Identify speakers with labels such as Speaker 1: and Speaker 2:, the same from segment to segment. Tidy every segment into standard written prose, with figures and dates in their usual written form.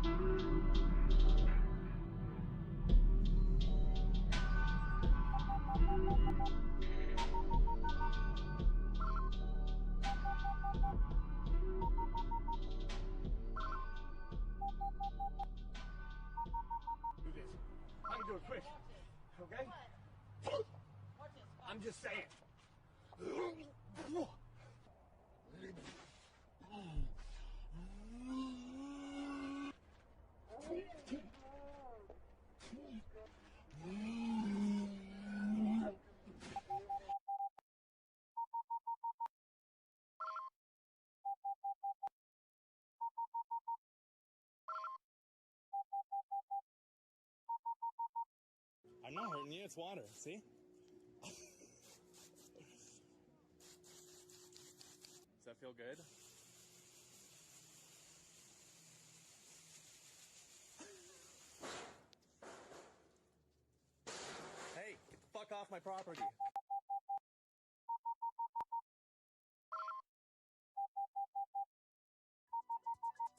Speaker 1: Do this. I can do it quick. Okay? I'm just saying.
Speaker 2: I'm not hurting you, it's water, see? Does that feel good? Hey, get the fuck off my property.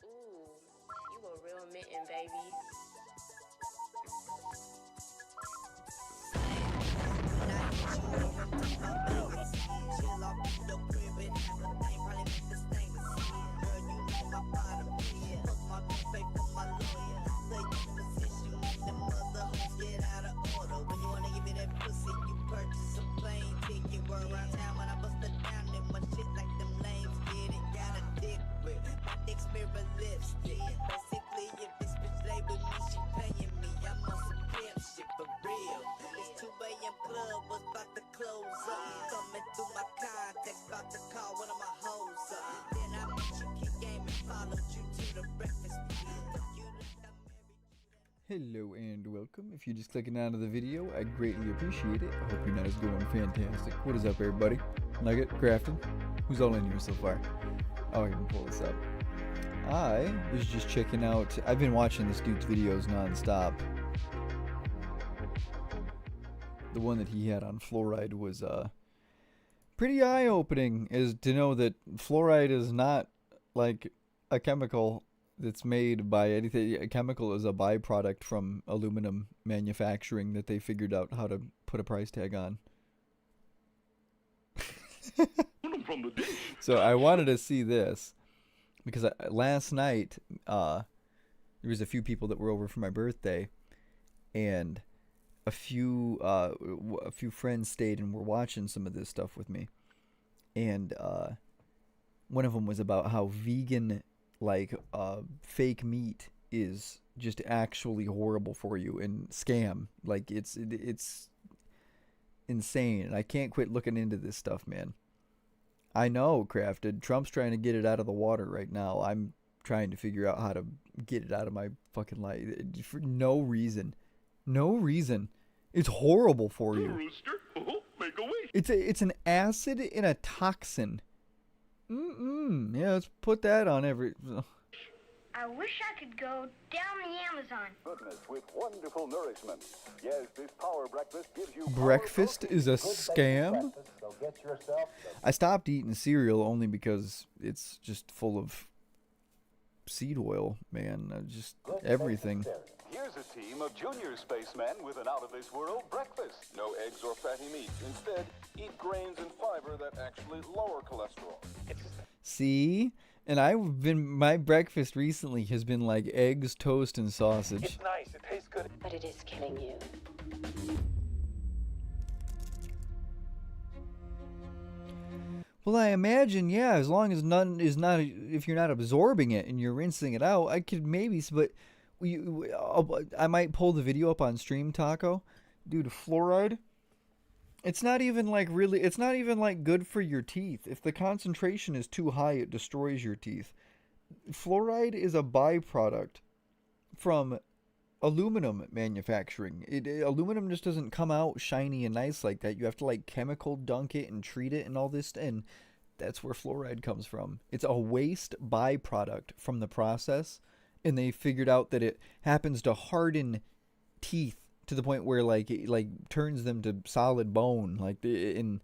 Speaker 3: Ooh, you a real mitten, baby. Basically, if this bitch lay with me, she paying me. I'm on some pimp shit for real. This 2 a.m. club was about to close up. Coming through my contacts, about to call one of my hoes up. Then I met you, kick game, and followed you to the breakfast.
Speaker 4: Hello and welcome. If you're just clicking out of the video, I greatly appreciate it. I hope your night is going fantastic. What is up, everybody? Nugget, Crafton, who's all in here so far? Oh, I can pull this up. I was just checking out, I've been watching this dude's videos non-stop. The one that he had on fluoride was pretty eye-opening, is to know that fluoride is not like a chemical that's made by anything. A chemical is a byproduct from aluminum manufacturing that they figured out how to put a price tag on. So I wanted to see this because last night there was a few people that were over for my birthday, and a few friends stayed and were watching some of this stuff with me, and one of them was about how vegan fake meat is just actually horrible for you and scam. Like it's insane, and I can't quit looking into this stuff, man. I know, Crafted. Trump's trying to get it out of the water right now. I'm trying to figure out how to get it out of my fucking life for no reason. No reason. It's horrible for you.
Speaker 5: Rooster, make a wish.
Speaker 4: It's an acid and a toxin. Yeah, let's put that on every.
Speaker 6: I wish I could go down the Amazon.
Speaker 5: Goodness with wonderful nourishment. Yes, this power breakfast gives you
Speaker 4: Breakfast is a scam?
Speaker 5: So get yourself
Speaker 4: I stopped eating cereal only because it's just full of seed oil, man. Just everything.
Speaker 5: Here's a team of junior spacemen with an out-of-this-world breakfast. No eggs or fatty meats. Instead, eat grains and fiber that actually lower cholesterol.
Speaker 4: See? And my breakfast recently has been like eggs, toast, and sausage.
Speaker 5: It's nice. It tastes good.
Speaker 3: But it is killing you.
Speaker 4: Well, I imagine, yeah, as long as none is not, if you're not absorbing it and you're rinsing it out, I could maybe, but I might pull the video up on Stream Taco. Dude, fluoride, it's not even like really, it's not even like good for your teeth. If the concentration is too high, it destroys your teeth. Fluoride is a byproduct from aluminum manufacturing. Aluminum just doesn't come out shiny and nice like that. You have to like chemical dunk it and treat it and all this, and that's where fluoride comes from. It's a waste byproduct from the process, and they figured out that it happens to harden teeth to the point where it turns them to solid bone, and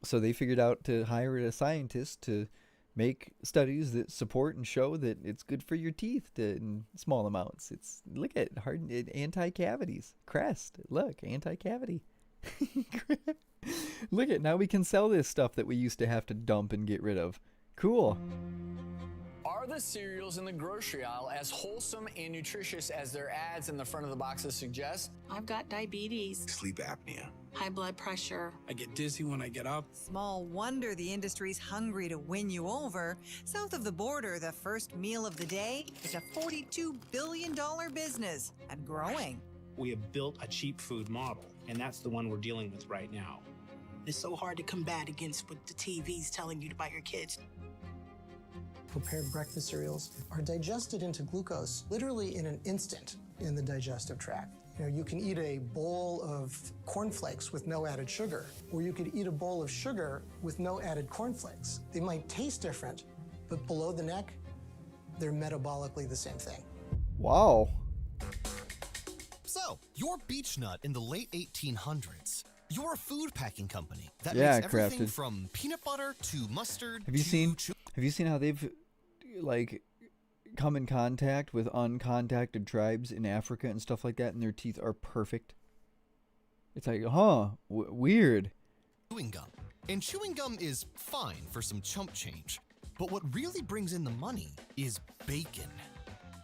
Speaker 4: so they figured out to hire a scientist to make studies that support and show that it's good for your teeth in small amounts. It's look at anti-cavities. Crest, look, anti-cavity. Look at now we can sell this stuff that we used to have to dump and get rid of. Cool.
Speaker 7: Are the cereals in the grocery aisle as wholesome and nutritious as their ads in the front of the boxes suggest?
Speaker 8: I've got diabetes,
Speaker 9: Sleep apnea.
Speaker 8: high blood pressure.
Speaker 9: I get dizzy when I get up.
Speaker 10: Small wonder the industry's hungry to win you over. South of the border, the first meal of the day is a $42 billion business and growing.
Speaker 9: We have built a cheap food model, and that's the one we're dealing with right now.
Speaker 11: It's so hard to combat against what the TV's telling you about your kids.
Speaker 12: Prepared breakfast cereals are digested into glucose literally in an instant in the digestive tract. You know, you can eat a bowl of cornflakes with no added sugar, or you could eat a bowl of sugar with no added cornflakes. They might taste different, but below the neck, they're metabolically the same thing.
Speaker 4: Wow.
Speaker 13: So, you're Beechnut in the late 1800s. You're a food packing company that
Speaker 4: Yeah,
Speaker 13: makes everything
Speaker 4: Crafted.
Speaker 13: from peanut butter to mustard.
Speaker 4: Have you seen how they've like come in contact with uncontacted tribes in Africa and stuff like that, and their teeth are perfect? It's like, weird.
Speaker 13: Chewing gum. And chewing gum is fine for some chump change. But what really brings in the money is bacon.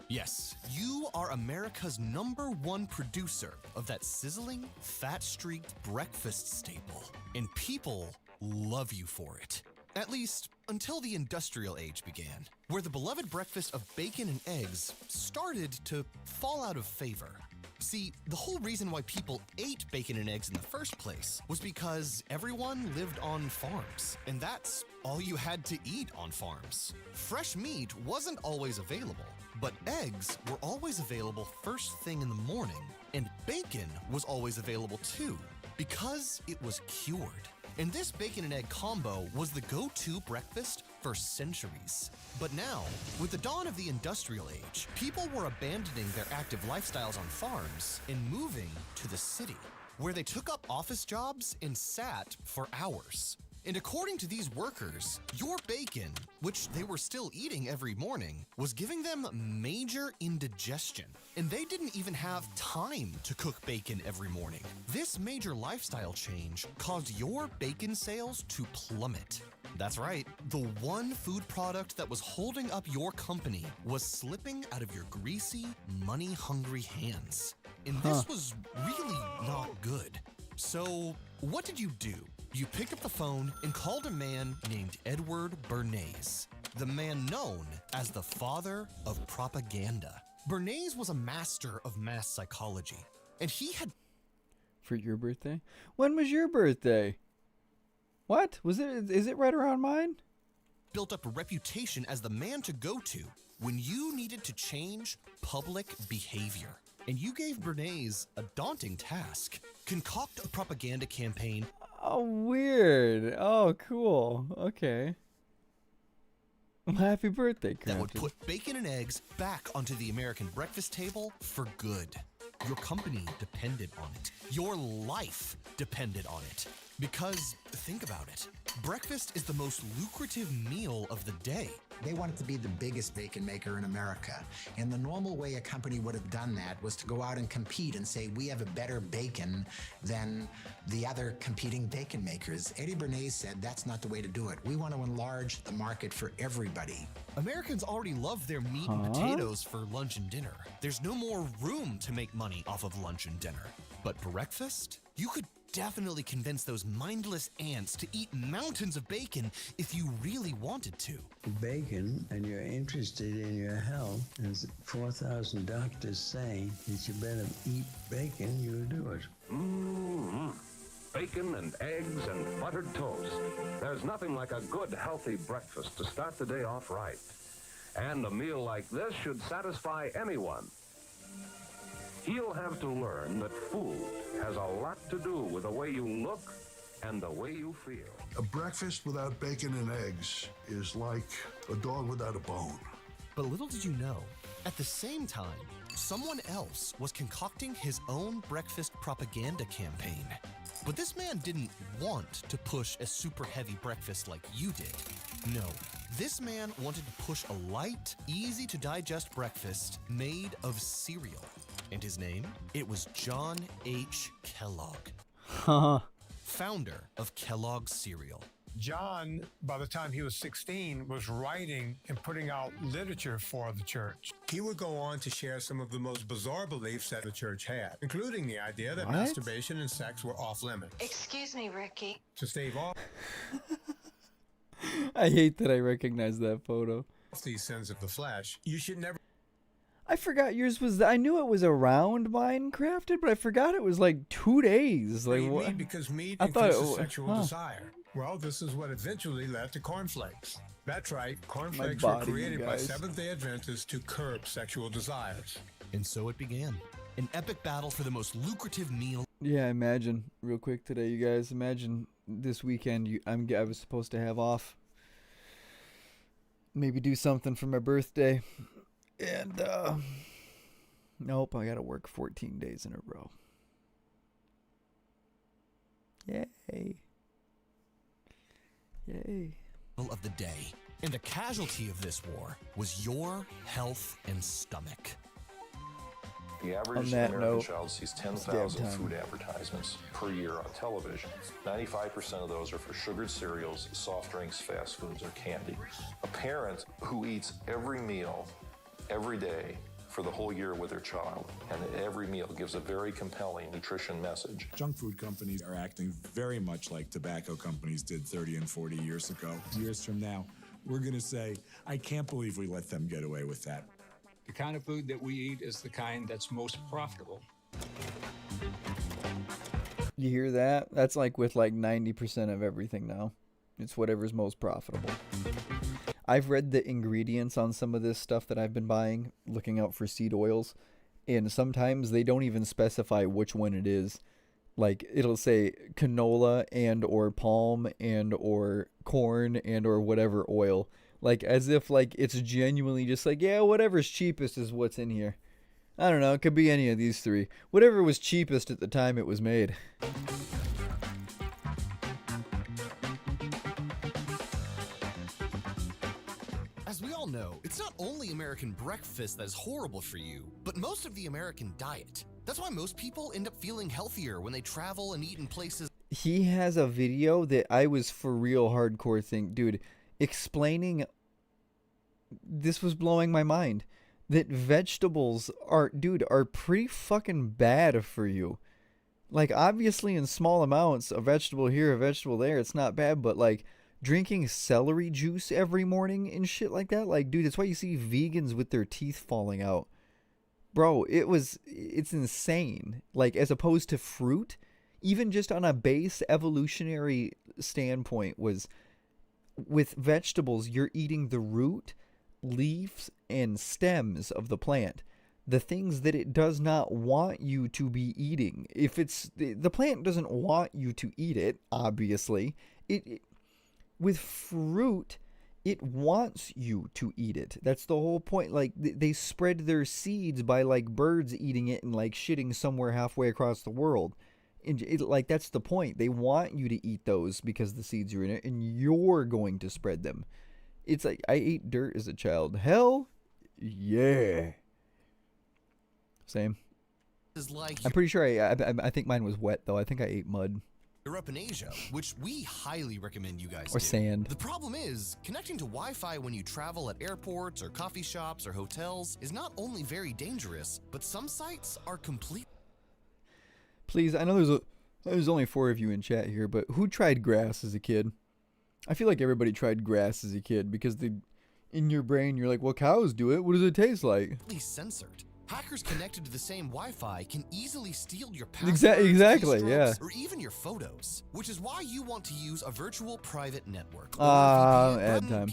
Speaker 13: Yes, you are America's #1 producer of that sizzling, fat-streaked breakfast staple. And people love you for it. At least, until the industrial age began, where the beloved breakfast of bacon and eggs started to fall out of favor. See, the whole reason why people ate bacon and eggs in the first place was because everyone lived on farms, and that's all you had to eat on farms. Fresh meat wasn't always available, but eggs were always available first thing in the morning, and bacon was always available too, because it was cured. And this bacon and egg combo was the go-to breakfast for centuries. But now, with the dawn of the industrial age, people were abandoning their active lifestyles on farms and moving to the city, where they took up office jobs and sat for hours. And according to these workers, your bacon, which they were still eating every morning, was giving them major indigestion. And they didn't even have time to cook bacon every morning. This major lifestyle change caused your bacon sales to plummet. That's right, the one food product that was holding up your company was slipping out of your greasy, money-hungry hands. And this was really not good. So, what did you do? You picked up the phone and called a man named Edward Bernays, the man known as the father of propaganda. Bernays was a master of mass psychology, and he had...
Speaker 4: For your birthday? When was your birthday? What? Is it right around mine?
Speaker 13: Built up a reputation as the man to go to when you needed to change public behavior. And you gave Bernays a daunting task: concoct a propaganda campaign.
Speaker 4: Oh, weird. Oh, cool. Okay. Happy birthday, Crafty.
Speaker 13: That would put bacon and eggs back onto the American breakfast table for good. Your company depended on it. Your life depended on it. Because, think about it, breakfast is the most lucrative meal of the day.
Speaker 14: They wanted to be the biggest bacon maker in America. And the normal way a company would have done that was to go out and compete and say, we have a better bacon than the other competing bacon makers. Eddie Bernays said that's not the way to do it. We want to enlarge the market for everybody.
Speaker 13: Americans already love their meat and potatoes for lunch and dinner. There's no more room to make money off of lunch and dinner. But breakfast? You could definitely convince those mindless ants to eat mountains of bacon if you really wanted to.
Speaker 15: Bacon, and you're interested in your health, as 4,000 doctors say that you better eat bacon, you do it.
Speaker 16: Mmm. Bacon and eggs and buttered toast. There's nothing like a good, healthy breakfast to start the day off right. And a meal like this should satisfy anyone. He'll have to learn that food has a lot to do with the way you look and the way you feel.
Speaker 17: A breakfast without bacon and eggs is like a dog without a bone.
Speaker 13: But little did you know, at the same time, someone else was concocting his own breakfast propaganda campaign. But this man didn't want to push a super heavy breakfast like you did. No, This man wanted to push a light, easy-to-digest breakfast made of cereal. And his name? It was John H. Kellogg. Founder of Kellogg's cereal.
Speaker 18: John, by the time he was 16, was writing and putting out literature for the church. He would go on to share some of the most bizarre beliefs that the church had, including the idea that masturbation and sex were off limits.
Speaker 8: Excuse me, Ricky.
Speaker 18: To stave off
Speaker 4: I hate that I recognize that photo.
Speaker 18: these sins of the flesh, you should never.
Speaker 4: I forgot yours was. I knew it was around Minecrafted, but I forgot it was like 2 days. Like what?
Speaker 18: Meat because meat
Speaker 4: I thought
Speaker 18: increases sexual desire. Well, this is what eventually led to cornflakes. That's right, cornflakes were created by Seventh-day Adventists to curb sexual desires.
Speaker 13: And so it began. An epic battle for the most lucrative meal.
Speaker 4: Yeah, imagine real quick today, you guys. Imagine this weekend. I was supposed to have off. Maybe do something for my birthday, and nope, I gotta work 14 days in a row. Yay! Yay!
Speaker 13: Of the day, and the casualty of this war was your health and stomach.
Speaker 19: The average American child sees 10,000 food advertisements per year on television. 95% of those are for sugared cereals, soft drinks, fast foods, or candy. A parent who eats every meal, every day, for the whole year with their child, and every meal gives a very compelling nutrition message.
Speaker 20: Junk food companies are acting very much like tobacco companies did 30 and 40 years ago. Years from now, we're going to say, I can't believe we let them get away with that.
Speaker 21: The kind of food that we eat is the kind that's most profitable.
Speaker 4: You hear that? That's like with like 90% of everything now. It's whatever's most profitable. I've read the ingredients on some of this stuff that I've been buying, looking out for seed oils, and sometimes they don't even specify which one it is. Like it'll say canola and or palm and or corn and or whatever oil. Like as if like it's genuinely just like, yeah, whatever's cheapest is what's in here. I don't know, it could be any of these three. Whatever was cheapest at the time it was made.
Speaker 13: As we all know, it's not only American breakfast that is horrible for you, but most of the American diet. That's why most people end up feeling healthier when they travel and eat in places.
Speaker 4: He has a video that I was for real hardcore dude, explaining, this was blowing my mind, that vegetables are pretty fucking bad for you. Like, obviously in small amounts, a vegetable here, a vegetable there, it's not bad, but like, drinking celery juice every morning and shit like that, like, dude, that's why you see vegans with their teeth falling out. Bro, it's insane. Like, as opposed to fruit, even just on a base evolutionary standpoint, was with vegetables, you're eating the root, leaves, and stems of the plant. The things that it does not want you to be eating. If it's, the plant doesn't want you to eat it, obviously. With fruit, it wants you to eat it. That's the whole point. Like, they spread their seeds by, like, birds eating it and, like, shitting somewhere halfway across the world. And like, that's the point. They want you to eat those because the seeds are in it, and you're going to spread them. It's like, I ate dirt as a child. Hell yeah. Same. I'm pretty sure I think mine was wet, though. I think I ate mud.
Speaker 13: Europe and Asia, which we highly recommend you guys
Speaker 4: Or
Speaker 13: do.
Speaker 4: sand.
Speaker 13: The problem is, connecting to Wi-Fi when you travel at airports or coffee shops or hotels is not only very dangerous, but some sites are complete.
Speaker 4: Please, I know there's only 4 of you in chat here, but who tried grass as a kid? I feel like everybody tried grass as a kid because in your brain you're like, well, cows do it. What does it taste like?
Speaker 13: Censored. Hackers connected to the same Wi-Fi can easily steal your passwords,
Speaker 4: Exactly,
Speaker 13: keystrokes,
Speaker 4: yeah.
Speaker 13: or even your photos, which is why you want to use a virtual private network.
Speaker 4: Ad time.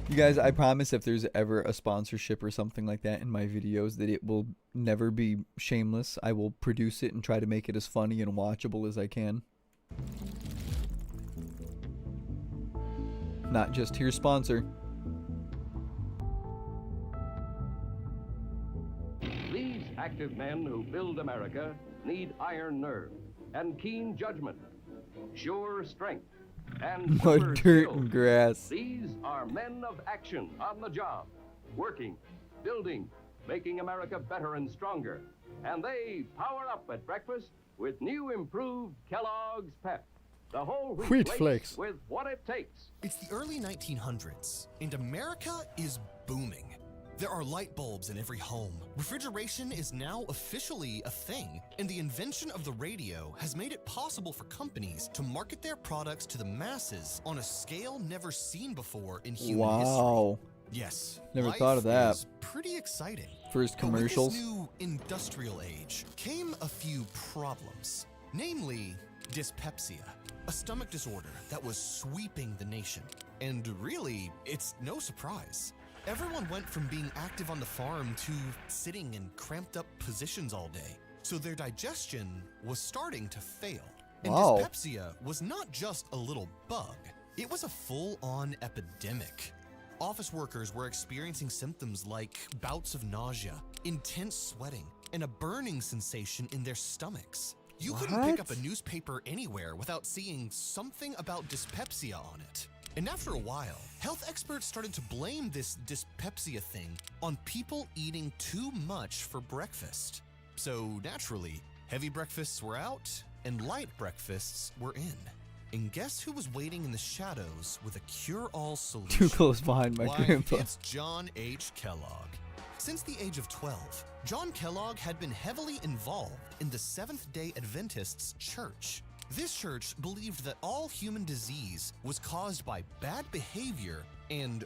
Speaker 4: You guys, I promise if there's ever a sponsorship or something like that in my videos, that it will never be shameless. I will produce it and try to make it as funny and watchable as I can. Not just here's sponsor.
Speaker 22: These active men who build America need iron nerve and keen judgment, sure strength, and
Speaker 4: Mud,
Speaker 22: super
Speaker 4: dirt,
Speaker 22: skills.
Speaker 4: and grass.
Speaker 22: These are men of action on the job, working, building, making America better and stronger. And they power up at breakfast with new improved Kellogg's Pep. The whole
Speaker 4: Wheat flakes.
Speaker 22: with what it takes.
Speaker 13: It's the early 1900s, and America is booming. There are light bulbs in every home. Refrigeration is now officially a thing, and the invention of the radio has made it possible for companies to market their products to the masses on a scale never seen before in human
Speaker 4: Wow.
Speaker 13: history. Yes,
Speaker 4: Never
Speaker 13: life
Speaker 4: thought of that.
Speaker 13: is pretty exciting.
Speaker 4: First
Speaker 13: But with
Speaker 4: commercials.
Speaker 13: this new industrial age came a few problems, namely dyspepsia, a stomach disorder that was sweeping the nation. And really, it's no surprise. Everyone went from being active on the farm to sitting in cramped up positions all day, so their digestion was starting to fail. And
Speaker 4: Wow.
Speaker 13: dyspepsia was not just a little bug, it was a full-on epidemic. Office workers were experiencing symptoms like bouts of nausea, intense sweating, and a burning sensation in their stomachs. You couldn't pick up a newspaper anywhere without seeing something about dyspepsia on it. And after a while, health experts started to blame this dyspepsia thing on people eating too much for breakfast. So naturally, heavy breakfasts were out and light breakfasts were in. And guess who was waiting in the shadows with a cure-all solution?
Speaker 4: Too close behind my
Speaker 13: Why,
Speaker 4: grandpa.
Speaker 13: it's John H. Kellogg. Since the age of 12, John Kellogg had been heavily involved in the Seventh-day Adventists church. This church believed that all human disease was caused by bad behavior and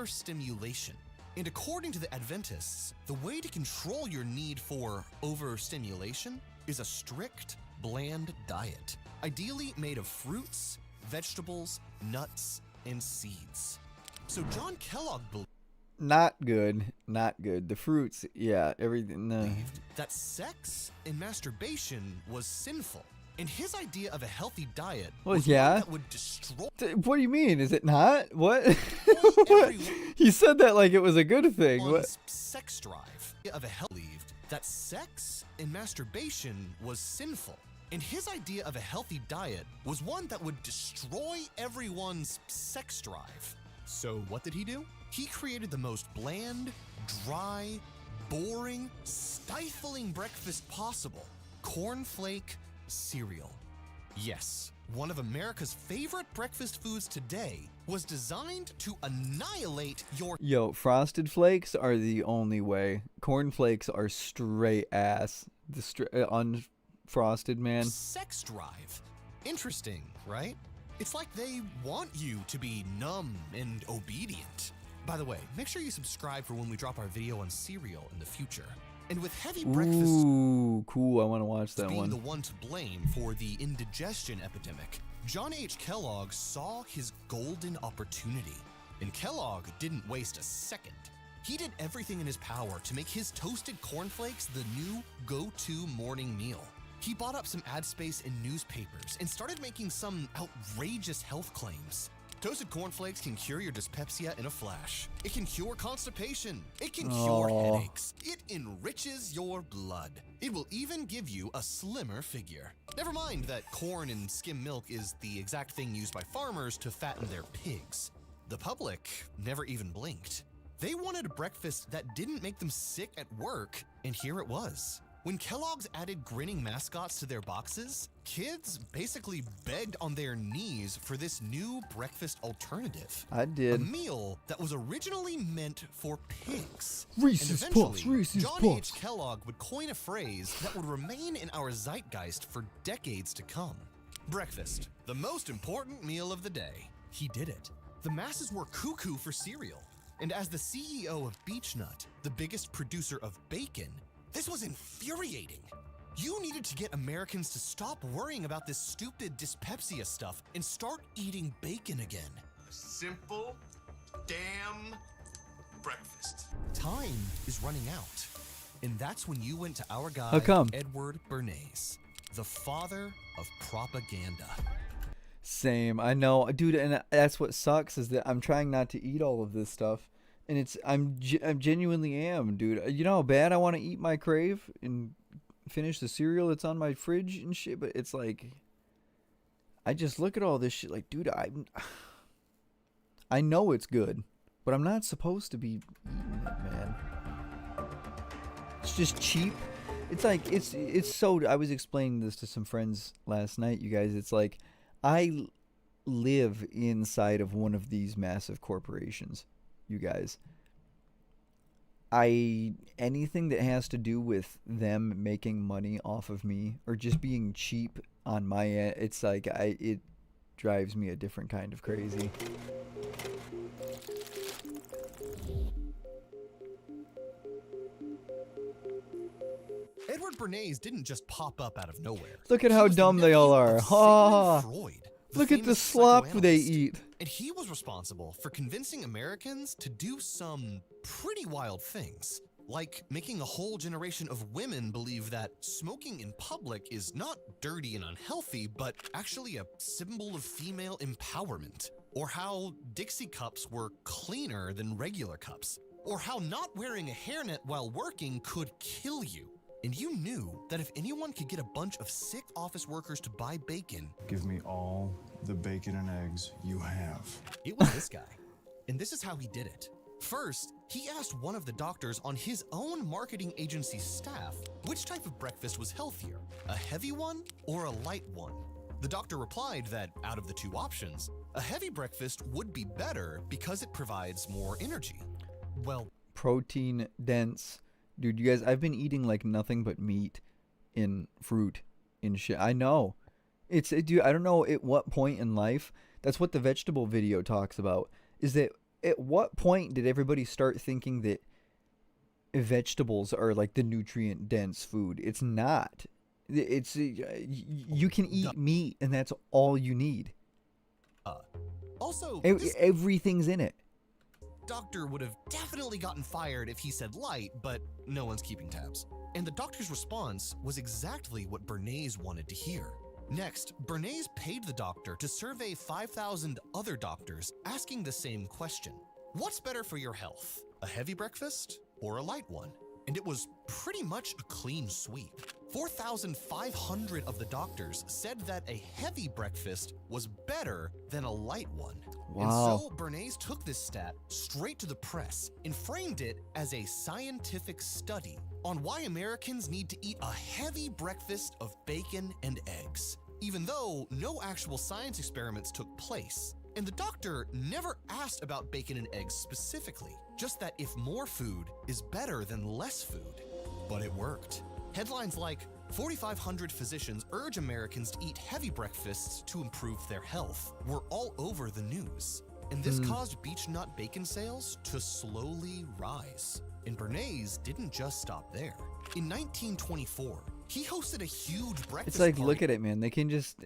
Speaker 13: overstimulation. And according to the Adventists, the way to control your need for overstimulation is a strict, bland diet, ideally made of fruits, vegetables, nuts, and seeds. So John Kellogg believed
Speaker 4: Not good. Not good. The fruits, yeah, everything.
Speaker 13: that sex and masturbation was sinful. And his idea of a healthy diet
Speaker 4: Well,
Speaker 13: was
Speaker 4: yeah.
Speaker 13: one that would destroy
Speaker 4: What do you mean? Is it not? What? What? He said that like it was a good thing. What?
Speaker 13: one's sex drive. Of a believed that sex and masturbation was sinful. And his idea of a healthy diet was one that would destroy everyone's sex drive. So what did he do? He created the most bland, dry, boring, stifling breakfast possible. Cornflake cereal. Yes, one of America's favorite breakfast foods today was designed to annihilate your
Speaker 4: Yo, Frosted Flakes are the only way. Corn Flakes are straight ass. The unfrosted, man.
Speaker 13: sex drive. Interesting, right? It's like they want you to be numb and obedient. By the way, make sure you subscribe for when we drop our video on cereal in the future. And with heavy breakfast
Speaker 4: Ooh, cool. I want to watch that
Speaker 13: being
Speaker 4: one.
Speaker 13: the one to blame for the indigestion epidemic, John H. Kellogg saw his golden opportunity. And Kellogg didn't waste a second. He did everything in his power to make his toasted cornflakes the new go-to morning meal. He bought up some ad space in newspapers and started making some outrageous health claims. Toasted cornflakes can cure your dyspepsia in a flash. It can cure constipation. It can cure headaches. It enriches your blood. It will even give you a slimmer figure. Never mind that corn and skim milk is the exact thing used by farmers to fatten their pigs. The public never even blinked. They wanted a breakfast that didn't make them sick at work, and here it was. When Kellogg's added grinning mascots to their boxes, kids basically begged on their knees for this new breakfast alternative.
Speaker 4: I did.
Speaker 13: A meal that was originally meant for pigs.
Speaker 4: Reese's
Speaker 13: and eventually,
Speaker 4: Puffs, Reese's
Speaker 13: John
Speaker 4: Puffs.
Speaker 13: H. Kellogg would coin a phrase that would remain in our zeitgeist for decades to come. Breakfast, the most important meal of the day. He did it. The masses were cuckoo for cereal. And as the CEO of Beechnut, the biggest producer of bacon, this was infuriating. You needed to get Americans to stop worrying about this stupid dyspepsia stuff and start eating bacon again.
Speaker 1: Simple, damn breakfast.
Speaker 13: Time is running out. And that's when you went to our guy,
Speaker 4: How come?
Speaker 13: Edward Bernays, the father of propaganda.
Speaker 4: Same. I know, dude, and that's what sucks is that I'm trying not to eat all of this stuff, and I'm genuinely am, dude. You know how bad I want to eat my Crave and finish the cereal that's on my fridge and shit, but it's like I just look at all this shit like, dude, I know it's good, but I'm not supposed to be eating it, man. It's just cheap. It's like, it's so, I was explaining this to some friends last night, you guys. It's like, I live inside of one of these massive corporations, you guys. Anything that has to do with them making money off of me or just being cheap on my end, it's like, it drives me a different kind of crazy.
Speaker 13: Edward Bernays didn't just pop up out of nowhere.
Speaker 4: Look at how dumb they all are. Ha! Look at the slop they eat.
Speaker 13: And he was responsible for convincing Americans to do some pretty wild things. Like making a whole generation of women believe that smoking in public is not dirty and unhealthy, but actually a symbol of female empowerment. Or how Dixie cups were cleaner than regular cups. Or how not wearing a hairnet while working could kill you. And you knew that if anyone could get a bunch of sick office workers to buy bacon,
Speaker 2: give me all the bacon and eggs you have.
Speaker 13: It was this guy. And this is how he did it. First, he asked one of the doctors on his own marketing agency staff which type of breakfast was healthier, a heavy one or a light one. The doctor replied that out of the two options, a heavy breakfast would be better because it provides more energy. Well,
Speaker 4: protein dense. Dude, you guys, I've been eating like nothing but meat and fruit and shit. I know. Dude, I don't know at what point in life, that's what the vegetable video talks about, is that at what point did everybody start thinking that vegetables are like the nutrient dense food? It's not. It's you can eat meat and that's all you need.
Speaker 13: Also,
Speaker 4: everything's in it.
Speaker 13: Doctor would have definitely gotten fired if he said light, but no one's keeping tabs. And the doctor's response was exactly what Bernays wanted to hear. Next, Bernays paid the doctor to survey 5,000 other doctors asking the same question. What's better for your health, a heavy breakfast or a light one? And it was pretty much a clean sweep. 4,500 of the doctors said that a heavy breakfast was better than a light one.
Speaker 4: Wow.
Speaker 13: And so Bernays took this stat straight to the press and framed it as a scientific study on why Americans need to eat a heavy breakfast of bacon and eggs, even though no actual science experiments took place. And the doctor never asked about bacon and eggs specifically, just that if more food is better than less food. But it worked. Headlines like, 4,500 physicians urge Americans to eat heavy breakfasts to improve their health were all over the news. And this caused beech-nut bacon sales to slowly rise. And Bernays didn't just stop there. In 1924, he hosted a huge breakfast
Speaker 4: It's like,
Speaker 13: party.
Speaker 4: look at it, man. They can just...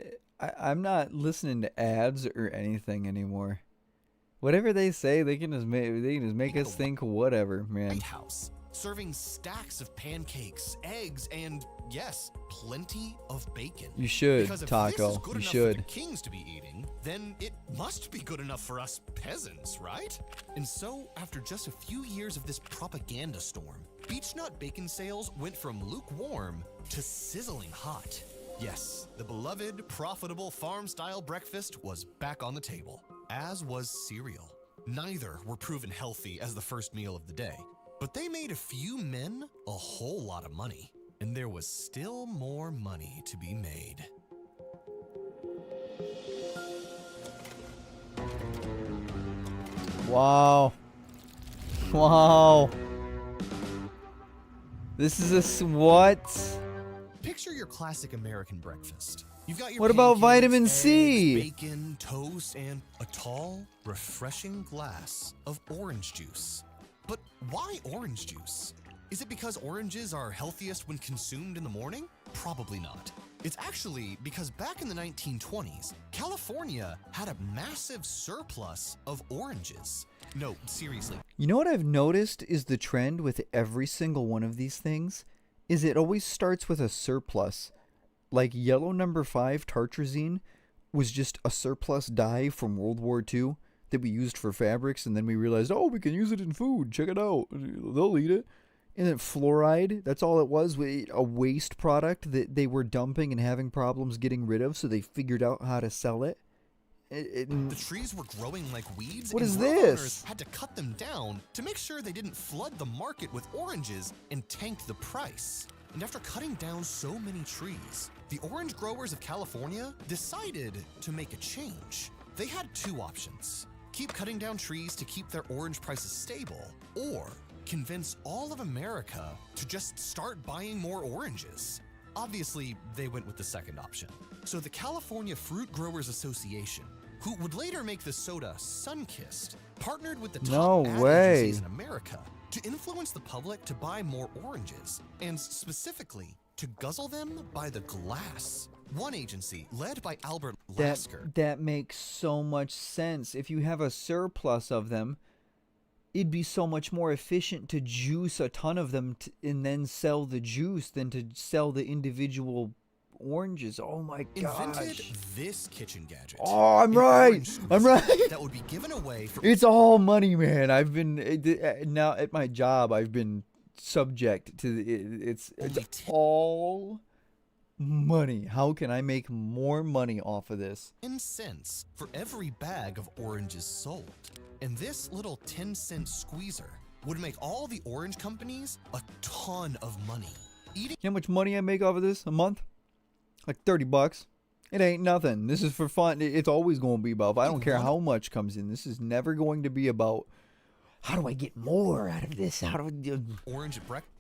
Speaker 4: I'm not listening to ads or anything anymore. Whatever they say, they can just make us think whatever, man.
Speaker 13: White House, serving stacks of pancakes, eggs, and yes, plenty of bacon.
Speaker 4: You should,
Speaker 13: because if
Speaker 4: Taco.
Speaker 13: This is good
Speaker 4: You
Speaker 13: enough
Speaker 4: should.
Speaker 13: for the kings to be eating, then it must be good enough for us peasants, right? And so, after just a few years of this propaganda storm, beech-nut bacon sales went from lukewarm to sizzling hot. Yes, the beloved, profitable farm-style breakfast was back on the table, as was cereal. Neither were proven healthy as the first meal of the day, but they made a few men a whole lot of money, and there was still more money to be made.
Speaker 4: Wow. Wow. This is what?
Speaker 13: Picture your classic American breakfast. You've got your
Speaker 4: What about
Speaker 13: pancakes,
Speaker 4: vitamin
Speaker 13: eggs,
Speaker 4: C?
Speaker 13: bacon, toast, and a tall, refreshing glass of orange juice. But why orange juice? Is it because oranges are healthiest when consumed in the morning? Probably not. It's actually because back in the 1920s, California had a massive surplus of oranges. No, seriously.
Speaker 4: You know what I've noticed is the trend with every single one of these things is it always starts with a surplus. Like yellow number 5 tartrazine was just a surplus dye from World War II that we used for fabrics, and then we realized, oh, we can use it in food. Check it out. They'll eat it. And then fluoride, that's all it was, a waste product that they were dumping and having problems getting rid of, so they figured out how to sell it.
Speaker 13: The trees were growing like weeds.
Speaker 4: What
Speaker 13: and
Speaker 4: is
Speaker 13: grove
Speaker 4: this?
Speaker 13: owners had to cut them down to make sure they didn't flood the market with oranges and tank the price. And after cutting down so many trees, the orange growers of California decided to make a change. They had two options: keep cutting down trees to keep their orange prices stable, or convince all of America to just start buying more oranges. Obviously, they went with the second option. So the California Fruit Growers Association, who would later make the soda Sunkist, partnered with the top ad agencies in America to influence the public to buy more oranges, and specifically to guzzle them by the glass. One agency, led by Albert Lasker.
Speaker 4: That makes so much sense. If you have a surplus of them, it'd be so much more efficient to juice a ton of them and then sell the juice than to sell the individual oranges. Oh my gosh.
Speaker 13: Invented this kitchen gadget.
Speaker 4: Oh, I'm right. I'm right.
Speaker 13: That would be given away for...
Speaker 4: It's all money, man. I've been now at my job. I've been subject to it's all money. How can I make more money off of this?
Speaker 13: 10 cents for every bag of oranges sold. And this little 10-cent squeezer would make all the orange companies a ton of money.
Speaker 4: You know how much money I make off of this a month? Like $30. It ain't nothing. This is for fun. It's always going to be about. I don't care how much comes in. This is never going to be about how do I get more out of this? How do I do
Speaker 13: orange at breakfast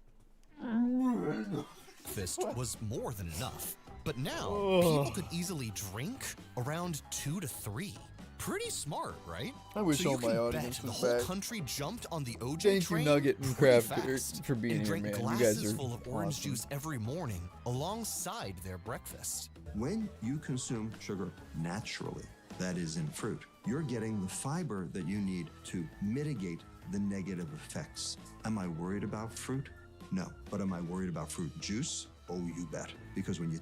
Speaker 13: was more than enough. But now people could easily drink around 2 to 3. Pretty smart, right?
Speaker 4: I wish
Speaker 13: so
Speaker 4: all my audience was
Speaker 13: the whole
Speaker 4: back.
Speaker 13: country jumped on the OJ
Speaker 4: Thank
Speaker 13: train.
Speaker 4: you, Nugget and
Speaker 13: pretty
Speaker 4: Kraft,
Speaker 13: fast
Speaker 4: for being
Speaker 13: and
Speaker 4: here,
Speaker 13: drank
Speaker 4: man. You
Speaker 13: glasses
Speaker 4: guys are
Speaker 13: full of orange
Speaker 4: awesome.
Speaker 13: juice every morning alongside their breakfast.
Speaker 5: When you consume sugar naturally, that is in fruit, you're getting the fiber that you need to mitigate the negative effects. Am I worried about fruit? No. But am I worried about fruit juice? Oh, you bet. Because when you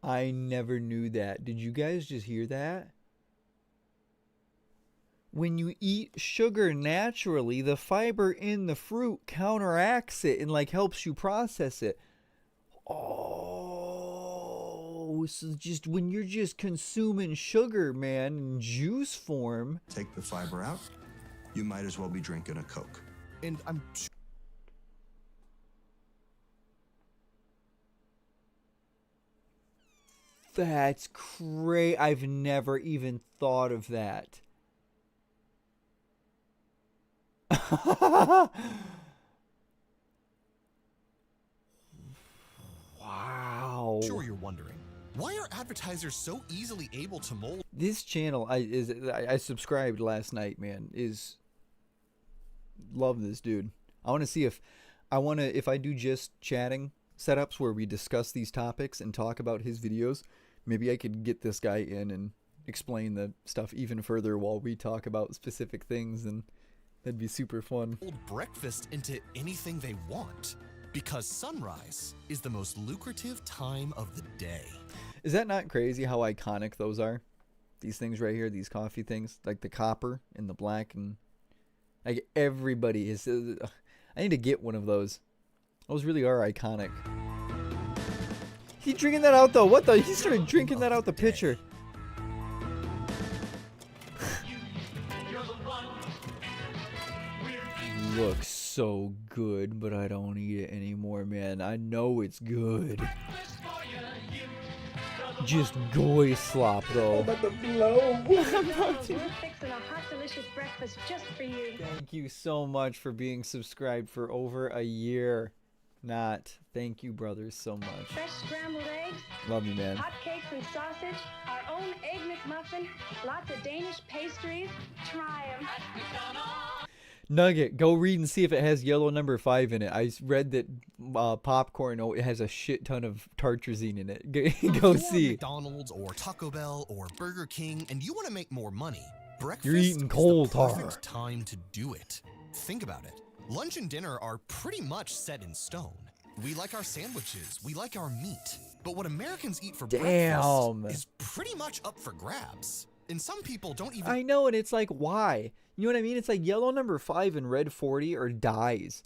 Speaker 4: I never knew that. Did you guys just hear that? When you eat sugar naturally, the fiber in the fruit counteracts it and like helps you process it. Oh, so just when you're just consuming sugar, man, in juice form.
Speaker 5: take the fiber out, you might as well be drinking a Coke.
Speaker 13: And I'm
Speaker 4: That's crazy. I've never even thought of that. Wow.
Speaker 13: sure you're wondering, why are advertisers so easily able to mold?
Speaker 4: This channel I subscribed last night, man. Love this dude. I want to see if I do just chatting setups where we discuss these topics and talk about his videos, maybe I could get this guy in and explain the stuff even further while we talk about specific things, and that'd be super fun.
Speaker 13: Breakfast into anything they want, because sunrise is the most lucrative time of the day.
Speaker 4: Is that not crazy how iconic those are? These things right here, these coffee things, like the copper and the black, and like everybody is. I need to get one of those. Those really are iconic. He drinking that out though. What the? He started drinking that out the pitcher. Looks so good, but I don't eat it anymore, man. I know it's good. Just goy slop though.
Speaker 6: I'm about to blow. We're fixing a hot, delicious breakfast just for you.
Speaker 4: Thank you so much for being subscribed for over a year. Thank you, brothers, so much.
Speaker 6: Fresh scrambled eggs.
Speaker 4: Love you, man.
Speaker 6: Hot cakes and sausage. Our own egg McMuffin. Lots of Danish pastries. Try them.
Speaker 4: Nugget, go read and see if it has yellow number 5 in it. I read that popcorn it has a shit ton of tartrazine in it. Go see.
Speaker 13: McDonald's or Taco Bell or Burger King, and you want to make more money. Breakfast
Speaker 4: You're eating coal
Speaker 13: is the
Speaker 4: tar.
Speaker 13: perfect time to do it. Think about it. Lunch and dinner are pretty much set in stone. We like our sandwiches. We like our meat. But what Americans eat for breakfast is pretty much up for grabs. And some people don't even...
Speaker 4: I know, and it's like, why? You know what I mean? It's like yellow number 5 and red 40 are dyes.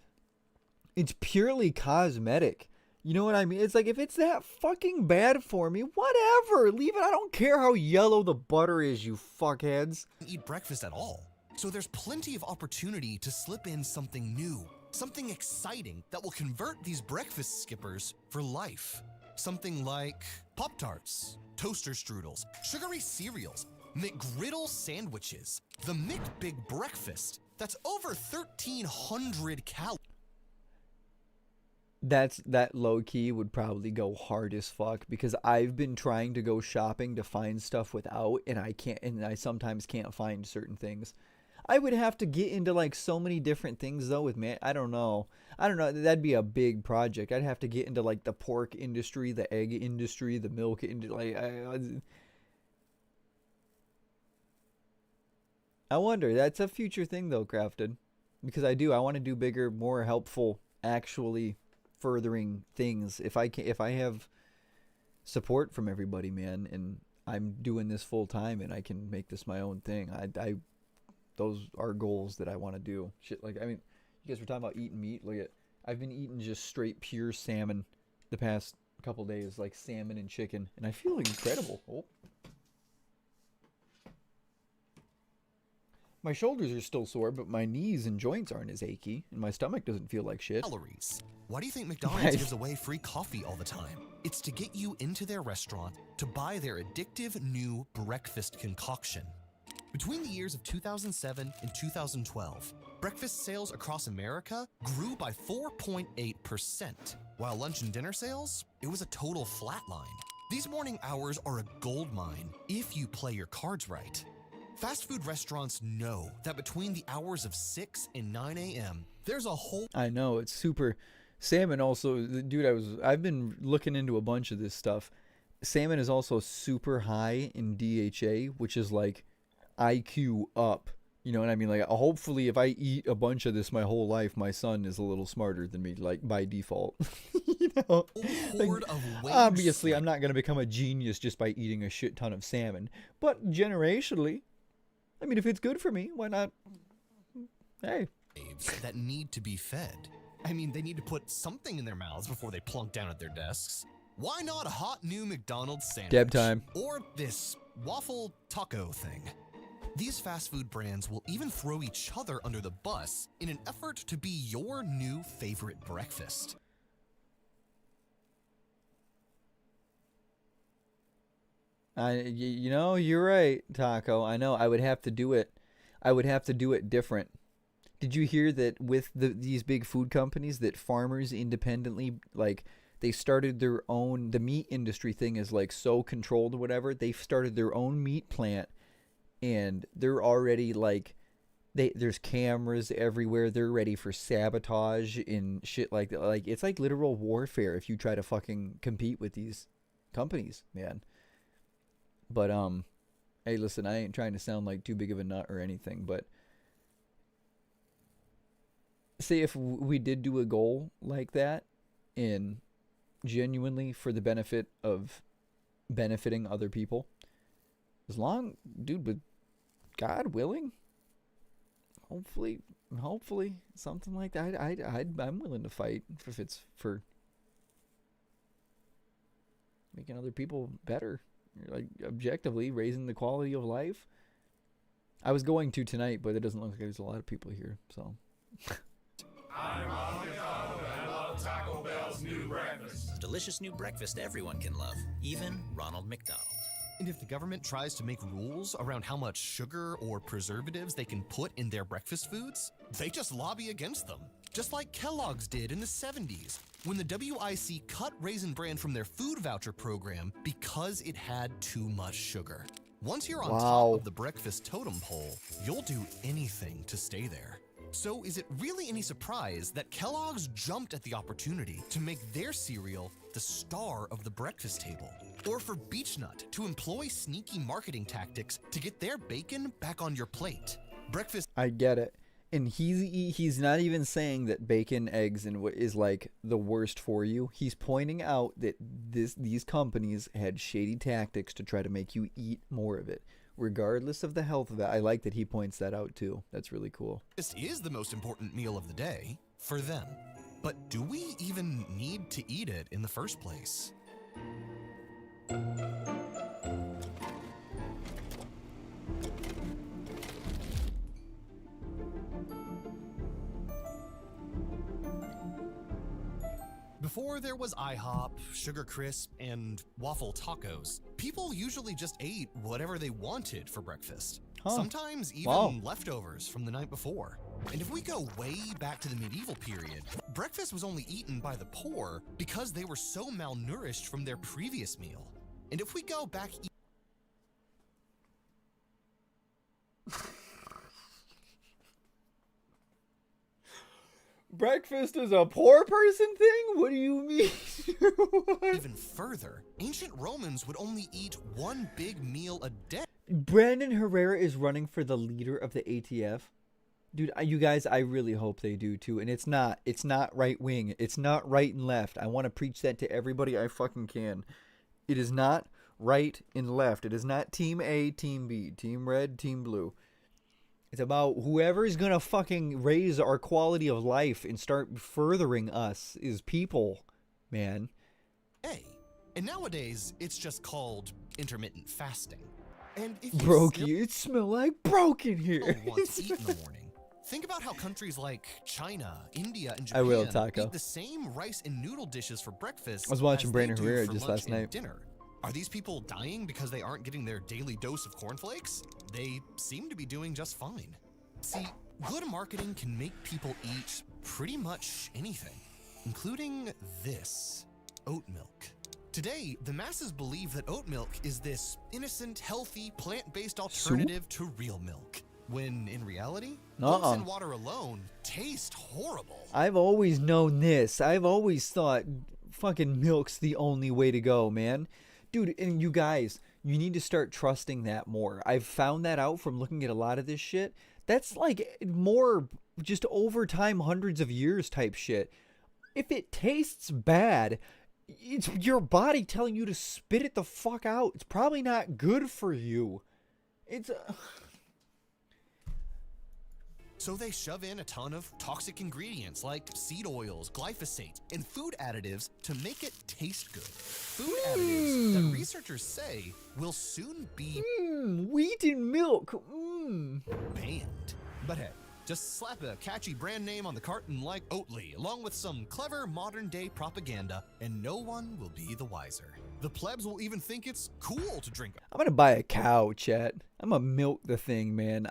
Speaker 4: It's purely cosmetic. You know what I mean? It's like, if it's that fucking bad for me, whatever. Leave it. I don't care how yellow the butter is, you fuckheads.
Speaker 13: Eat breakfast at all. So there's plenty of opportunity to slip in something new, something exciting that will convert these breakfast skippers for life. Something like Pop-Tarts, toaster strudels, sugary cereals, McGriddle sandwiches, the McBig Breakfast. That's over 1,300 calories.
Speaker 4: That low key would probably go hard as fuck, because I've been trying to go shopping to find stuff without, and I can't, and I sometimes can't find certain things. I would have to get into like so many different things though with I don't know. That'd be a big project. I'd have to get into like the pork industry, the egg industry, the milk industry. I wonder. That's a future thing though, Crafted, because I want to do bigger, more helpful, actually furthering things. If I have support from everybody, man, and I'm doing this full time and I can make this my own thing, those are goals that I want to do. Shit, like, I mean, you guys were talking about eating meat. Look at, I've been eating just straight pure salmon the past couple days, like salmon and chicken, and I feel incredible. Oh. My shoulders are still sore, but my knees and joints aren't as achy, and my stomach doesn't feel like shit.
Speaker 13: Calories. Why do you think McDonald's gives away free coffee all the time? It's to get you into their restaurant to buy their addictive new breakfast concoction. Between the years of 2007 and 2012, breakfast sales across America grew by 4.8%, while lunch and dinner sales, it was a total flatline. These morning hours are a gold mine if you play your cards right. Fast food restaurants know that between the hours of 6 and 9 a.m., there's a whole...
Speaker 4: I know, it's super... Salmon also... Dude, I've been looking into a bunch of this stuff. Salmon is also super high in DHA, which is like IQ up. You know what I mean? Like, hopefully if I eat a bunch of this my whole life, my son is a little smarter than me, like, by default. You know? Like, obviously, I'm not going to become a genius just by eating a shit ton of salmon. But generationally... I mean, if it's good for me, why not? Hey.
Speaker 13: That need to be fed. I mean, they need to put something in their mouths before they plunk down at their desks. Why not a hot new McDonald's sandwich?
Speaker 4: Deb time.
Speaker 13: Or this waffle taco thing. These fast food brands will even throw each other under the bus in an effort to be your new favorite breakfast.
Speaker 4: You know, you're right, Taco. I know. I would have to do it. I would have to do it different. Did you hear that with these big food companies that farmers independently, like, they started their own, the meat industry thing is like so controlled or whatever. They've started their own meat plant and they're already like, there's cameras everywhere. They're ready for sabotage and shit like that. Like, it's like literal warfare if you try to fucking compete with these companies, man. But, hey, listen, I ain't trying to sound like too big of a nut or anything, but say if we did do a goal like that and genuinely for the benefit of benefiting other people, dude, with God willing, hopefully something like that, I'm willing to fight if it's for making other people better. Like, objectively raising the quality of life. I was going to tonight, but it doesn't look like there's a lot of people here, so.
Speaker 3: I'm Ronald McDonald, and I love Taco Bell's new breakfast.
Speaker 7: Delicious new breakfast everyone can love, even Ronald McDonald.
Speaker 13: And if the government tries to make rules around how much sugar or preservatives they can put in their breakfast foods, they just lobby against them. Just like Kellogg's did in the 70s, when the WIC cut Raisin Bran from their food voucher program because it had too much sugar. Once you're on top of the breakfast totem pole, you'll do anything to stay there. So is it really any surprise that Kellogg's jumped at the opportunity to make their cereal the star of the breakfast table? Or for Beech-Nut to employ sneaky marketing tactics to get their bacon back on your plate? Breakfast...
Speaker 4: I get it. And he's not even saying that bacon, eggs, and what is like the worst for you. He's pointing out that these companies had shady tactics to try to make you eat more of it, regardless of the health of it. I like that he points that out too. That's really cool.
Speaker 13: This is the most important meal of the day for them. But do we even need to eat it in the first place? Before there was IHOP, Sugar Crisp, and waffle tacos, people usually just ate whatever they wanted for breakfast. Sometimes even leftovers from the night before. And if we go way back to the medieval period, breakfast was only eaten by the poor because they were so malnourished from their previous meal. And if we go back
Speaker 4: Breakfast is a poor person thing? What do you mean?
Speaker 13: even further, ancient Romans would only eat one big meal a day.
Speaker 4: Brandon Herrera is running for the leader of the ATF. Dude, you guys, I really hope they do too. And it's not right wing. It's not right and left. I want to preach that to everybody I fucking can. It is not right and left. It is not team A, team B, team red, team blue. It's about whoever's going to fucking raise our quality of life and start furthering us is people, man.
Speaker 13: Hey, and nowadays it's just called intermittent fasting. And if
Speaker 4: Brokey, it smell like broke in here.
Speaker 13: Want to eat in the morning, think about how countries like China, India, and Japan
Speaker 4: I will, Taco.
Speaker 13: eat the same rice and noodle dishes for breakfast.
Speaker 4: I was watching
Speaker 13: as
Speaker 4: Brandon
Speaker 13: they do
Speaker 4: Herrera
Speaker 13: for
Speaker 4: just
Speaker 13: lunch
Speaker 4: last
Speaker 13: and
Speaker 4: night.
Speaker 13: Dinner. Are these people dying because they aren't getting their daily dose of cornflakes? They seem to be doing just fine. See, good marketing can make people eat pretty much anything, including this, oat milk. Today, the masses believe that oat milk is this innocent, healthy, plant-based alternative to real milk, when in reality, oats and water alone taste horrible.
Speaker 4: I've always known this. I've always thought fucking milk's the only way to go, man. Dude, and you guys, you need to start trusting that more. I've found that out from looking at a lot of this shit. That's like more just over time, hundreds of years type shit. If it tastes bad, it's your body telling you to spit it the fuck out. It's probably not good for you. It's...
Speaker 13: So they shove in a ton of toxic ingredients like seed oils, glyphosate, and food additives to make it taste good. Food additives that researchers say will soon be
Speaker 4: wheat and milk
Speaker 13: banned. But hey, just slap a catchy brand name on the carton like Oatly, along with some clever modern-day propaganda, and no one will be the wiser. The plebs will even think it's cool to drink.
Speaker 4: I'm gonna buy a cow, chat. I'm gonna milk the thing, man.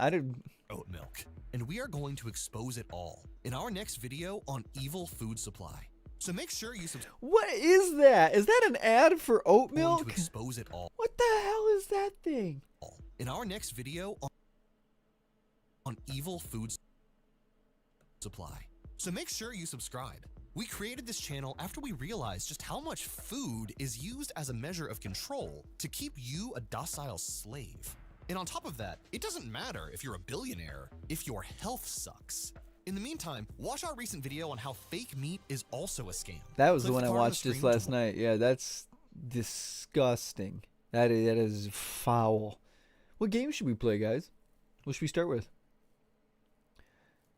Speaker 13: Oat milk. And we are going to expose it all in our next video on evil food supply. So make sure you subscribe.
Speaker 4: What is that? Is that an ad for oat milk?
Speaker 13: To expose it all.
Speaker 4: What the hell is that thing?
Speaker 13: In our next video on evil food supply. So make sure you subscribe. We created this channel after we realized just how much food is used as a measure of control to keep you a docile slave. And on top of that, it doesn't matter if you're a billionaire if your health sucks. In the meantime, watch our recent video on how fake meat is also a scam.
Speaker 4: That was the one I watched just last night. Yeah, that's disgusting. That is foul. What game should we play, guys? What should we start with?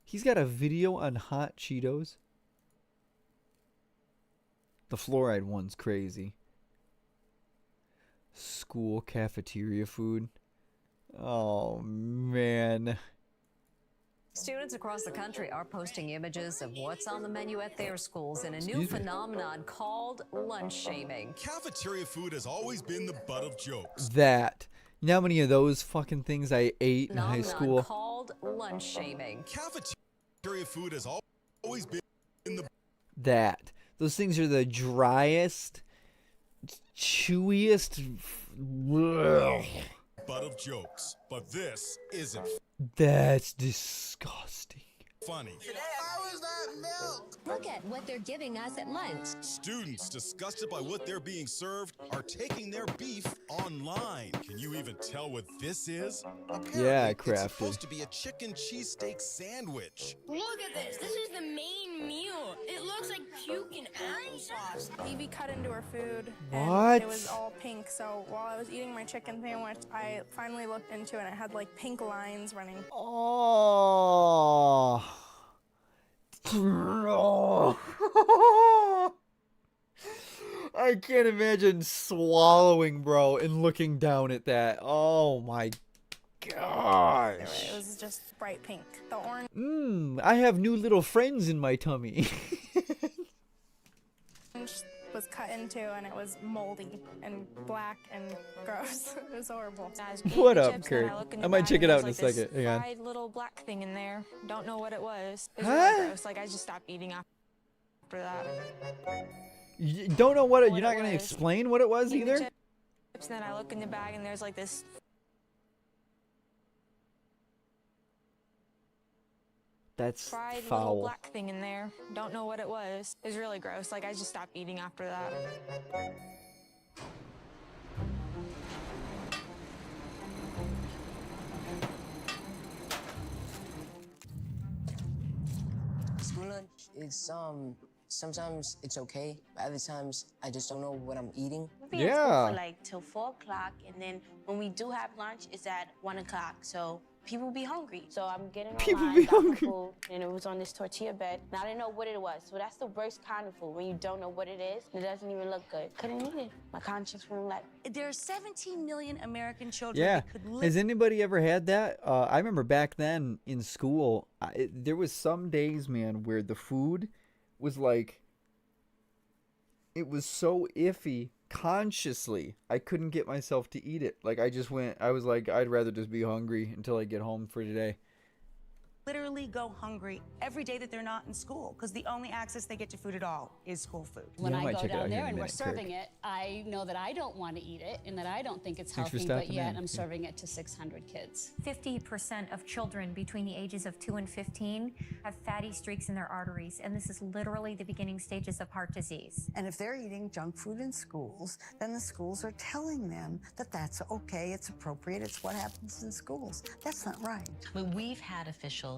Speaker 4: He's got a video on hot Cheetos. The fluoride one's crazy. School cafeteria food. Oh, man.
Speaker 9: Students across the country are posting images of what's on the menu at their schools in a new phenomenon called lunch shaming.
Speaker 10: Cafeteria food has always been the butt of jokes.
Speaker 4: That. You know how many of those fucking things I ate in high school?
Speaker 9: Called lunch shaming.
Speaker 10: Cafeteria food has always been the...
Speaker 4: That. Those things are the driest, chewiest...
Speaker 10: butt of jokes, but this isn't.
Speaker 4: That's disgusting.
Speaker 10: funny.
Speaker 11: How is that milk? Look at what they're giving us at lunch.
Speaker 10: Students disgusted by what they're being served are taking their beef online. Can you even tell what this is?
Speaker 4: Yeah,
Speaker 10: It's
Speaker 4: crafted.
Speaker 10: supposed to be a chicken cheesesteak sandwich.
Speaker 11: Look at this. This is the main meal. It looks like puke and onion sauce.
Speaker 12: Evie cut into her food.
Speaker 4: What?
Speaker 12: And it was all pink. So while I was eating my chicken sandwich, I finally looked into it and it had like pink lines running.
Speaker 4: Oh. I can't imagine swallowing, bro, and looking down at that. Oh my gosh.
Speaker 12: It was just bright pink. The orange
Speaker 4: I have new little friends in my tummy.
Speaker 12: was cut into and it was moldy and black and gross. It was horrible.
Speaker 4: What up, Kurt? I might check it out in a second. Hang on.
Speaker 23: Fried little black thing in there. Don't know what it was. It was
Speaker 4: Huh?
Speaker 23: really gross. Like I just stopped eating after that.
Speaker 4: You don't know what you're not going to explain what it was
Speaker 23: Eating the
Speaker 4: either?
Speaker 23: chips, and then I look in the bag and there's like this.
Speaker 4: That's
Speaker 23: Fried little
Speaker 4: foul.
Speaker 23: black thing in there. Don't know what it was. It was really gross. Like I just stopped eating after that.
Speaker 24: School lunch is sometimes it's okay, but other times I just don't know what I'm eating.
Speaker 25: We'll be in school for like till 4 o'clock, and then when we do have lunch, it's at 1 o'clock. So people be hungry. So I'm getting online, got my food, and it was on this tortilla bed, and I didn't know what it was. So that's the worst kind of food, when you don't know what it is, and it doesn't even look good. Couldn't eat it. My conscience wouldn't let me.
Speaker 26: There are 17 million American children
Speaker 4: Yeah.
Speaker 26: that could live.
Speaker 4: Has anybody ever had that? I remember back then in school, there was some days, man, where the food was like, it was so iffy consciously. I couldn't get myself to eat it. Like I was like, I'd rather just be hungry until I get home for today.
Speaker 26: Literally go hungry every day that they're not in school because the only access they get to food at all is school food.
Speaker 27: When
Speaker 4: Yeah, I
Speaker 27: I
Speaker 4: might
Speaker 27: go
Speaker 4: check it out
Speaker 27: down
Speaker 4: here
Speaker 27: there
Speaker 4: in a
Speaker 27: and we're
Speaker 4: minute,
Speaker 27: serving
Speaker 4: Kirk.
Speaker 27: it, I know that I don't want to eat it and that I don't think it's
Speaker 4: Thanks for
Speaker 27: healthy, but
Speaker 4: stopping
Speaker 27: yet
Speaker 4: in.
Speaker 27: I'm serving it to 600 kids.
Speaker 28: 50% of children between the ages of 2 and 15 have fatty streaks in their arteries, and this is literally the beginning stages of heart disease.
Speaker 29: And if they're eating junk food in schools, then the schools are telling them that that's okay, it's appropriate, it's what happens in schools. That's not right.
Speaker 30: But we've had officials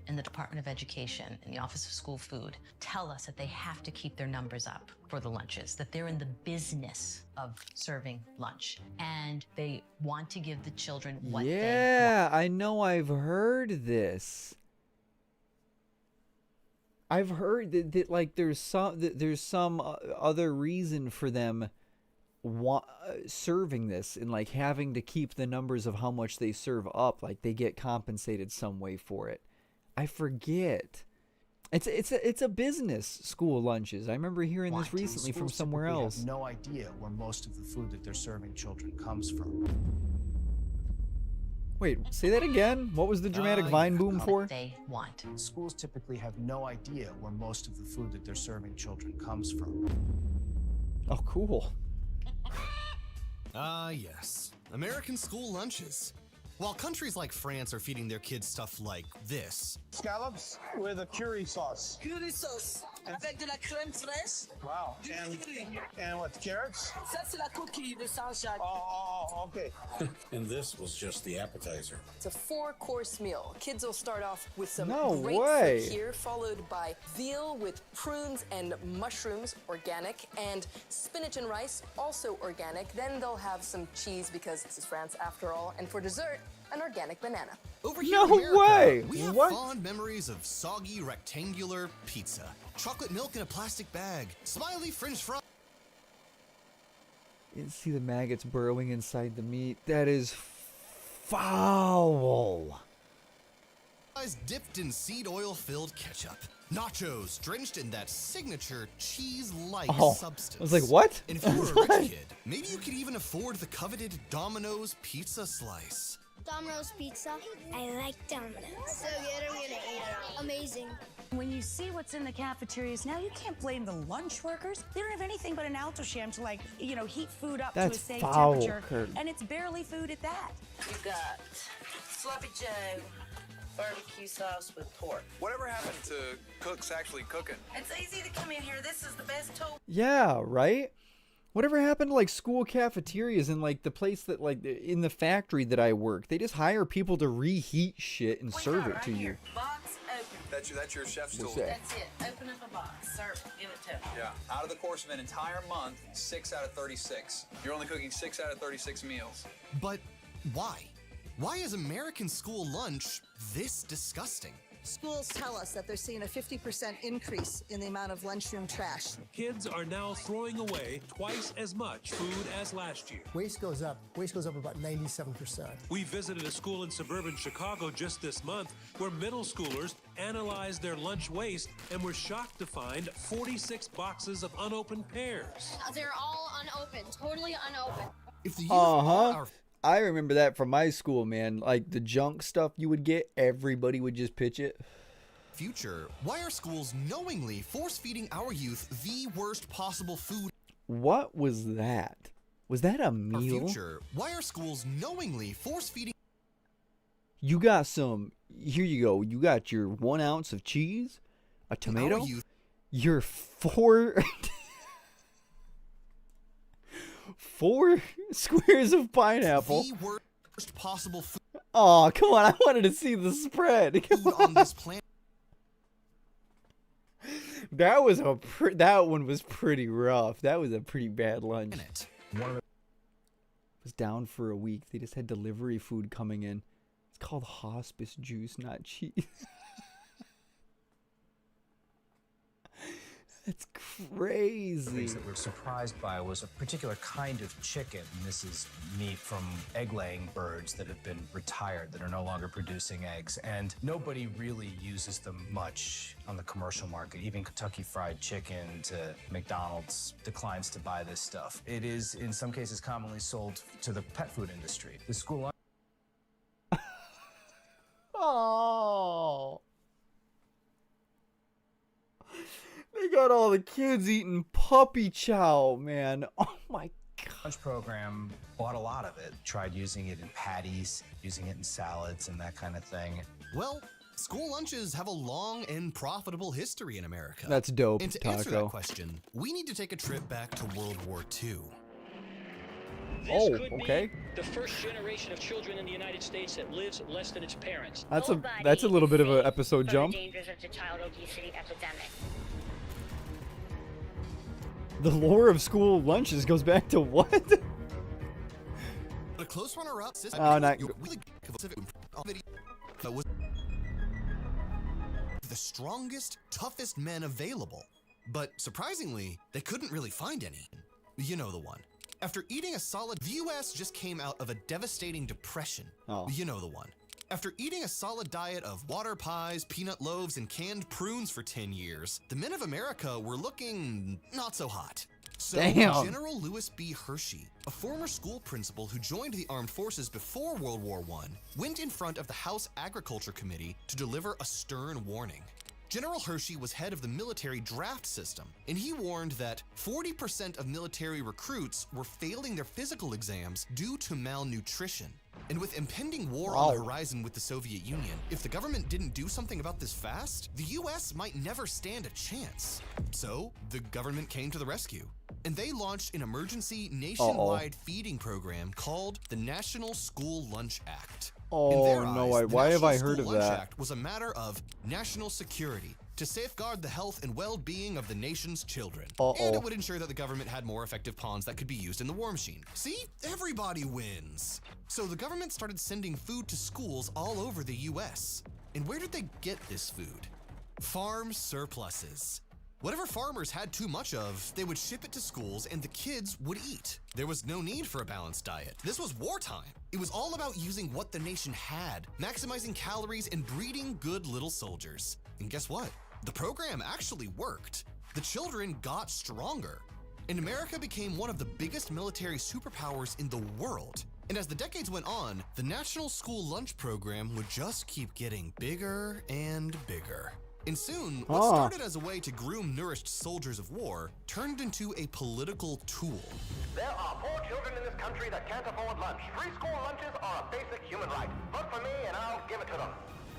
Speaker 30: in the Department of Education and the Office of School Food tell us that they have to keep their numbers up for the lunches, that they're in the business of serving lunch, and they want to give the children what they
Speaker 4: Yeah, I know I've heard this. I've heard that like there's some other reason for them serving this and like having to keep the numbers of how much they serve up, like they get compensated some way for it. I forget. It's a business, school lunches. I remember hearing this recently from somewhere else.
Speaker 31: Have no idea where most of the food that they're serving children comes from.
Speaker 4: Wait, say that again. What was the dramatic Vine boom for?
Speaker 30: they want.
Speaker 31: Schools typically have no idea where most of the food that they're serving children comes from.
Speaker 4: Oh, cool.
Speaker 13: Yes. American school lunches. While countries like France are feeding their kids stuff like this.
Speaker 32: Scallops with a curry sauce.
Speaker 33: Curry sauce avec de la crème fraîche.
Speaker 32: Wow. And what, carrots?
Speaker 33: Ça, c'est la coquille de Saint-Jacques.
Speaker 32: Oh, okay.
Speaker 34: And this was just the appetizer.
Speaker 35: It's a 4-course meal. Kids will start off with some
Speaker 4: No
Speaker 35: grapefruit
Speaker 4: way.
Speaker 35: here, followed by veal with prunes and mushrooms, organic, and spinach and rice, also organic. Then they'll have some cheese because this is France after all. And for dessert, an organic banana.
Speaker 13: Over here
Speaker 4: No
Speaker 13: in America,
Speaker 4: way!
Speaker 13: We have
Speaker 4: What?
Speaker 13: fond memories of soggy rectangular pizza, chocolate milk in a plastic bag, smiley French fries.
Speaker 4: You can see the maggots burrowing inside the meat. That is foul.
Speaker 13: Dipped in seed oil-filled ketchup. Nachos drenched in that signature cheese-like substance.
Speaker 4: I was like, what?
Speaker 13: And if you were a rich kid, maybe you could even afford the coveted Domino's pizza slice.
Speaker 36: Domino's pizza. I like Domino's. So good, I'm gonna eat it. Amazing.
Speaker 26: When you see what's in the cafeterias now, you can't blame the lunch workers. They don't have anything but an Alto-Shaam to heat food up
Speaker 4: That's
Speaker 26: to a safe
Speaker 4: foul,
Speaker 26: temperature.
Speaker 4: Kurt.
Speaker 26: And it's barely food at that.
Speaker 33: You got sloppy Joe, barbecue sauce with pork.
Speaker 1: Whatever happened to cooks actually cooking?
Speaker 33: It's easy to come in here. This is the best toast.
Speaker 4: Yeah, right? Whatever happened to like school cafeterias and like the place that like in the factory that I work? They just hire people to reheat shit and serve it to you.
Speaker 33: Box open.
Speaker 1: That's your chef's tool.
Speaker 33: That's it. Open up a box. Serve it. Give it to me.
Speaker 1: Yeah. Out of the course of an entire month, 6 out of 36. You're only cooking 6 out of 36 meals.
Speaker 13: But why? Why is American school lunch this disgusting?
Speaker 2: Schools tell us that they're seeing a 50% increase in the amount of lunchroom trash.
Speaker 3: Kids are now throwing away twice as much food as last year.
Speaker 5: Waste goes up. Waste goes up about 97%.
Speaker 3: We visited a school in suburban Chicago just this month where middle schoolers analyzed their lunch waste and were shocked to find 46 boxes of unopened pears.
Speaker 36: They're all unopened, totally unopened.
Speaker 13: If the
Speaker 4: I remember that from my school, man. Like the junk stuff you would get, everybody would just pitch it.
Speaker 13: Future, why are schools knowingly force-feeding our youth the worst possible food?
Speaker 4: What was that? Was that a meal?
Speaker 13: Future, why are schools knowingly force-feeding?
Speaker 4: You got some. Here you go. You got your 1 ounce of cheese, a tomato, your 4 squares of pineapple.
Speaker 13: The worst possible food.
Speaker 4: Oh, come on. I wanted to see the spread. Come on.
Speaker 13: This planet.
Speaker 4: That one was pretty rough. That was a pretty bad lunch. Was down for a week. They just had delivery food coming in. It's called hospice juice, not cheese. That's crazy.
Speaker 31: Things that we're surprised by was a particular kind of chicken. This is meat from egg-laying birds that have been retired, that are no longer producing eggs. And nobody really uses them much on the commercial market. Even Kentucky Fried Chicken to McDonald's declines to buy this stuff. It is, in some cases, commonly sold to the pet food industry. The school...
Speaker 4: Oh. They got all the kids eating puppy chow, man. Oh my god.
Speaker 31: Lunch program bought a lot of it. Tried using it in patties, using it in salads and that kind of thing.
Speaker 13: Well, school lunches have a long and profitable history in America.
Speaker 4: That's dope,
Speaker 13: And to answer that question, we need to take a trip back to World War II.
Speaker 6: This could be the first generation of children in the United States that lives less than its parents.
Speaker 4: That's a little bit of an episode jump.
Speaker 36: The dangers of the child obesity epidemic.
Speaker 4: The lore of school lunches goes back to what?
Speaker 13: A close runner-up.
Speaker 4: Not
Speaker 13: was the strongest, toughest men available. But surprisingly, they couldn't really find any. You know the one. After eating a solid, the U.S. just came out of a devastating depression.
Speaker 4: Oh.
Speaker 13: You know the one. After eating a solid diet of water pies, peanut loaves, and canned prunes for 10 years, the men of America were looking not so hot. So
Speaker 4: Damn.
Speaker 13: General Lewis B. Hershey, a former school principal who joined the armed forces before World War I, went in front of the House Agriculture Committee to deliver a stern warning. General Hershey was head of the military draft system, and he warned that 40% of military recruits were failing their physical exams due to malnutrition. And with impending war on the horizon with the Soviet Union, if the government didn't do something about this fast, the US might never stand a chance. So, the government came to the rescue, and they launched an emergency nationwide feeding program called the National School Lunch Act.
Speaker 4: Oh no, why have I heard of
Speaker 13: Lunch
Speaker 4: that?
Speaker 13: Act was a matter of national security to safeguard the health and well-being of the nation's children. And it would ensure that the government had more effective pawns that could be used in the war machine. See? Everybody wins. So the government started sending food to schools all over the US. And where did they get this food? Farm surpluses. Whatever farmers had too much of, they would ship it to schools and the kids would eat. There was no need for a balanced diet. This was wartime. It was all about using what the nation had, maximizing calories and breeding good little soldiers. And guess what? The program actually worked. The children got stronger. And America became one of the biggest military superpowers in the world. And as the decades went on, the National School Lunch Program would just keep getting bigger and bigger. And soon, what started as a way to groom nourished soldiers of war turned into a political tool.
Speaker 7: There are poor children in this country that can't afford lunch. Free school lunches are a basic human right. Vote for me and I'll give it to them.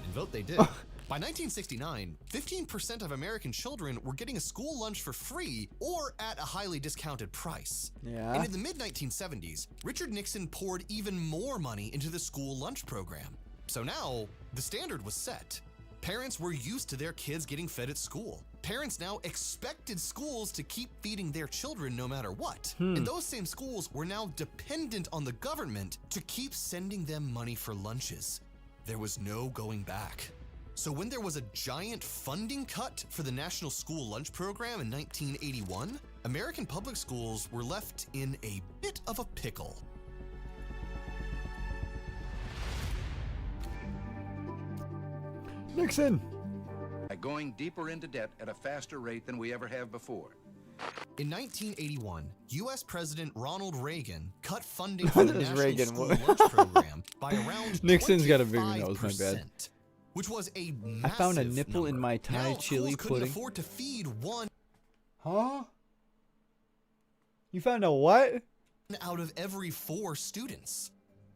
Speaker 13: And vote they did. By 1969, 15% of American children were getting a school lunch for free or at a highly discounted price.
Speaker 4: Yeah.
Speaker 13: And in the mid-1970s, Richard Nixon poured even more money into the school lunch program. So now, the standard was set. Parents were used to their kids getting fed at school. Parents now expected schools to keep feeding their children no matter what. And those same schools were now dependent on the government to keep sending them money for lunches. There was no going back. So when there was a giant funding cut for the National School Lunch Program in 1981, American public schools were left in a bit of a pickle.
Speaker 4: Nixon.
Speaker 8: By going deeper into debt at a faster rate than we ever have before.
Speaker 13: In 1981, U.S. President Ronald Reagan cut funding for the National School Lunch Program by around
Speaker 4: Nixon's got a bigger nose, my bad.
Speaker 13: Which was a massive
Speaker 4: I found a nipple
Speaker 13: number.
Speaker 4: in my Thai
Speaker 13: Now,
Speaker 4: chili
Speaker 13: schools couldn't
Speaker 4: pudding.
Speaker 13: afford to feed one
Speaker 4: Huh? You found a what?
Speaker 13: out of every 4 students.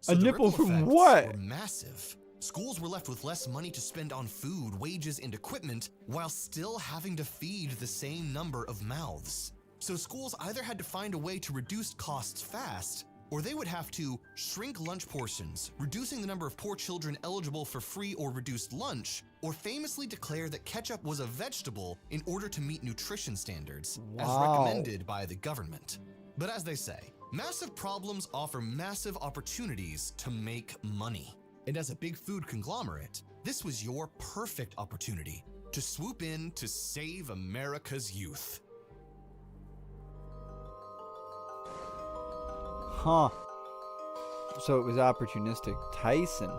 Speaker 4: A
Speaker 13: the
Speaker 4: nipple
Speaker 13: ripple
Speaker 4: from
Speaker 13: effects
Speaker 4: what?
Speaker 13: were massive. Schools were left with less money to spend on food, wages, and equipment while still having to feed the same number of mouths. So schools either had to find a way to reduce costs fast, or they would have to shrink lunch portions, reducing the number of poor children eligible for free or reduced lunch, or famously declare that ketchup was a vegetable in order to meet nutrition standards, as
Speaker 4: Wow.
Speaker 13: recommended by the government. But as they say, massive problems offer massive opportunities to make money. And as a big food conglomerate, this was your perfect opportunity to swoop in to save America's youth.
Speaker 4: Huh. So it was opportunistic. Tyson.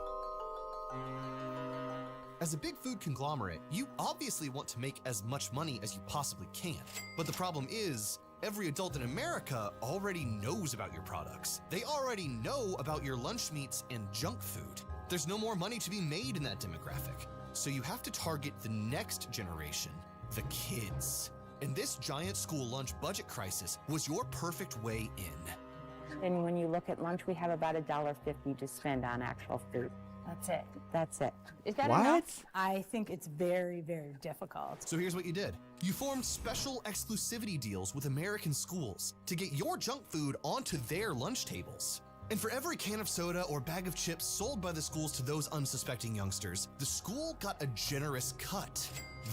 Speaker 13: As a big food conglomerate, you obviously want to make as much money as you possibly can. But the problem is, every adult in America already knows about your products. They already know about your lunch meats and junk food. There's no more money to be made in that demographic. So you have to target the next generation, the kids. And this giant school lunch budget crisis was your perfect way in.
Speaker 9: And when you look at lunch, we have about $1.50 to spend on actual food.
Speaker 26: That's it.
Speaker 9: That's it. Is that
Speaker 4: What?
Speaker 9: enough?
Speaker 26: I think it's very, very difficult.
Speaker 13: So here's what you did. You formed special exclusivity deals with American schools to get your junk food onto their lunch tables. And for every can of soda or bag of chips sold by the schools to those unsuspecting youngsters, the school got a generous cut.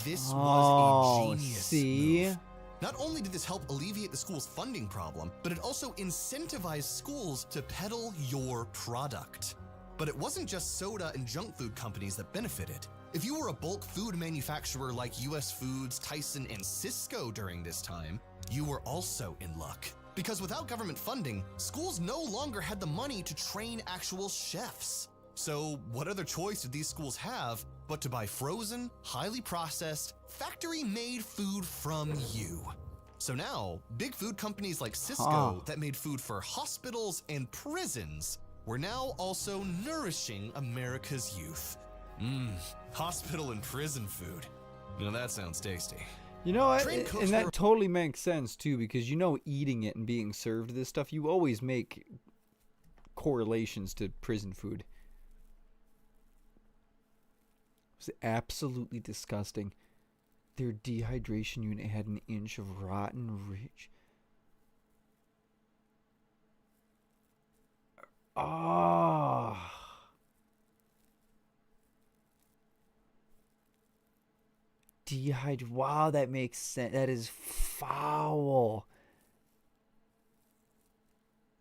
Speaker 13: This was a genius
Speaker 4: see?
Speaker 13: move. Not only did this help alleviate the school's funding problem, but it also incentivized schools to peddle your product. But it wasn't just soda and junk food companies that benefited. If you were a bulk food manufacturer like US Foods, Tyson, and Cisco during this time, you were also in luck. Because without government funding, schools no longer had the money to train actual chefs. So what other choice did these schools have but to buy frozen, highly processed, factory-made food from you? So now, big food companies like Cisco that made food for hospitals and prisons were now also nourishing America's youth. Hospital and prison food. You know, that sounds tasty.
Speaker 4: You know what?
Speaker 13: Trained cooks
Speaker 4: And that
Speaker 13: were-
Speaker 4: totally makes sense too, because you know, eating it and being served this stuff, you always make correlations to prison food. It was absolutely disgusting. Their dehydration unit had an inch of rotten rich. Ah. Wow, that makes sense. That is foul.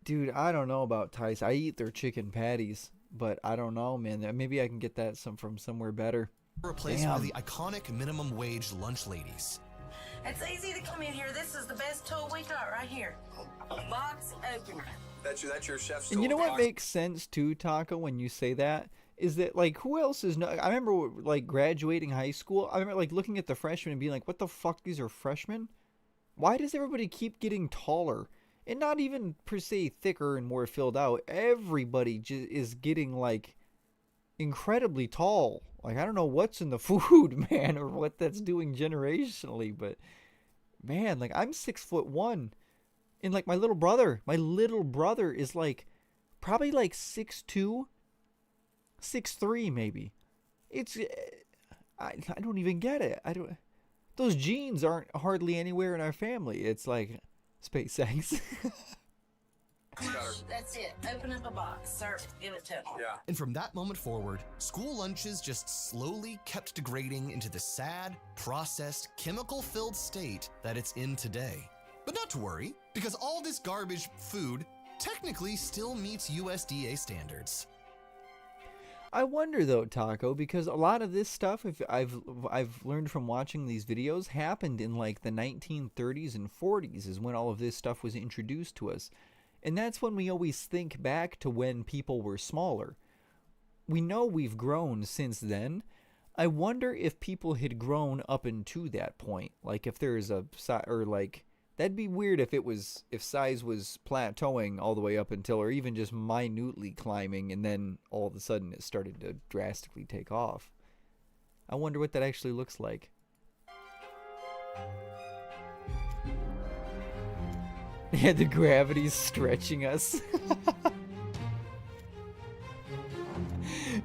Speaker 4: Dude, I don't know about Tyson. I eat their chicken patties, but I don't know, man. Maybe I can get that from somewhere better.
Speaker 13: Replaced by the iconic minimum wage lunch ladies.
Speaker 33: It's easy to come in here. This is the best tool we got right here. Box opener.
Speaker 1: That's your chef's tool.
Speaker 4: And you know what makes sense too, Taco, when you say that? Is that, like, who else is... I remember, like, graduating high school. I remember, like, looking at the freshmen and being like, what the fuck, these are freshmen? Why does everybody keep getting taller? And not even, per se, thicker and more filled out. Everybody is getting, like, incredibly tall. Like, I don't know what's in the food, man, or what that's doing generationally, but, man, like, I'm 6'1". And, like, my little brother is, like, probably, like, 6'2", 6'3", maybe. It's I don't even get it. I don't. Those genes aren't hardly anywhere in our family. It's like SpaceX.
Speaker 33: That's it. Open up a box. Serve it. Give it to them.
Speaker 1: Yeah.
Speaker 13: And from that moment forward, school lunches just slowly kept degrading into the sad, processed, chemical-filled state that it's in today. But not to worry, because all this garbage food technically still meets USDA standards.
Speaker 4: I wonder though, Taco, because a lot of this stuff, if I've learned from watching these videos, happened in like the 1930s and 40s is when all of this stuff was introduced to us. And that's when we always think back to when people were smaller. We know we've grown since then. I wonder if people had grown up into that point. Like if there's a, or like, that'd be weird if size was plateauing all the way up until, or even just minutely climbing, and then all of a sudden it started to drastically take off. I wonder what that actually looks like. Yeah, the gravity's stretching us.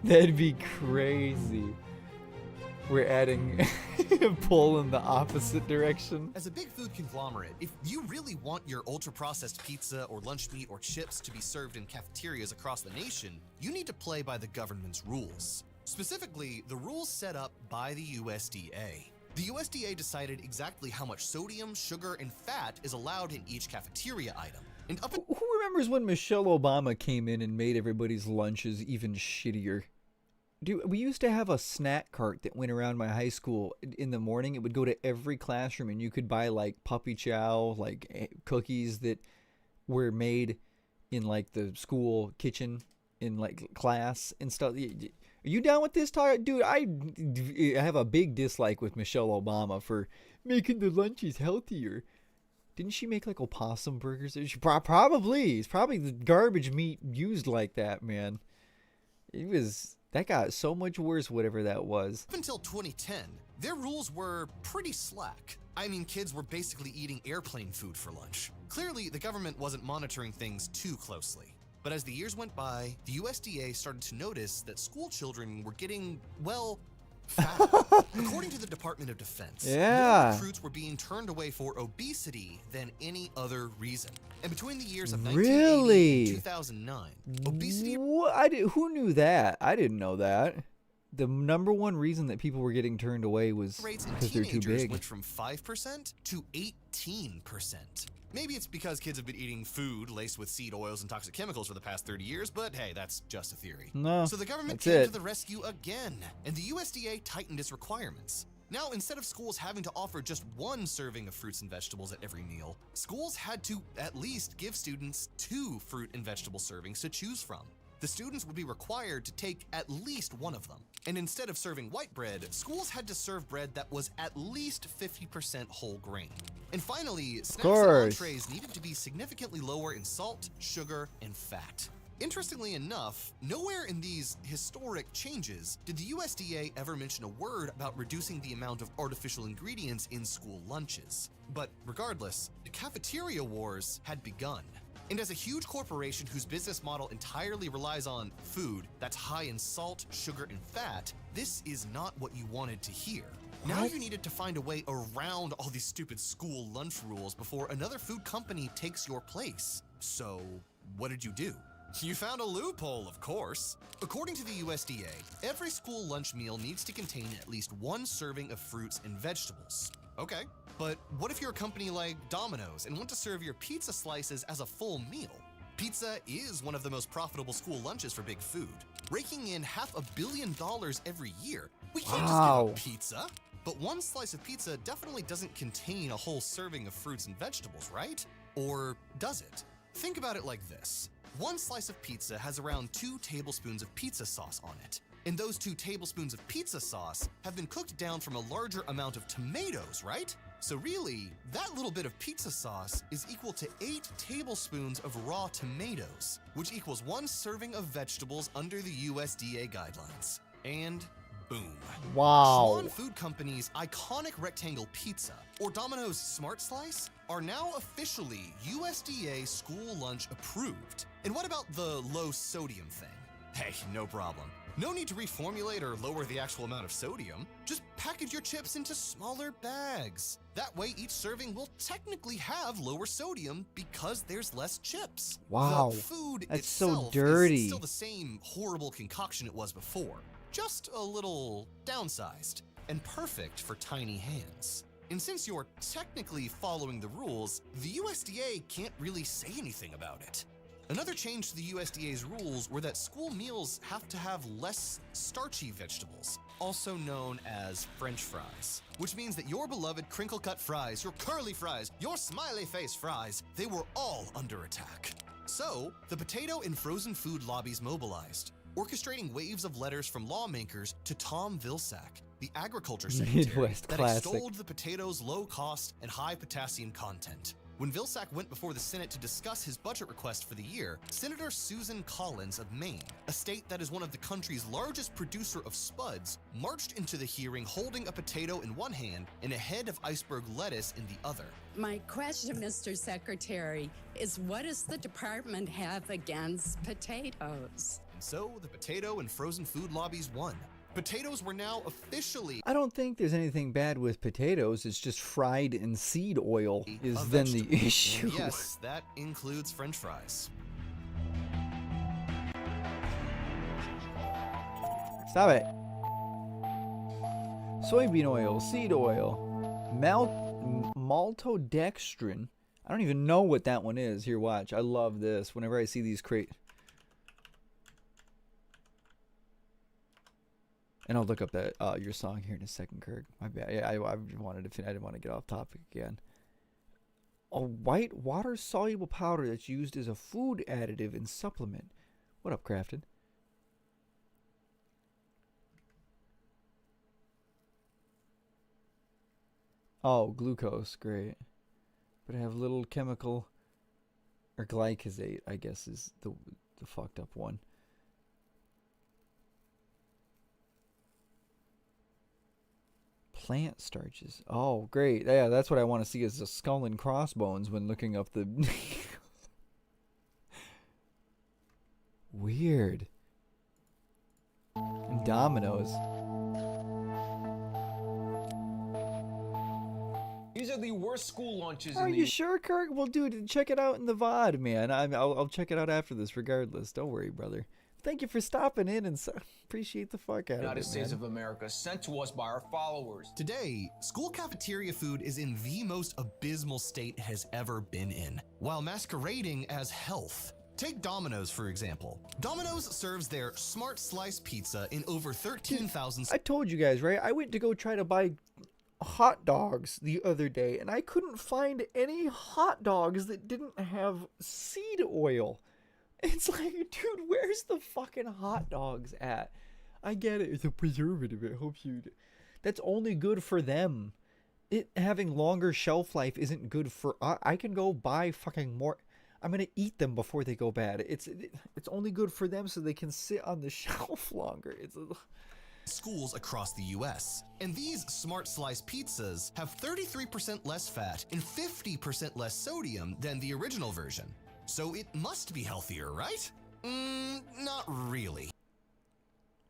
Speaker 4: That'd be crazy. We're adding pull in the opposite direction.
Speaker 13: As a big food conglomerate, if you really want your ultra-processed pizza or lunch meat or chips to be served in cafeterias across the nation, you need to play by the government's rules. Specifically, the rules set up by the USDA. The USDA decided exactly how much sodium, sugar, and fat is allowed in each cafeteria item. And
Speaker 4: who remembers when Michelle Obama came in and made everybody's lunches even shittier? Dude, we used to have a snack cart that went around my high school in the morning. It would go to every classroom, and you could buy like puppy chow, like cookies that were made in like the school kitchen in like class and stuff. Are you down with this, Tyler? Dude, I have a big dislike with Michelle Obama for making the lunches healthier. Didn't she make like opossum burgers? She probably. It's probably the garbage meat used like that, man. That got so much worse, whatever that was.
Speaker 13: Up until 2010, their rules were pretty slack. I mean, kids were basically eating airplane food for lunch. Clearly, the government wasn't monitoring things too closely. But as the years went by, the USDA started to notice that school children were getting, well, fatter. According to the Department of Defense, more recruits were being turned away for obesity than any other reason. And between the years of 1980 and 2009, obesity...
Speaker 4: Who knew that? I didn't know that. The number one reason that people were getting turned away was because they're too big.
Speaker 13: Went from 5% to 18%. Maybe it's because kids have been eating food laced with seed oils and toxic chemicals for the past 30 years, but hey, that's just a theory.
Speaker 4: No,
Speaker 13: so the government came to the rescue again, and the USDA tightened its requirements. Now, instead of schools having to offer just one serving of fruits and vegetables at every meal, schools had to at least give students 2 fruit and vegetable servings to choose from. The students would be required to take at least one of them. And instead of serving white bread, schools had to serve bread that was at least 50% whole grain. And finally, snacks and entrees needed to be significantly lower in salt, sugar, and fat. Interestingly enough, nowhere in these historic changes did the USDA ever mention a word about reducing the amount of artificial ingredients in school lunches. But regardless, the cafeteria wars had begun. And as a huge corporation whose business model entirely relies on food that's high in salt, sugar, and fat, this is not what you wanted to hear. Now you needed to find a way around all these stupid school lunch rules before another food company takes your place. So, what did you do? You found a loophole, of course. According to the USDA, every school lunch meal needs to contain at least 1 serving of fruits and vegetables. Okay, but what if you're a company like Domino's and want to serve your pizza slices as a full meal? Pizza is one of the most profitable school lunches for big food, raking in $500 million every year. We can't just give up pizza. But 1 slice of pizza definitely doesn't contain a whole serving of fruits and vegetables, right? Or does it? Think about it like this. 1 slice of pizza has around 2 tablespoons of pizza sauce on it. And those 2 tablespoons of pizza sauce have been cooked down from a larger amount of tomatoes, right? So really, that little bit of pizza sauce is equal to 8 tablespoons of raw tomatoes, which equals 1 serving of vegetables under the USDA guidelines. And boom.
Speaker 4: Wow.
Speaker 13: Schwan Food Company's iconic rectangle pizza, or Domino's Smart Slice, are now officially USDA school lunch approved. And what about the low sodium thing? Hey, no problem. No need to reformulate or lower the actual amount of sodium. Just package your chips into smaller bags. That way each serving will technically have lower sodium because there's less chips.
Speaker 4: Wow,
Speaker 13: The food
Speaker 4: that's so
Speaker 13: itself
Speaker 4: dirty.
Speaker 13: is still the same horrible concoction it was before, just a little downsized and perfect for tiny hands. And since you're technically following the rules, the USDA can't really say anything about it. Another change to the USDA's rules were that school meals have to have less starchy vegetables, also known as French fries, which means that your beloved crinkle-cut fries, your curly fries, your smiley face fries, they were all under attack. So, the potato and frozen food lobbies mobilized, orchestrating waves of letters from lawmakers to Tom Vilsack, the agriculture secretary,
Speaker 4: Midwest
Speaker 13: that
Speaker 4: classic.
Speaker 13: extolled the potato's low cost and high potassium content. When Vilsack went before the Senate to discuss his budget request for the year, Senator Susan Collins of Maine, a state that is one of the country's largest producer of spuds, marched into the hearing holding a potato in one hand and a head of iceberg lettuce in the other.
Speaker 10: My question, Mr. Secretary, is what does the department have against potatoes?
Speaker 13: And so the potato and frozen food lobbies won. Potatoes were now officially
Speaker 4: I don't think there's anything bad with potatoes. It's just fried in seed oil is
Speaker 13: a
Speaker 4: then the
Speaker 13: vegetable.
Speaker 4: issue.
Speaker 13: And yes, that includes French fries.
Speaker 4: Stop it. Soybean oil, seed oil, maltodextrin. I don't even know what that one is. Here, watch. I love this. Whenever I see these and I'll look up that your song here in a second, Kirk. My bad. Yeah, I didn't want to get off topic again. A white water soluble powder that's used as a food additive and supplement. What up, Crafted? Oh, glucose, great. But I have little chemical or glycosate, I guess is the fucked up one. Plant starches. Oh, great. Yeah, that's what I want to see is the skull and crossbones when looking up the... Weird. And Domino's.
Speaker 11: These are the worst school lunches
Speaker 4: Are
Speaker 11: in the
Speaker 4: you sure, Kirk? Well, dude, check it out in the VOD, man. I'll check it out after this regardless. Don't worry, brother. Thank you for stopping in and appreciate the fuck out of it,
Speaker 11: United States
Speaker 4: man.
Speaker 11: of America, sent to us by our followers.
Speaker 13: Today, school cafeteria food is in the most abysmal state it has ever been in, while masquerading as health. Take Domino's, for example. Domino's serves their Smart Slice pizza in over 13,000...
Speaker 4: I told you guys, right? I went to go try to buy hot dogs the other day, and I couldn't find any hot dogs that didn't have seed oil. It's like, dude, where's the fucking hot dogs at? I get it. It's a preservative. It helps you. That's only good for them. It having longer shelf life isn't good for... I can go buy fucking more... I'm going to eat them before they go bad. It's only good for them so they can sit on the shelf longer. It's...
Speaker 13: schools across the US. And these Smart Slice pizzas have 33% less fat and 50% less sodium than the original version. So it must be healthier, right? Not really.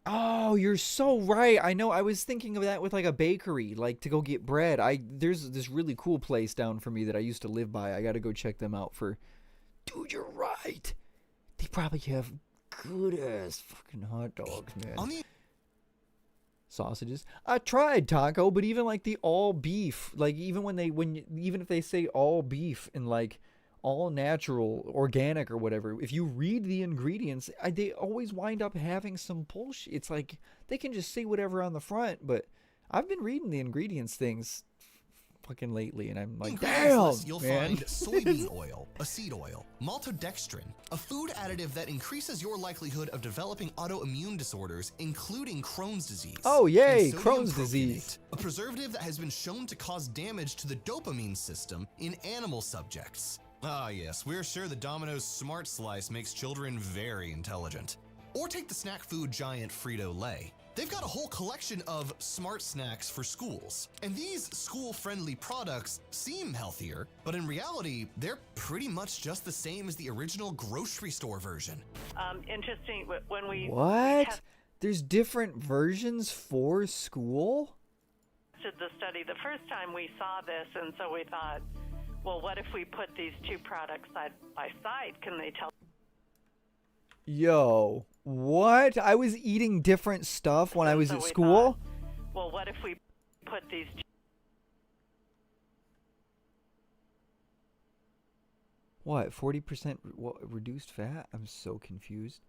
Speaker 4: Oh, you're so right. I know. I was thinking of that with like a bakery, like to go get bread. There's this really cool place down for me that I used to live by. I got to go check them out for... Dude, you're right. They probably have good ass fucking hot dogs, man. Sausages. I tried taco, but even like the all beef, like even even if they say all beef and like all natural, organic or whatever, if you read the ingredients, they always wind up having some bullshit. It's like they can just say whatever on the front, but I've been reading the ingredients things fucking lately, and I'm like, damn,
Speaker 13: you'll
Speaker 4: man.
Speaker 13: find soybean oil, a seed oil, maltodextrin, a food additive that increases your likelihood of developing autoimmune disorders, including Crohn's disease.
Speaker 4: Oh, yay,
Speaker 13: and sodium
Speaker 4: Crohn's
Speaker 13: propionate,
Speaker 4: disease.
Speaker 13: a preservative that has been shown to cause damage to the dopamine system in animal subjects. Ah, yes, we're sure the Domino's Smart Slice makes children very intelligent. Or take the snack food giant Frito-Lay. They've got a whole collection of smart snacks for schools. And these school-friendly products seem healthier, but in reality, they're pretty much just the same as the original grocery store version.
Speaker 12: Interesting, when we...
Speaker 4: What? There's different versions for school?
Speaker 12: The study the first time we saw this, and so we thought, well, what if we put these two products side by side? Can they tell?
Speaker 4: Yo, what? I was eating different stuff when I was at school?
Speaker 12: Thought, well, what if we put these
Speaker 4: What, 40% reduced fat? I'm so confused.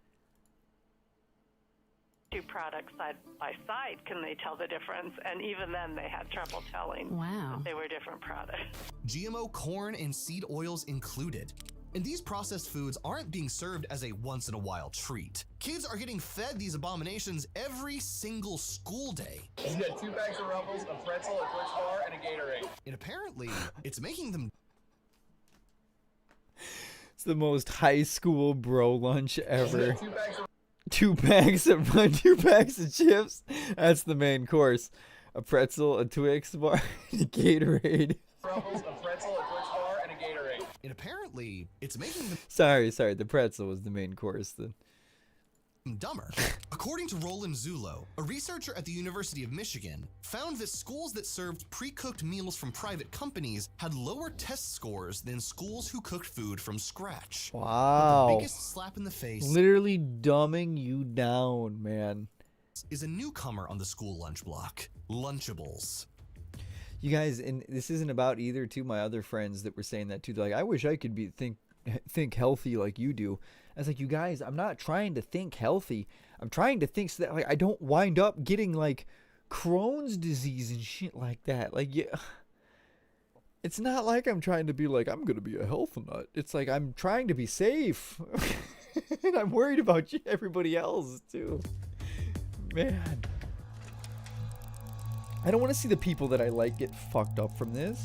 Speaker 12: two products side by side? Can they tell the difference? And even then, they had trouble telling.
Speaker 10: Wow.
Speaker 12: That they were different products.
Speaker 13: GMO corn and seed oils included. And these processed foods aren't being served as a once-in-a-while treat. Kids are getting fed these abominations every single school day.
Speaker 11: You got 2 bags of Ruffles, a pretzel, a Twix bar, and a Gatorade.
Speaker 13: And apparently, it's making them...
Speaker 4: It's the most high school bro lunch ever.
Speaker 11: 2 bags of
Speaker 4: 2 packs of chips. That's the main course. A pretzel, a Twix bar, and a Gatorade.
Speaker 11: Ruffles, a pretzel, a Twix bar, and a Gatorade.
Speaker 13: And apparently, it's making them...
Speaker 4: Sorry, the pretzel was the main course then.
Speaker 13: Dumber. According to Roland Zulo, a researcher at the University of Michigan, found that schools that served pre-cooked meals from private companies had lower test scores than schools who cooked food from scratch.
Speaker 4: Wow.
Speaker 13: But the biggest slap in the face,
Speaker 4: literally dumbing you down, man,
Speaker 13: is a newcomer on the school lunch block, Lunchables.
Speaker 4: You guys, and this isn't about either to my other friends that were saying that too. They're like, I wish I could think healthy like you do. I was like, you guys, I'm not trying to think healthy. I'm trying to think so that like I don't wind up getting like Crohn's disease and shit like that. Like, yeah, it's not like I'm trying to be like, I'm gonna be a health nut. It's like I'm trying to be safe, and I'm worried about everybody else too. Man, I don't want to see the people that I like get fucked up from this.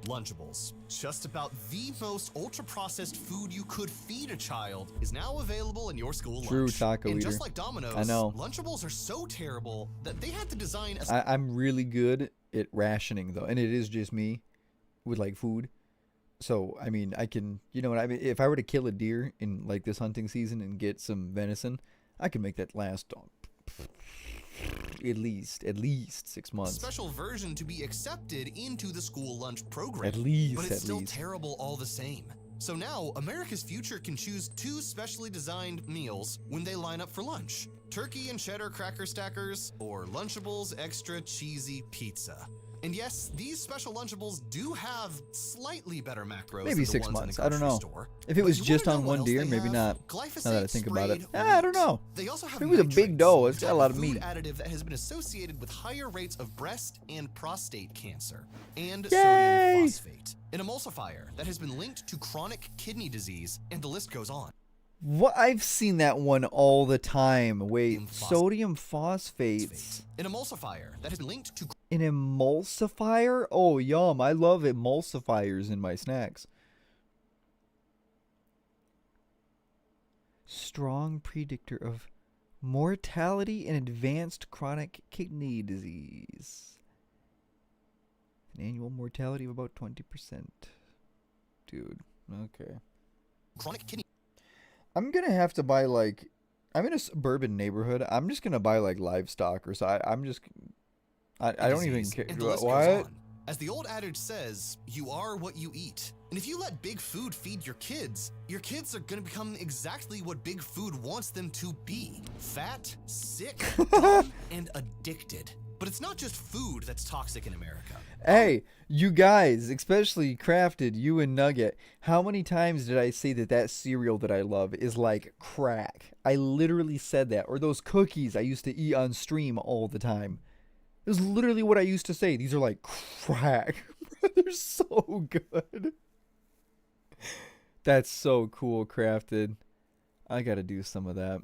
Speaker 13: Lunchables, just about the most ultra-processed food you could feed a child, is now available in your school lunch.
Speaker 4: True taco
Speaker 13: and
Speaker 4: eater.
Speaker 13: just like Domino's,
Speaker 4: I know.
Speaker 13: Lunchables are so terrible that they had to design a...
Speaker 4: I'm really good at rationing though, and it is just me with like food. So I mean, I can, you know what I mean. If I were to kill a deer in like this hunting season and get some venison, I can make that last at least 6 months.
Speaker 13: Special version to be accepted into the school lunch program.
Speaker 4: At least,
Speaker 13: but it's
Speaker 4: at
Speaker 13: still
Speaker 4: least.
Speaker 13: terrible all the same. So now, America's future can choose 2 specially designed meals when they line up for lunch. Turkey and cheddar cracker stackers, or Lunchables extra cheesy pizza. And yes, these special Lunchables do have slightly better macros
Speaker 4: Maybe
Speaker 13: than the
Speaker 4: 6
Speaker 13: ones in
Speaker 4: months.
Speaker 13: the
Speaker 4: I don't know.
Speaker 13: grocery store.
Speaker 4: If it was
Speaker 13: But you
Speaker 4: just
Speaker 13: wanna
Speaker 4: on
Speaker 13: know what
Speaker 4: one
Speaker 13: else
Speaker 4: deer,
Speaker 13: they
Speaker 4: maybe
Speaker 13: have?
Speaker 4: not. Now that I think about it,
Speaker 13: Glyphosate-sprayed
Speaker 4: I don't know.
Speaker 13: They also have
Speaker 4: If it was a big
Speaker 13: nitrates,
Speaker 4: doe, it's
Speaker 13: a
Speaker 4: got a lot of
Speaker 13: food
Speaker 4: meat.
Speaker 13: additive that has been associated with higher rates of breast and prostate cancer, and
Speaker 4: Yay!
Speaker 13: sodium phosphate, an emulsifier that has been linked to chronic kidney disease, and the list goes on.
Speaker 4: What? I've seen that one all the time. Wait, sodium phosphates.
Speaker 13: An emulsifier that has been linked to
Speaker 4: An emulsifier? Oh, yum. I love emulsifiers in my snacks. Strong predictor of mortality and advanced chronic kidney disease. An annual mortality of about 20%. Dude, okay.
Speaker 13: chronic kidney.
Speaker 4: I'm gonna have to buy like, I'm in a suburban neighborhood. I'm just gonna buy like livestock or so. I don't even
Speaker 13: disease,
Speaker 4: care.
Speaker 13: and the list goes
Speaker 4: What?
Speaker 13: on. As the old adage says, you are what you eat. And if you let big food feed your kids are going to become exactly what big food wants them to be. Fat, sick, dumb, and addicted. But it's not just food that's toxic in America.
Speaker 4: Hey, you guys, especially Crafted, you and Nugget, how many times did I say that cereal that I love is like crack? I literally said that. Or those cookies I used to eat on stream all the time. It was literally what I used to say. These are like crack. They're so good. That's so cool, Crafted. I gotta do some of that.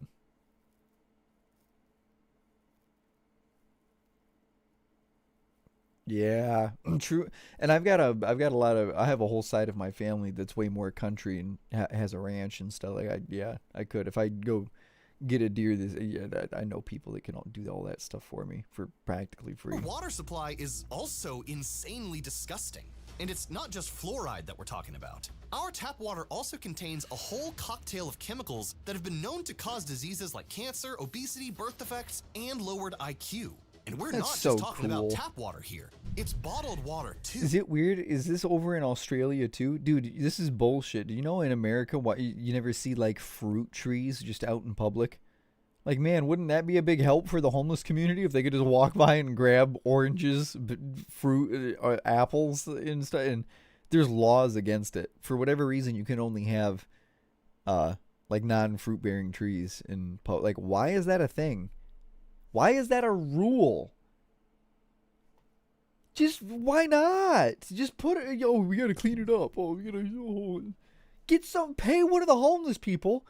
Speaker 4: Yeah, true. And I have a whole side of my family that's way more country and has a ranch and stuff. Like, I could if I go get a deer. I know people that can do all that stuff for me for practically free.
Speaker 13: Our water supply is also insanely disgusting. And it's not just fluoride that we're talking about. Our tap water also contains a whole cocktail of chemicals that have been known to cause diseases like cancer, obesity, birth defects, and lowered IQ. And we're
Speaker 4: That's
Speaker 13: not
Speaker 4: so
Speaker 13: just talking
Speaker 4: cool.
Speaker 13: about tap water here. It's bottled water too.
Speaker 4: Is it weird? Is this over in Australia too? Dude, this is bullshit. Do you know in America why you never see like fruit trees just out in public? Like, man, wouldn't that be a big help for the homeless community if they could just walk by and grab oranges, fruit, apples and stuff? And there's laws against it. For whatever reason, you can only have like non-fruit bearing trees in public. Like, why is that a thing? Why is that a rule? Just why not? Just put it. Yo, we gotta clean it up. Oh, we gotta get some. Pay one of the homeless people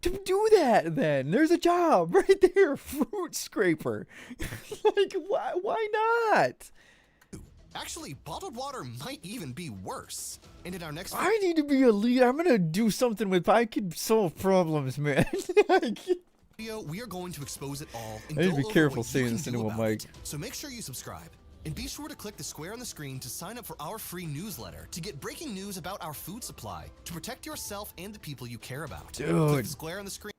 Speaker 4: to do that. Then there's a job right there. Fruit scraper. Like why not?
Speaker 13: Actually, bottled water might even be worse. And in our next
Speaker 4: I need to be a leader. I'm gonna do something with. I can solve problems, man.
Speaker 13: video, we are going to expose it all and
Speaker 4: I need
Speaker 13: go
Speaker 4: to be
Speaker 13: over
Speaker 4: careful
Speaker 13: what you
Speaker 4: saying
Speaker 13: can
Speaker 4: this
Speaker 13: do
Speaker 4: into a
Speaker 13: about
Speaker 4: mic.
Speaker 13: it. So make sure you subscribe. And be sure to click the square on the screen to sign up for our free newsletter to get breaking news about our food supply to protect yourself and the people you care about. Click
Speaker 4: Dude.
Speaker 13: the square on the screen.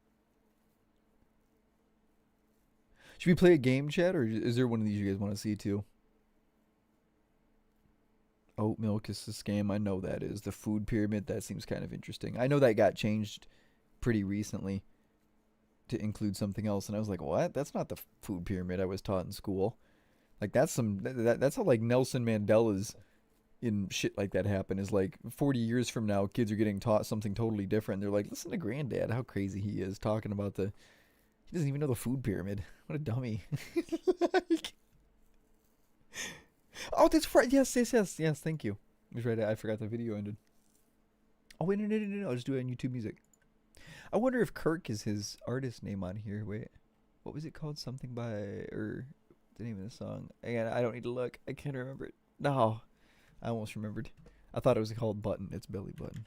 Speaker 4: Should we play a game, chat, or is there one of these you guys want to see too? Oat milk is a scam. I know that is. The food pyramid, that seems kind of interesting. I know that got changed pretty recently to include something else, and I was like, what? That's not the food pyramid I was taught in school. Like, that's some that's how like Nelson Mandela's in shit like that happen, is like 40 years from now kids are getting taught something totally different. They're like, listen to granddad, how crazy he is talking about he doesn't even know the food pyramid. What a dummy. Like, oh, that's right. Yes, thank you. I was right, I forgot the video ended. Oh wait, no, I'll just do it on YouTube Music. I wonder if Kirk is his artist name on here. Wait, what was it called? Something by, or the name of the song? Again, I don't need to look. I can't remember it. No, I almost remembered. I thought it was called Button. It's Belly Button.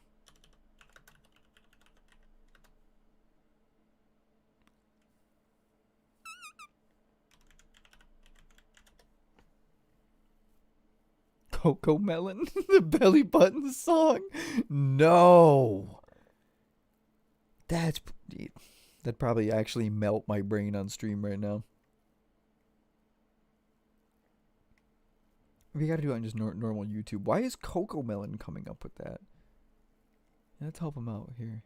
Speaker 4: Coco Melon, the Belly Button song. No. That'd probably actually melt my brain on stream right now. We gotta do it on just normal YouTube. Why is Coco Melon coming up with that? Let's help him out here.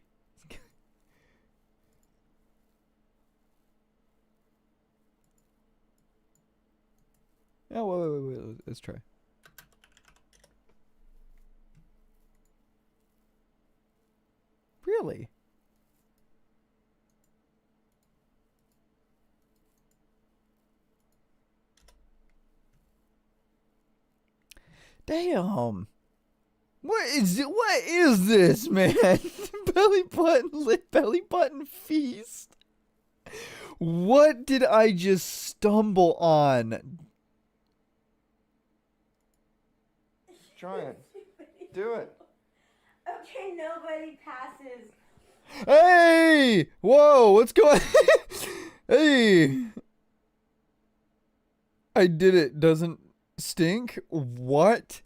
Speaker 4: Oh, wait. Let's try. Really? Damn. What is this, man? Belly button feast. What did I just stumble on? Try it. Do it.
Speaker 33: Okay, nobody passes.
Speaker 4: Hey! Whoa, what's going Hey! I did it. Doesn't stink? What?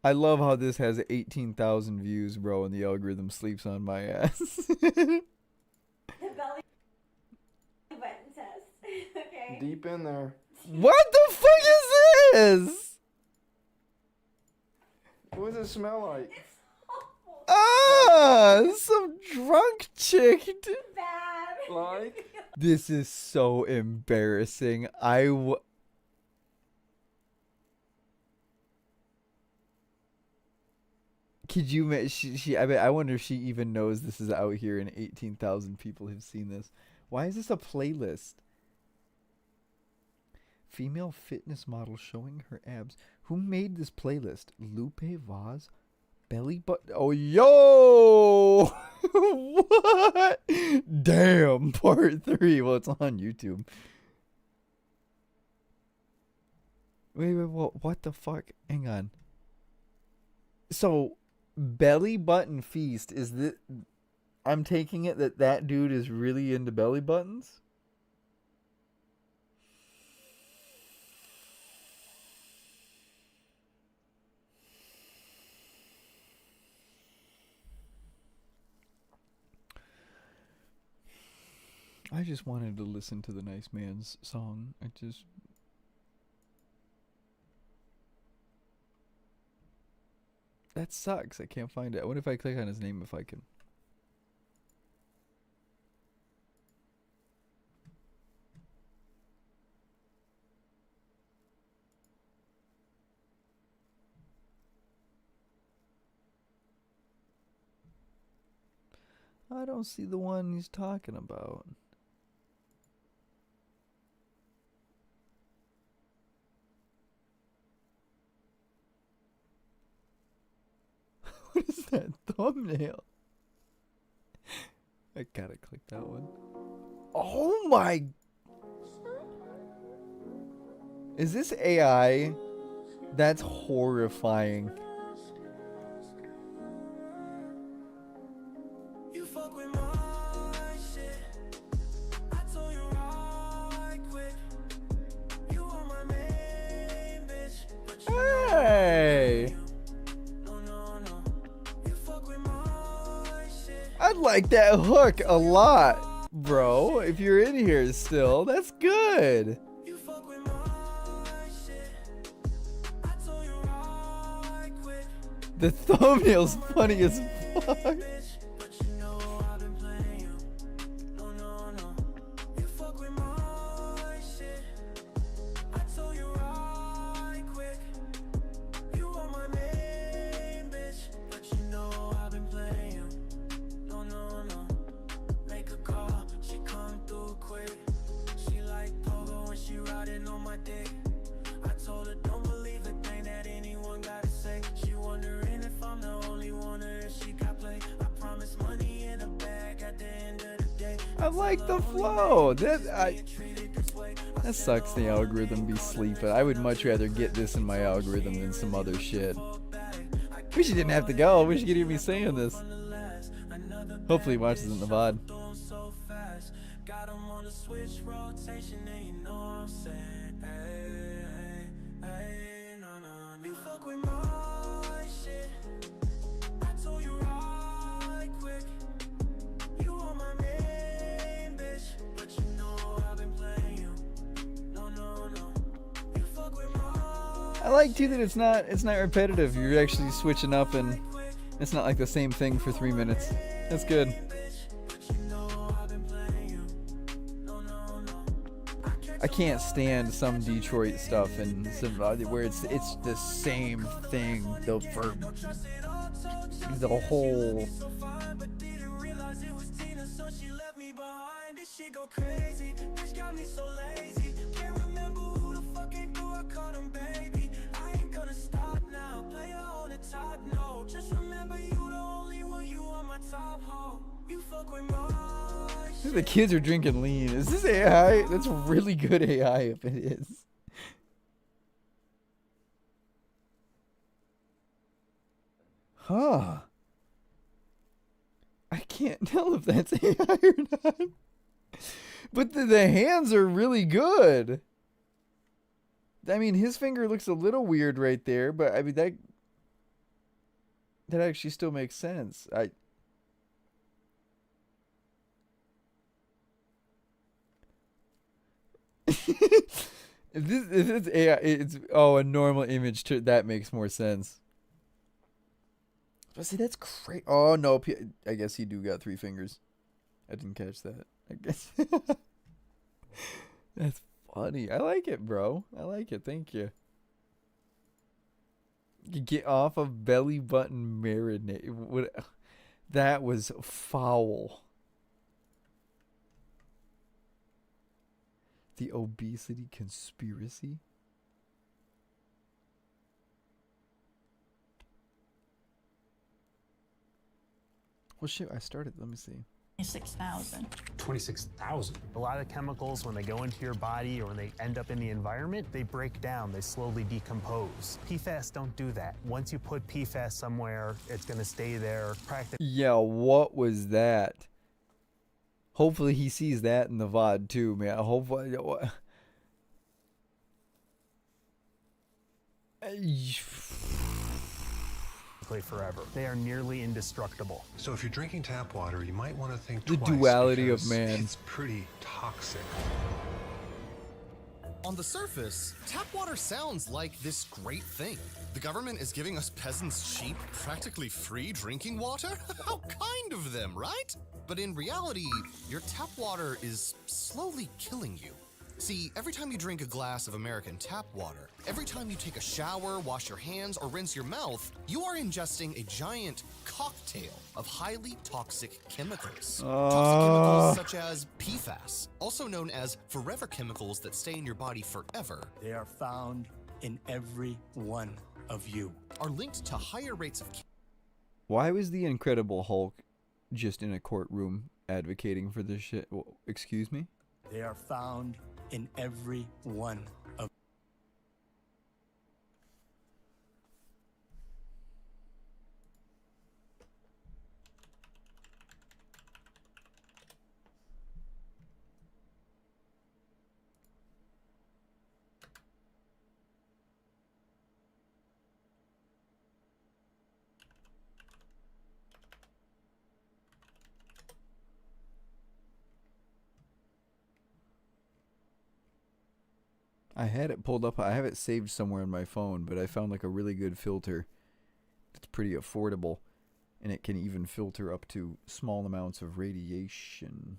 Speaker 4: I love how this has 18,000 views, bro, and the algorithm sleeps on my ass.
Speaker 33: The belly button test. Okay.
Speaker 32: Deep in there.
Speaker 4: What the fuck is this?
Speaker 32: What does it smell like?
Speaker 4: Ah, some drunk chick.
Speaker 33: Bad.
Speaker 32: Like?
Speaker 4: This is so embarrassing. Could you? I wonder if she even knows this is out here, and 18,000 people have seen this. Why is this a playlist? Female fitness model showing her abs. Who made this playlist? Lupe Vaz? Belly button? Oh, yo! What? Damn, part 3. Well, it's on YouTube. Wait, what the fuck? Hang on. So, Belly Button Feast, is this... I'm taking it that dude is really into belly buttons? I just wanted to listen to the Nice Man's song. That sucks. I can't find it. What if I click on his name if I can? I don't see the one he's talking about. What is that thumbnail? I gotta click that one. Oh my! Is this AI? That's horrifying. Hey! I'd like that hook a lot, bro. If you're in here still, that's good. The thumbnail's funny as fuck. I like the flow. That sucks. The algorithm be sleeping. I would much rather get this in my algorithm than some other shit. Wish you didn't have to go. Wish you could hear me saying this. Hopefully he watches it in the VOD. I like too that it's not repetitive. You're actually switching up and it's not like the same thing for 3 minutes. That's good. I can't stand some Detroit stuff and some where it's the same thing for the whole. The kids are drinking lean. Is this AI? That's really good AI if it is. Huh. I can't tell if that's AI or not. But the hands are really good. I mean, his finger looks a little weird right there, but I mean that actually still makes sense. If it's AI, it's a normal image that makes more sense. But see, that's crazy. Oh no, I guess he do got 3 fingers. I didn't catch that. I guess that's funny. I like it, bro. I like it. Thank you. You get off of belly button marinade. That was foul. The obesity conspiracy. Well, shit, I started. Let me see.
Speaker 14: 26,000.
Speaker 31: 26,000.
Speaker 14: A lot of chemicals, when they go into your body or when they end up in the environment, they break down, they slowly decompose. PFAS don't do that. Once you put PFAS somewhere, it's going to stay there.
Speaker 4: Yeah, what was that? Hopefully he sees that in the VOD too, man. Hopefully.
Speaker 14: practically forever. They are nearly indestructible.
Speaker 15: So if you're drinking tap water, you might want to think
Speaker 4: The
Speaker 15: twice
Speaker 4: duality of
Speaker 15: because
Speaker 4: man.
Speaker 15: It's pretty toxic.
Speaker 13: On the surface, tap water sounds like this great thing. The government is giving us peasants cheap, practically free drinking water? How kind of them, right? But in reality, your tap water is slowly killing you. See, every time you drink a glass of American tap water, every time you take a shower, wash your hands, or rinse your mouth, you are ingesting a giant cocktail of highly toxic chemicals. Toxic chemicals such as PFAS, also known as forever chemicals that stay in your body forever.
Speaker 16: They are found in every one of you.
Speaker 13: Are linked to higher rates of
Speaker 4: Why was the Incredible Hulk just in a courtroom advocating for this shit? Excuse me?
Speaker 16: They are found in every one of
Speaker 4: I had it pulled up. I have it saved somewhere on my phone, but I found like a really good filter that's pretty affordable, and it can even filter up to small amounts of radiation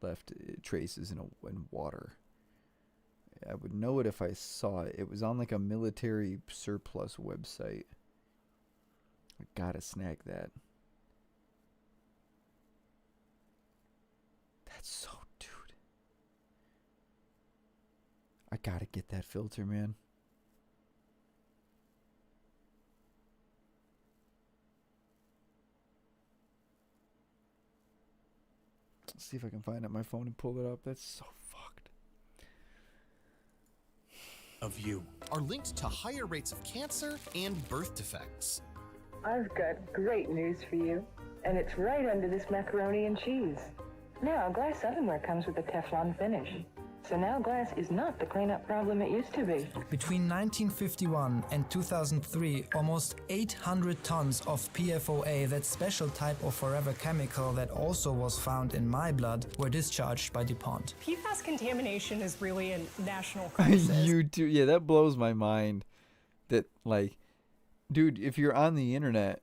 Speaker 4: left traces in water. I would know it if I saw it. It was on like a military surplus website. I gotta snag that. That's so... I gotta get that filter, man. Let's see if I can find it on my phone and pull it up. That's so fucked.
Speaker 13: Of you are linked to higher rates of cancer and birth defects.
Speaker 17: I've got great news for you, and it's right under this macaroni and cheese. Now, glass ovenware comes with a Teflon finish. So now glass is not the cleanup problem it used to be.
Speaker 18: Between 1951 and 2003, almost 800 tons of PFOA, that special type of forever chemical that also was found in my blood, were discharged by DuPont.
Speaker 19: PFAS contamination is really a national crisis.
Speaker 4: You too. Yeah, that blows my mind. That, like, dude, if you're on the internet,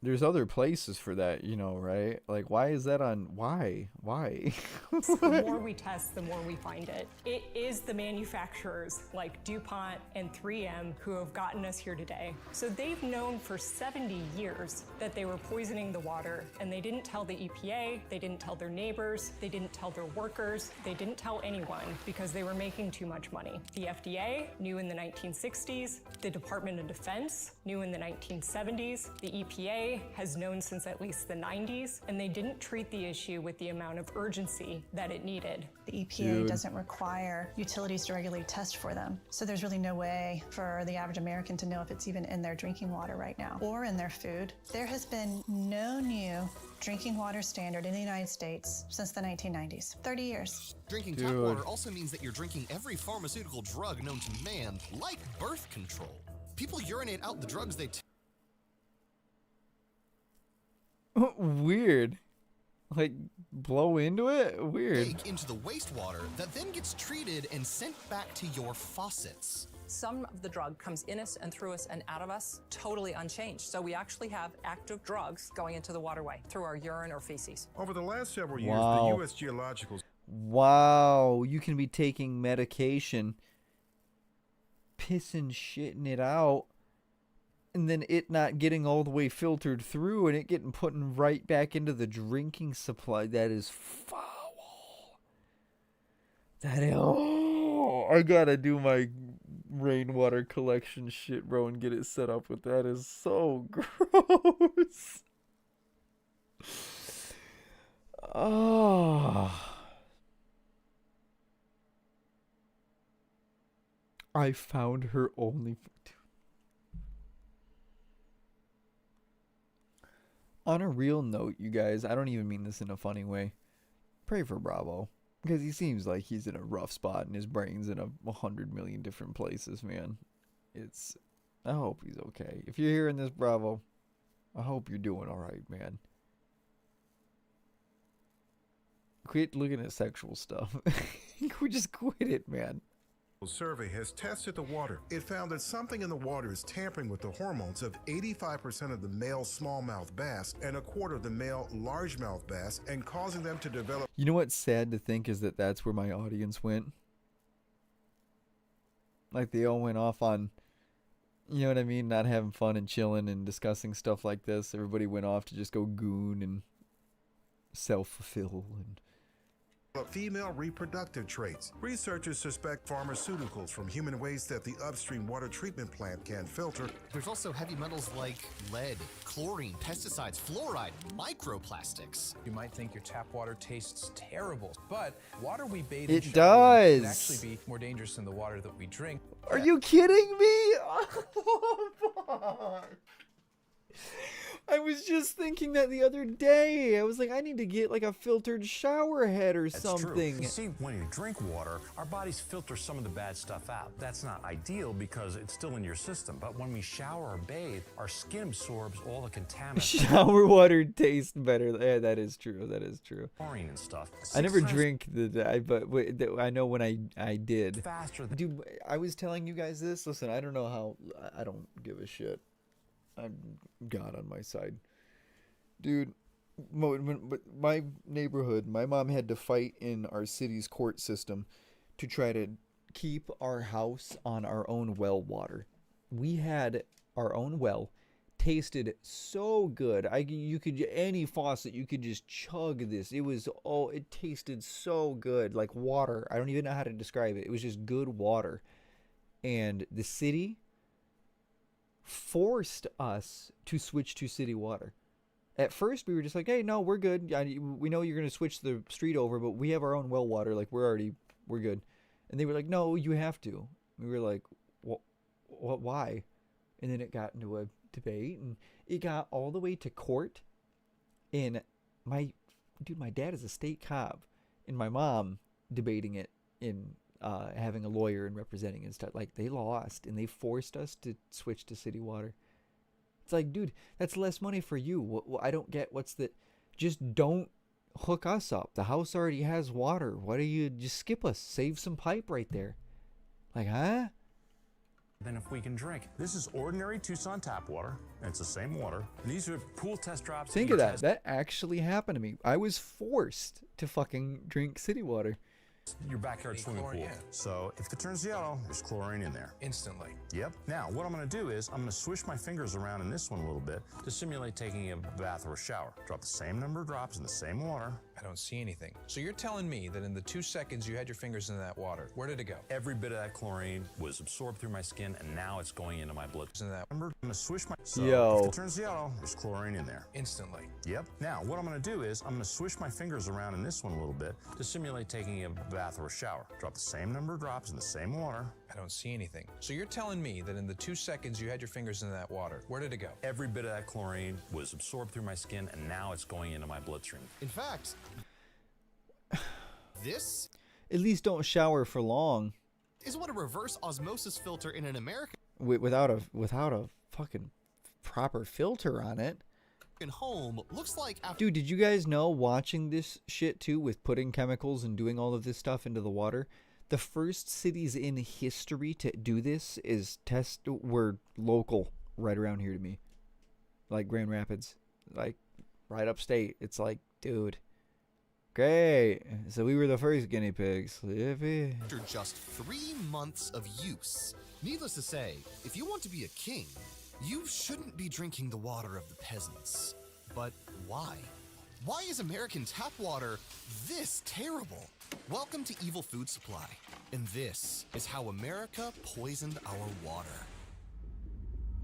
Speaker 4: there's other places for that, you know, right? Like, why is that on? Why?
Speaker 19: The more we test, the more we find it. It is the manufacturers like DuPont and 3M who have gotten us here today. So they've known for 70 years that they were poisoning the water, and they didn't tell the EPA, they didn't tell their neighbors, they didn't tell their workers, they didn't tell anyone because they were making too much money. The FDA knew in the 1960s, the Department of Defense knew in the 1970s, the EPA has known since at least the 90s, and they didn't treat the issue with the amount of urgency that it needed.
Speaker 20: The EPA doesn't require utilities to regularly test for them, so there's really no way for the average American to know if it's even in their drinking water right now or in their food. There has been no new drinking water standard in the United States since the 1990s. 30 years.
Speaker 13: Drinking tap water also means that you're drinking every pharmaceutical drug known to man, like birth control. People urinate out the drugs they
Speaker 4: Weird. Like, blow into it? Weird.
Speaker 13: take into the wastewater that then gets treated and sent back to your faucets.
Speaker 21: Some of the drug comes in us and through us and out of us totally unchanged. So we actually have active drugs going into the waterway through our urine or feces.
Speaker 22: Over the last several years,
Speaker 4: Wow.
Speaker 22: the U.S. Geological...
Speaker 4: Wow. You can be taking medication, pissing, shitting it out, and then it not getting all the way filtered through and it getting put right back into the drinking supply. That is foul. That is... Oh, I gotta do my rainwater collection shit, bro, and get it set up with that. Is so gross. Oh. I found her only... On a real note, you guys, I don't even mean this in a funny way. Pray for Bravo. Because he seems like he's in a rough spot and his brain's in 100 million different places, man. It's I hope he's okay. If you're hearing this, Bravo, I hope you're doing all right, man. Quit looking at sexual stuff. We just quit it, man.
Speaker 22: Survey has tested the water. It found that something in the water is tampering with the hormones of 85% of the male smallmouth bass and a quarter of the male largemouth bass and causing them to develop.
Speaker 4: You know what's sad to think is that that's where my audience went. Like they all went off on, you know what I mean, not having fun and chilling and discussing stuff like this. Everybody went off to just go goon and self-fulfill and
Speaker 22: Female reproductive traits. Researchers suspect pharmaceuticals from human waste that the upstream water treatment plant can filter.
Speaker 13: There's also heavy metals like lead, chlorine, pesticides, fluoride, microplastics.
Speaker 31: You might think your tap water tastes terrible, but water we bathe
Speaker 4: It
Speaker 31: in shower in
Speaker 4: does.
Speaker 31: could actually be more dangerous than the water that we drink.
Speaker 4: Are you kidding me? Oh, I was just thinking that the other day. I was like, I need to get like a filtered shower head or
Speaker 2: That's
Speaker 4: something.
Speaker 2: true. You see, when you drink water, our bodies filter some of the bad stuff out. That's not ideal because it's still in your system. But when we shower or bathe, our skin absorbs all the contaminants.
Speaker 4: Shower water tastes better. Yeah, that is true. That is true.
Speaker 2: Chlorine and stuff.
Speaker 4: I never
Speaker 2: 6 times
Speaker 4: drink but I know when I did.
Speaker 2: faster than
Speaker 4: Dude, I was telling you guys this. Listen, I don't know how. I don't give a shit. I'm God on my side. Dude, my neighborhood, my mom had to fight in our city's court system to try to keep our house on our own well water. We had our own well, tasted so good. You could, any faucet, you could just chug this. It tasted so good, like water. I don't even know how to describe it. It was just good water. And the city forced us to switch to city water. At first we were just like, hey, no, we're good. We know you're going to switch the street over, but we have our own well water. Like we're good. And they were like, no, you have to. We were like, what, why? And then it got into a debate and it got all the way to court. And my dad is a state cop and my mom debating it in having a lawyer and representing and stuff. Like they lost and they forced us to switch to city water. It's like, dude, that's less money for you. I don't get just don't hook us up. The house already has water. Why do you just skip us? Save some pipe right there. Like, huh?
Speaker 2: than if we can drink. This is ordinary Tucson tap water, and it's the same water. And these are pool test drops.
Speaker 4: Think of that. That actually happened to me. I was forced to fucking drink city water.
Speaker 2: Your backyard swimming pool. So if it turns yellow, there's chlorine in there.
Speaker 31: Instantly.
Speaker 2: Yep. Now, what I'm going to do is I'm going to swish my fingers around in this one a little bit to simulate taking a bath or a shower. Drop the same number of drops in the same water.
Speaker 31: I don't see anything. So you're telling me that in the 2 seconds you had your fingers in that water, where did it go?
Speaker 2: Every bit of that chlorine was absorbed through my skin, and now it's going into my blood. Remember, I'm going to swish my... So
Speaker 4: Yo.
Speaker 2: if it turns yellow, there's chlorine in there.
Speaker 31: Instantly.
Speaker 2: Yep. Now, what I'm going to do is I'm going to swish my fingers around in this one a little bit to simulate taking a bath or a shower. Drop the same number of drops in the same water.
Speaker 31: I don't see anything. So you're telling me that in the 2 seconds you had your fingers in that water, where did it go?
Speaker 2: Every bit of that chlorine was absorbed through my skin, and now it's going into my bloodstream.
Speaker 13: In fact, this
Speaker 4: At least don't shower for long
Speaker 13: is what a reverse osmosis filter in an American
Speaker 4: without a fucking proper filter on it.
Speaker 13: home looks like after.
Speaker 4: Dude, did you guys know, watching this shit too, with putting chemicals and doing all of this stuff into the water, the first cities in history to do this were local right around here to me. Like Grand Rapids, like right upstate. It's like, dude, great. So we were the first guinea pigs.
Speaker 13: After just 3 months of use. Needless to say, if you want to be a king, you shouldn't be drinking the water of the peasants. But why? Why is American tap water this terrible? Welcome to Evil Food Supply, and this is how America poisoned our water.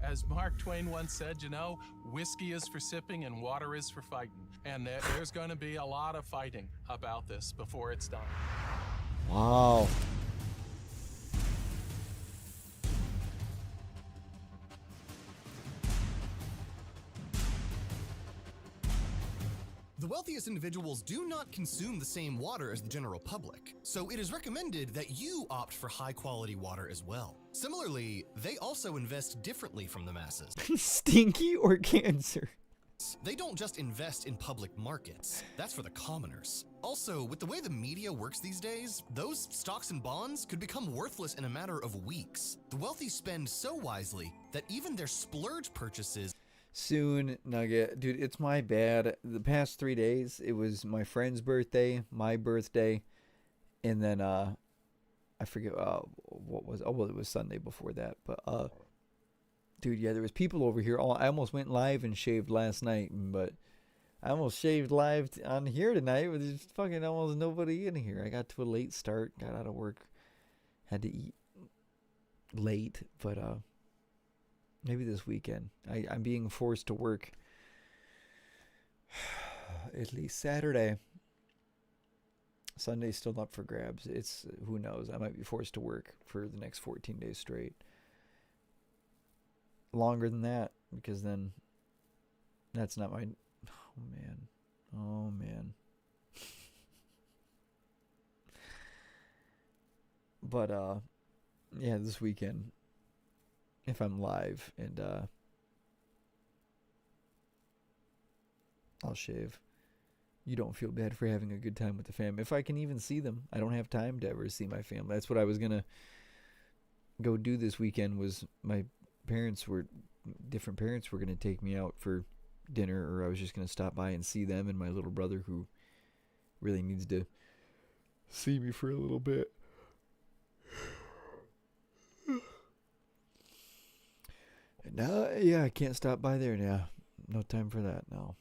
Speaker 3: As Mark Twain once said, you know, whiskey is for sipping and water is for fighting. And there's going to be a lot of fighting about this before it's done.
Speaker 4: Wow.
Speaker 13: The wealthy wealthiest individuals do not consume the same water as the general public, so it is recommended that you opt for high-quality water as well. Similarly, they also invest differently from the masses.
Speaker 4: Stinky or cancer?
Speaker 13: They don't just invest in public markets. That's for the commoners. Also, with the way the media works these days, those stocks and bonds could become worthless in a matter of weeks. The wealthy spend so wisely that even their splurge purchases...
Speaker 4: Soon, Nugget. Dude, it's my bad. The past 3 days, it was my friend's birthday, my birthday, and then, I forget, what was... Oh, well, it was Sunday before that, but, dude, yeah, there was people over here. I almost went live and shaved last night, but I almost shaved live on here tonight. But there's fucking almost nobody in here. I got to a late start. Got out of work. Had to eat late, but maybe this weekend. I'm being forced to work at least Saturday. Sunday's still up for grabs. It's, who knows? I might be forced to work for the next 14 days straight. Longer than that, because then that's not my... Oh man. But yeah, this weekend, if I'm live, and I'll shave. You don't feel bad for having a good time with the fam. If I can even see them. I don't have time to ever see my family. That's what I was gonna go do this weekend. Was my different parents were going to take me out for dinner, or I was just going to stop by and see them and my little brother, who really needs to see me for a little bit. And now, yeah, I can't stop by there now. No time for that now.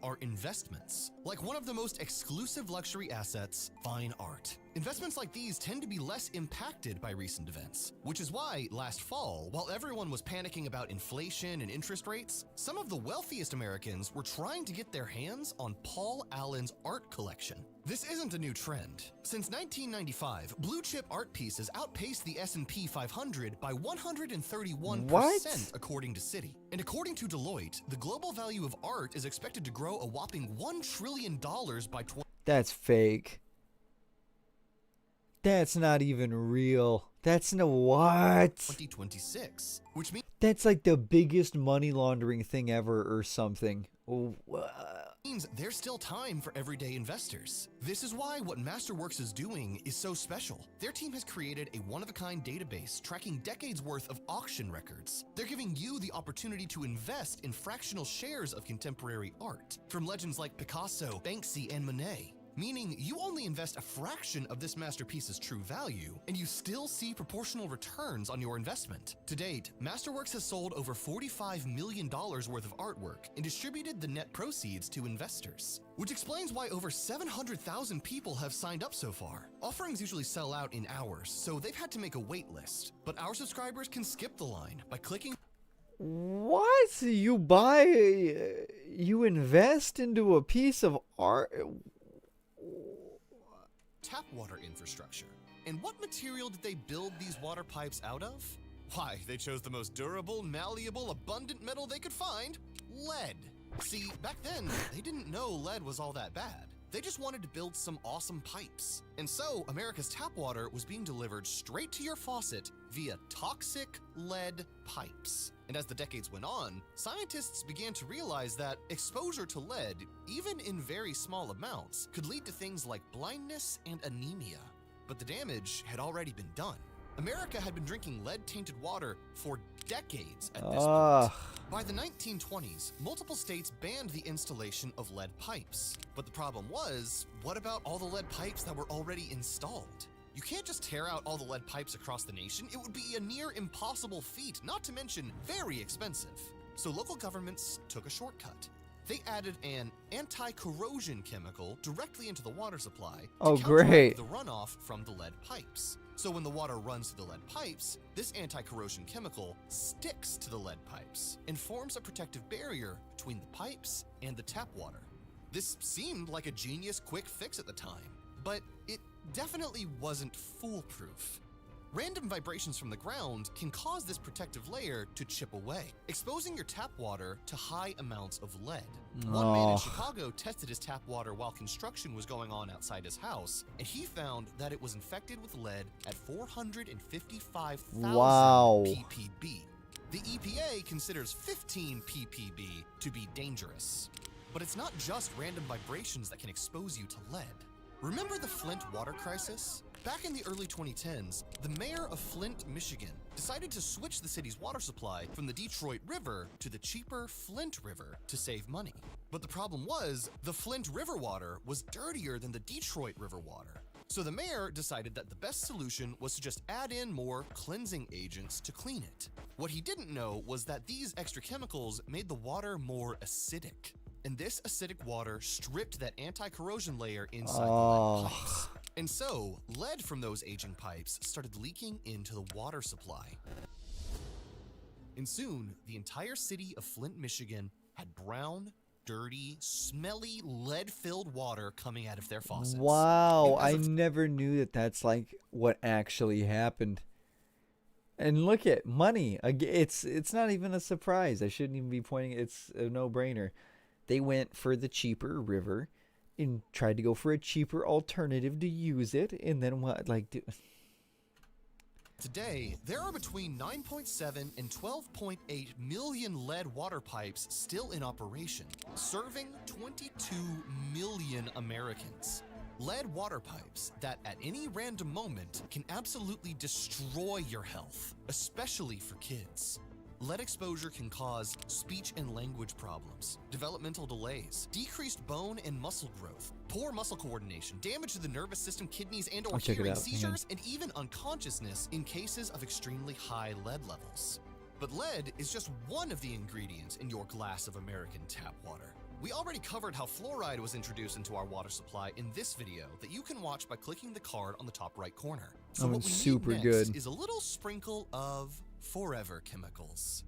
Speaker 13: Are investments. Like one of the most exclusive luxury assets, fine art. Investments like these tend to be less impacted by recent events, which is why last fall, while everyone was panicking about inflation and interest rates, some of the wealthiest Americans were trying to get their hands on Paul Allen's art collection. This isn't a new trend. Since 1995, blue chip art pieces outpaced the S&P 500 by 131%, according to Citi. And according to Deloitte, the global value of art is expected to grow a whopping $1 trillion by
Speaker 4: That's fake. That's not even real. That's no what?
Speaker 13: 2026, which
Speaker 4: that's like the biggest money laundering thing ever, or something.
Speaker 13: means there's still time for everyday investors. This is why what Masterworks is doing is so special. Their team has created a one-of-a-kind database tracking decades worth of auction records. They're giving you the opportunity to invest in fractional shares of contemporary art, from legends like Picasso, Banksy, and Monet. Meaning you only invest a fraction of this masterpiece's true value, and you still see proportional returns on your investment. To date, Masterworks has sold over $45 million worth of artwork and distributed the net proceeds to investors, which explains why over 700,000 people have signed up so far. Offerings usually sell out in hours, so they've had to make a wait list, but our subscribers can skip the line by clicking.
Speaker 4: What? You buy, you invest into a piece of art?
Speaker 13: Tap water infrastructure. And what material did they build these water pipes out of? Why, they chose the most durable, malleable, abundant metal they could find, lead. See, back then, they didn't know lead was all that bad. They just wanted to build some awesome pipes. And so, America's tap water was being delivered straight to your faucet via toxic lead pipes. And as the decades went on, scientists began to realize that exposure to lead, even in very small amounts, could lead to things like blindness and anemia. But the damage had already been done. America had been drinking lead-tainted water for decades at this point. By the 1920s, multiple states banned the installation of lead pipes. But the problem was, what about all the lead pipes that were already installed? You can't just tear out all the lead pipes across the nation. It would be a near impossible feat, not to mention very expensive. So local governments took a shortcut. They added an anti-corrosion chemical directly into the water supply to counteract the runoff from the lead pipes. So when the water runs through the lead pipes, this anti-corrosion chemical sticks to the lead pipes and forms a protective barrier between the pipes and the tap water. This seemed like a genius quick fix at the time, but it definitely wasn't foolproof. Random vibrations from the ground can cause this protective layer to chip away, exposing your tap water to high amounts of lead. One man in Chicago tested his tap water while construction was going on outside his house, and he found that it was infected with lead at 455,000
Speaker 4: Wow.
Speaker 13: ppb. The EPA considers 15 ppb to be dangerous. But it's not just random vibrations that can expose you to lead. Remember the Flint water crisis? Back in the early 2010s, the mayor of Flint, Michigan, decided to switch the city's water supply from the Detroit River to the cheaper Flint River to save money. But the problem was, the Flint River water was dirtier than the Detroit River water. So the mayor decided that the best solution was to just add in more cleansing agents to clean it. What he didn't know was that these extra chemicals made the water more acidic. And this acidic water stripped that anti-corrosion layer inside the lead pipes. And so, lead from those aging pipes started leaking into the water supply. And soon, the entire city of Flint, Michigan had brown, dirty, smelly, lead-filled water coming out of their faucets.
Speaker 4: Wow, I never knew that that's like what actually happened. And look at money. It's not even a surprise. I shouldn't even be pointing. It's a no-brainer. They went for the cheaper river and tried to go for a cheaper alternative to use it. And then what?
Speaker 13: Today, there are between 9.7 and 12.8 million lead water pipes still in operation, serving 22 million Americans. Lead water pipes that at any random moment can absolutely destroy your health, especially for kids. Lead exposure can cause speech and language problems, developmental delays, decreased bone and muscle growth, poor muscle coordination, damage to the nervous system, kidneys, and or hearing, seizures, and even unconsciousness in cases of extremely high lead levels. But lead is just one of the ingredients in your glass of American tap water. We already covered how fluoride was introduced into our water supply in this video that you can watch by clicking the card on the top right corner. So what we
Speaker 4: super
Speaker 13: need next
Speaker 4: good.
Speaker 13: is a little sprinkle of forever chemicals.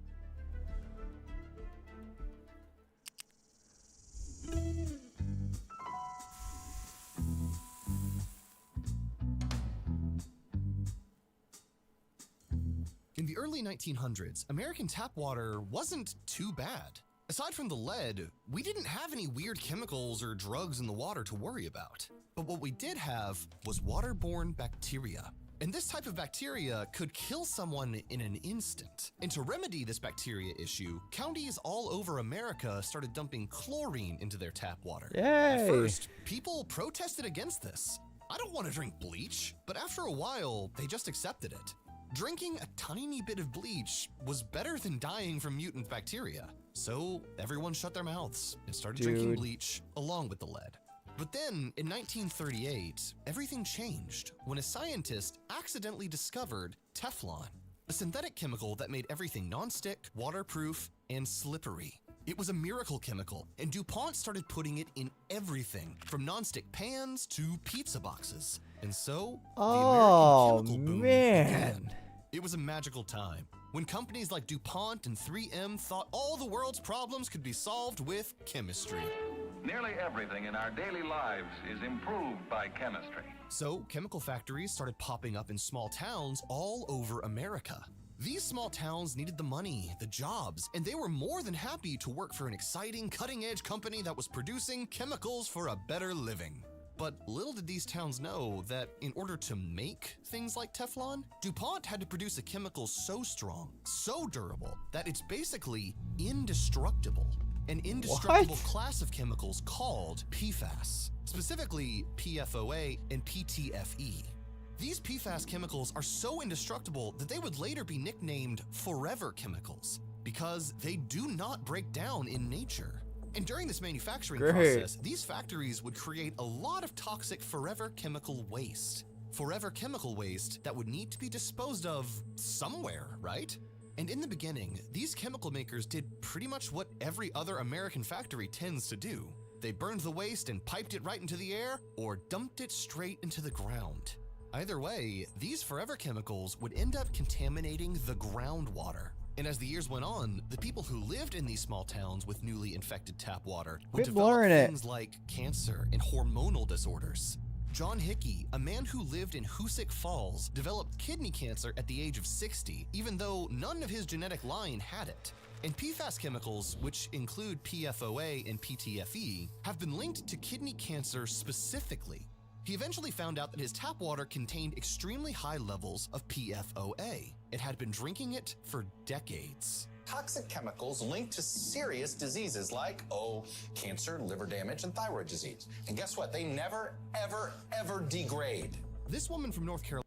Speaker 13: In the early 1900s, American tap water wasn't too bad. Aside from the lead, we didn't have any weird chemicals or drugs in the water to worry about. But what we did have was waterborne bacteria. And this type of bacteria could kill someone in an instant. And to remedy this bacteria issue, counties all over America started dumping chlorine into their tap water.
Speaker 4: Yay.
Speaker 13: At first, people protested against this. I don't want to drink bleach, but after a while, they just accepted it. Drinking a tiny bit of bleach was better than dying from mutant bacteria. So everyone shut their mouths and started drinking bleach along with the lead. But then, in 1938, everything changed when a scientist accidentally discovered Teflon, a synthetic chemical that made everything nonstick, waterproof, and slippery. It was a miracle chemical, and DuPont started putting it in everything, from nonstick pans to pizza boxes. And so, the American chemical boom began. It was a magical time, when companies like DuPont and 3M thought all the world's problems could be solved with chemistry.
Speaker 5: Nearly everything in our daily lives is improved by chemistry.
Speaker 13: So, chemical factories started popping up in small towns all over America. These small towns needed the money, the jobs, and they were more than happy to work for an exciting, cutting-edge company that was producing chemicals for a better living. But little did these towns know that in order to make things like Teflon, DuPont had to produce a chemical so strong, so durable, that it's basically indestructible. An indestructible class of chemicals called PFAS, specifically PFOA and PTFE. These PFAS chemicals are so indestructible that they would later be nicknamed forever chemicals because they do not break down in nature. And during this manufacturing process, these factories would create a lot of toxic forever chemical waste. Forever chemical waste that would need to be disposed of somewhere, right? And in the beginning, these chemical makers did pretty much what every other American factory tends to do. They burned the waste and piped it right into the air, or dumped it straight into the ground. Either way, these forever chemicals would end up contaminating the groundwater. And as the years went on, the people who lived in these small towns with newly infected tap water would develop things like cancer and hormonal disorders. John Hickey, a man who lived in Hoosick Falls, developed kidney cancer at the age of 60, even though none of his genetic line had it. And PFAS chemicals, which include PFOA and PTFE, have been linked to kidney cancer specifically. He eventually found out that his tap water contained extremely high levels of PFOA. It had been drinking it for decades.
Speaker 1: Toxic chemicals linked to serious diseases like, cancer, liver damage, and thyroid disease. And guess what? They never, ever, ever degrade.
Speaker 13: This woman from North Carolina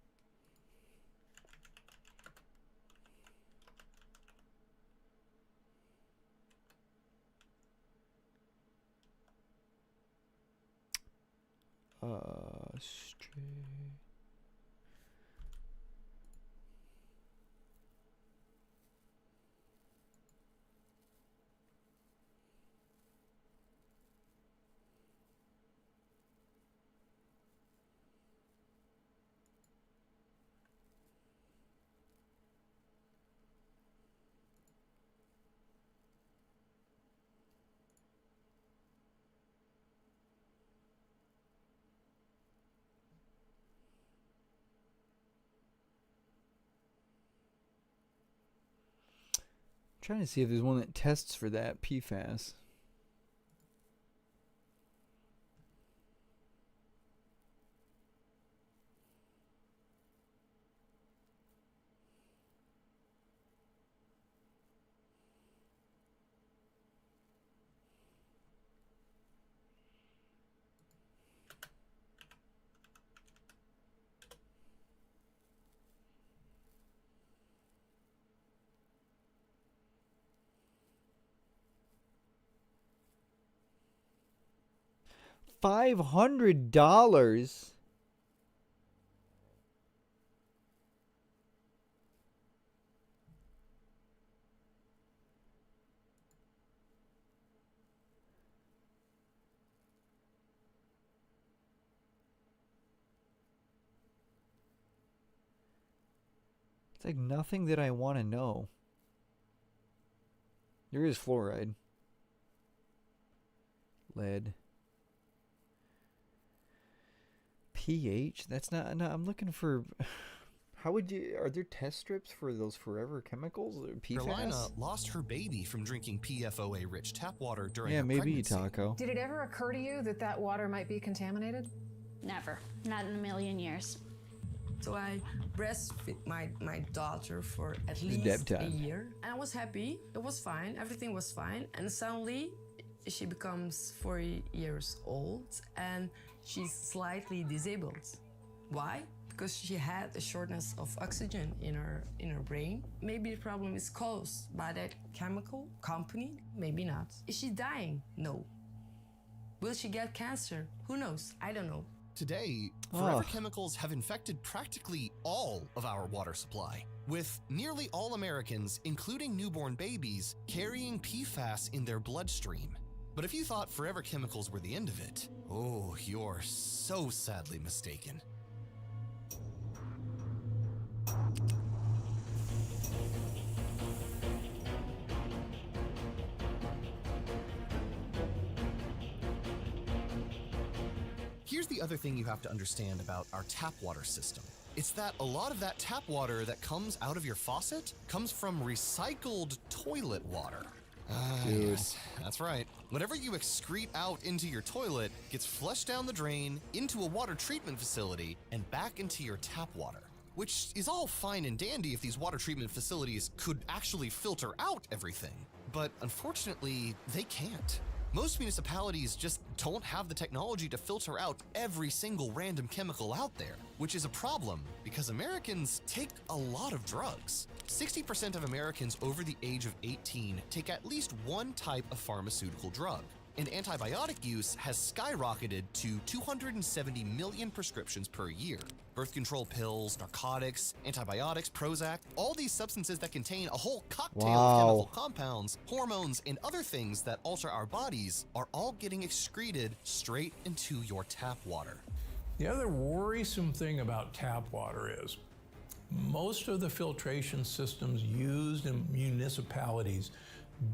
Speaker 4: Trying to see if there's one that tests for that PFAS. $500. It's like nothing that I want to know. There is fluoride. Lead. pH? That's not, no, I'm looking for, how would you, are there test strips for those forever chemicals or PFAS?
Speaker 13: Carolina lost her baby from drinking PFOA-rich tap water during her
Speaker 4: maybe
Speaker 13: pregnancy.
Speaker 4: Taco.
Speaker 6: Did it ever occur to you that that water might be contaminated?
Speaker 7: Never. Not in a million years.
Speaker 33: So I breastfed my daughter for at least a year. And I was happy. It was fine. Everything was fine. And suddenly, she becomes 4 years old and she's slightly disabled. Why? Because she had a shortness of oxygen in her brain. Maybe the problem is caused by that chemical company. Maybe not. Is she dying? No. Will she get cancer? Who knows? I don't know.
Speaker 13: Today, forever chemicals have infected practically all of our water supply, with nearly all Americans, including newborn babies, carrying PFAS in their bloodstream. But if you thought forever chemicals were the end of it, oh, you're so sadly mistaken. Here's the other thing you have to understand about our tap water system. It's that a lot of that tap water that comes out of your faucet comes from recycled toilet water. Yes, that's right. Whatever you excrete out into your toilet gets flushed down the drain, into a water treatment facility, and back into your tap water. Which is all fine and dandy if these water treatment facilities could actually filter out everything. But unfortunately, they can't. Most municipalities just don't have the technology to filter out every single random chemical out there, which is a problem because Americans take a lot of drugs. 60% of Americans over the age of 18 take at least one type of pharmaceutical drug, and antibiotic use has skyrocketed to 270 million prescriptions per year. Birth control pills, narcotics, antibiotics, Prozac, all these substances that contain a whole cocktail of chemical compounds, hormones, and other things that alter our bodies are all getting excreted straight into your tap water.
Speaker 8: The other worrisome thing about tap water is most of the filtration systems used in municipalities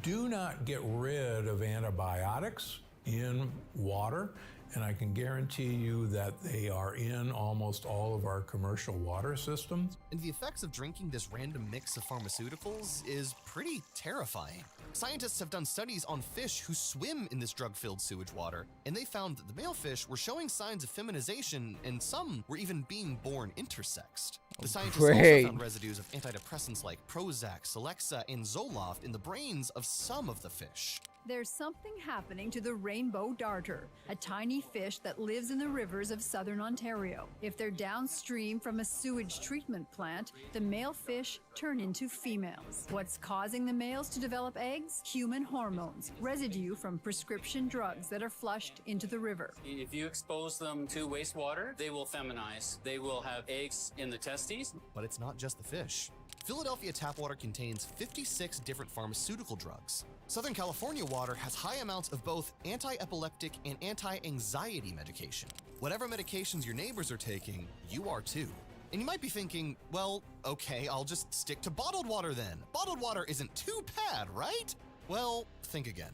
Speaker 8: do not get rid of antibiotics in water, and I can guarantee you that they are in almost all of our commercial water systems.
Speaker 13: And the effects of drinking this random mix of pharmaceuticals is pretty terrifying. Scientists have done studies on fish who swim in this drug-filled sewage water, and they found that the male fish were showing signs of feminization, and some were even being born intersexed. The scientists also found residues of antidepressants like Prozac, Celexa, and Zoloft in the brains of some of the fish.
Speaker 9: There's something happening to the rainbow darter, a tiny fish that lives in the rivers of southern Ontario. If they're downstream from a sewage treatment plant, the male fish turn into females. What's causing the males to develop eggs? Human hormones, residue from prescription drugs that are flushed into the river.
Speaker 10: If you expose them to wastewater, they will feminize. They will have eggs in the testes.
Speaker 13: But it's not just the fish. Philadelphia tap water contains 56 different pharmaceutical drugs. Southern California water has high amounts of both anti-epileptic and anti-anxiety medication. Whatever medications your neighbors are taking, you are too. And you might be thinking, well, okay, I'll just stick to bottled water then. Bottled water isn't too bad, right? Well, think again.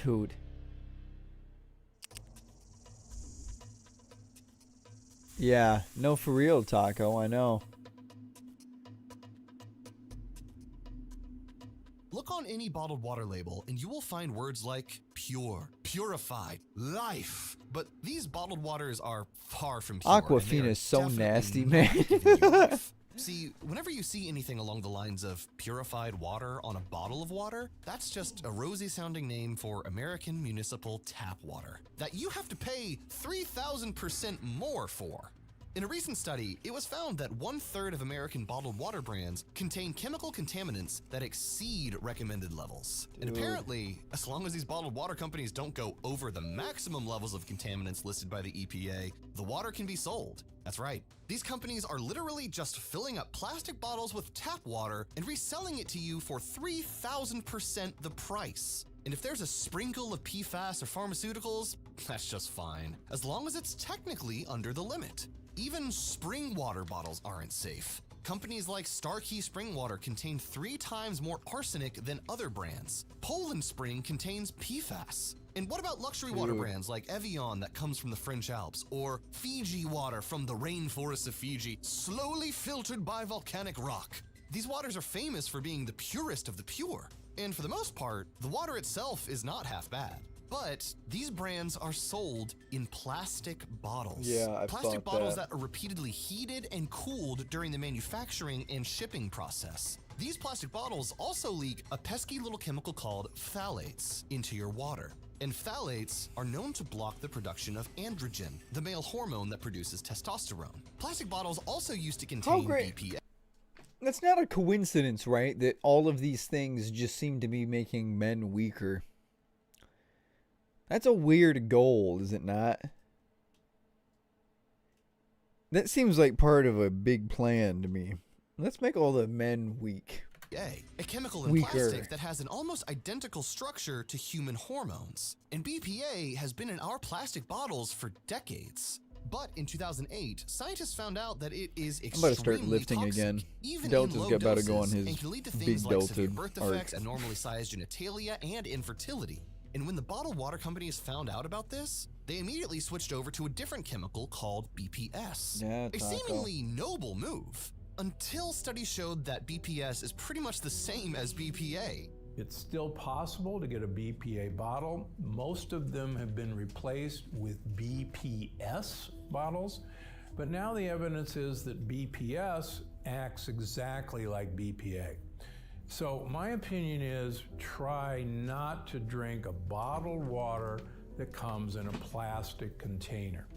Speaker 4: Dude. Yeah, no, for real, Taco, I know.
Speaker 13: Look on any bottled water label and you will find words like pure, purified, life. But these bottled waters are far from pure.
Speaker 4: Aquafina is so nasty, man.
Speaker 13: See, whenever you see anything along the lines of purified water on a bottle of water, that's just a rosy sounding name for American municipal tap water that you have to pay 3,000% more for. In a recent study, it was found that 1/3 of American bottled water brands contain chemical contaminants that exceed recommended levels. And apparently, as long as these bottled water companies don't go over the maximum levels of contaminants listed by the EPA, the water can be sold. That's right. These companies are literally just filling up plastic bottles with tap water and reselling it to you for 3,000% the price. And if there's a sprinkle of PFAS or pharmaceuticals, that's just fine, as long as it's technically under the limit. Even spring water bottles aren't safe. Companies like Starkey Spring Water contain 3 times more arsenic than other brands. Poland Spring contains PFAS. And what about luxury water brands like Evian that comes from the French Alps, or Fiji water from the rainforests of Fiji, slowly filtered by volcanic rock? These waters are famous for being the purest of the pure. And for the most part, the water itself is not half bad. But these brands are sold in plastic bottles.
Speaker 4: Yeah, I've
Speaker 13: Plastic
Speaker 4: thought
Speaker 13: bottles
Speaker 4: that.
Speaker 13: that are repeatedly heated and cooled during the manufacturing and shipping process. These plastic bottles also leak a pesky little chemical called phthalates into your water. And phthalates are known to block the production of androgen, the male hormone that produces testosterone. Plastic bottles also used to contain BPA.
Speaker 4: That's not a coincidence, right? That all of these things just seem to be making men weaker. That's a weird goal, is it not? That seems like part of a big plan to me. Let's make all the men weak.
Speaker 13: A chemical in
Speaker 4: Weaker.
Speaker 13: plastic that has an almost identical structure to human hormones. And BPA has been in our plastic bottles for decades. But in 2008, scientists found out that it is
Speaker 4: I'm about to start
Speaker 13: extremely
Speaker 4: lifting
Speaker 13: toxic,
Speaker 4: again.
Speaker 13: even
Speaker 4: Delta's
Speaker 13: in low
Speaker 4: about to go on
Speaker 13: doses,
Speaker 4: his
Speaker 13: and can lead to
Speaker 4: big
Speaker 13: things like severe
Speaker 4: Delta
Speaker 13: birth
Speaker 4: arc.
Speaker 13: defects, abnormally sized genitalia, and infertility. And when the bottled water companies found out about this, they immediately switched over to a different chemical called BPS.
Speaker 4: Yeah,
Speaker 13: a
Speaker 4: Taco.
Speaker 13: seemingly noble move, until studies showed that BPS is pretty much the same as BPA.
Speaker 8: It's still possible to get a BPA bottle. Most of them have been replaced with BPS bottles, but now the evidence is that BPS acts exactly like BPA. So my opinion is try not to drink a bottled water that comes in a plastic container.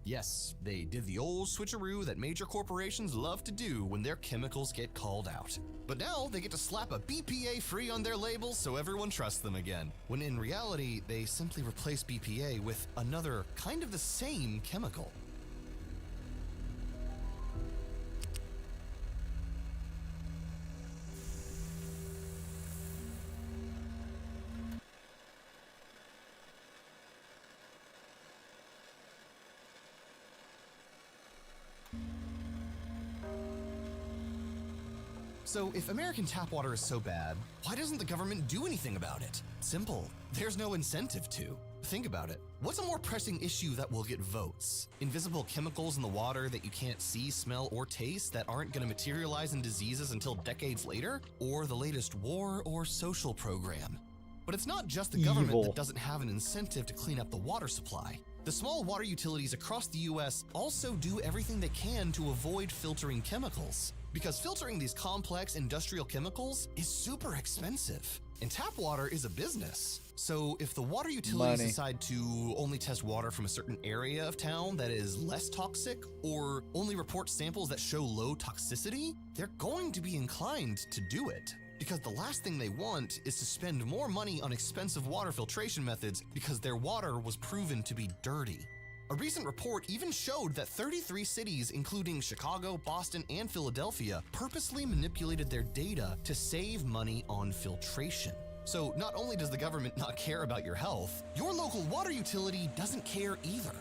Speaker 13: Yes, they did the old switcheroo that major corporations love to do when their chemicals get called out. But now they get to slap a BPA free on their labels so everyone trusts them again, when in reality, they simply replace BPA with another kind of the same chemical. So if American tap water is so bad, why doesn't the government do anything about it? Simple. There's no incentive to. Think about it. What's a more pressing issue that will get votes? Invisible chemicals in the water that you can't see, smell, or taste that aren't going to materialize in diseases until decades later? Or the latest war or social program? But it's not just the government that doesn't have an incentive to clean up the water supply. The small water utilities across the US also do everything they can to avoid filtering chemicals. Because filtering these complex industrial chemicals is super expensive. And tap water is a business. So if the water utilities decide to only test water from a certain area of town that is less toxic, or only report samples that show low toxicity, they're going to be inclined to do it. Because the last thing they want is to spend more money on expensive water filtration methods because their water was proven to be dirty. A recent report even showed that 33 cities, including Chicago, Boston, and Philadelphia, purposely manipulated their data to save money on filtration. So not only does the government not care about your health, your local water utility doesn't care either.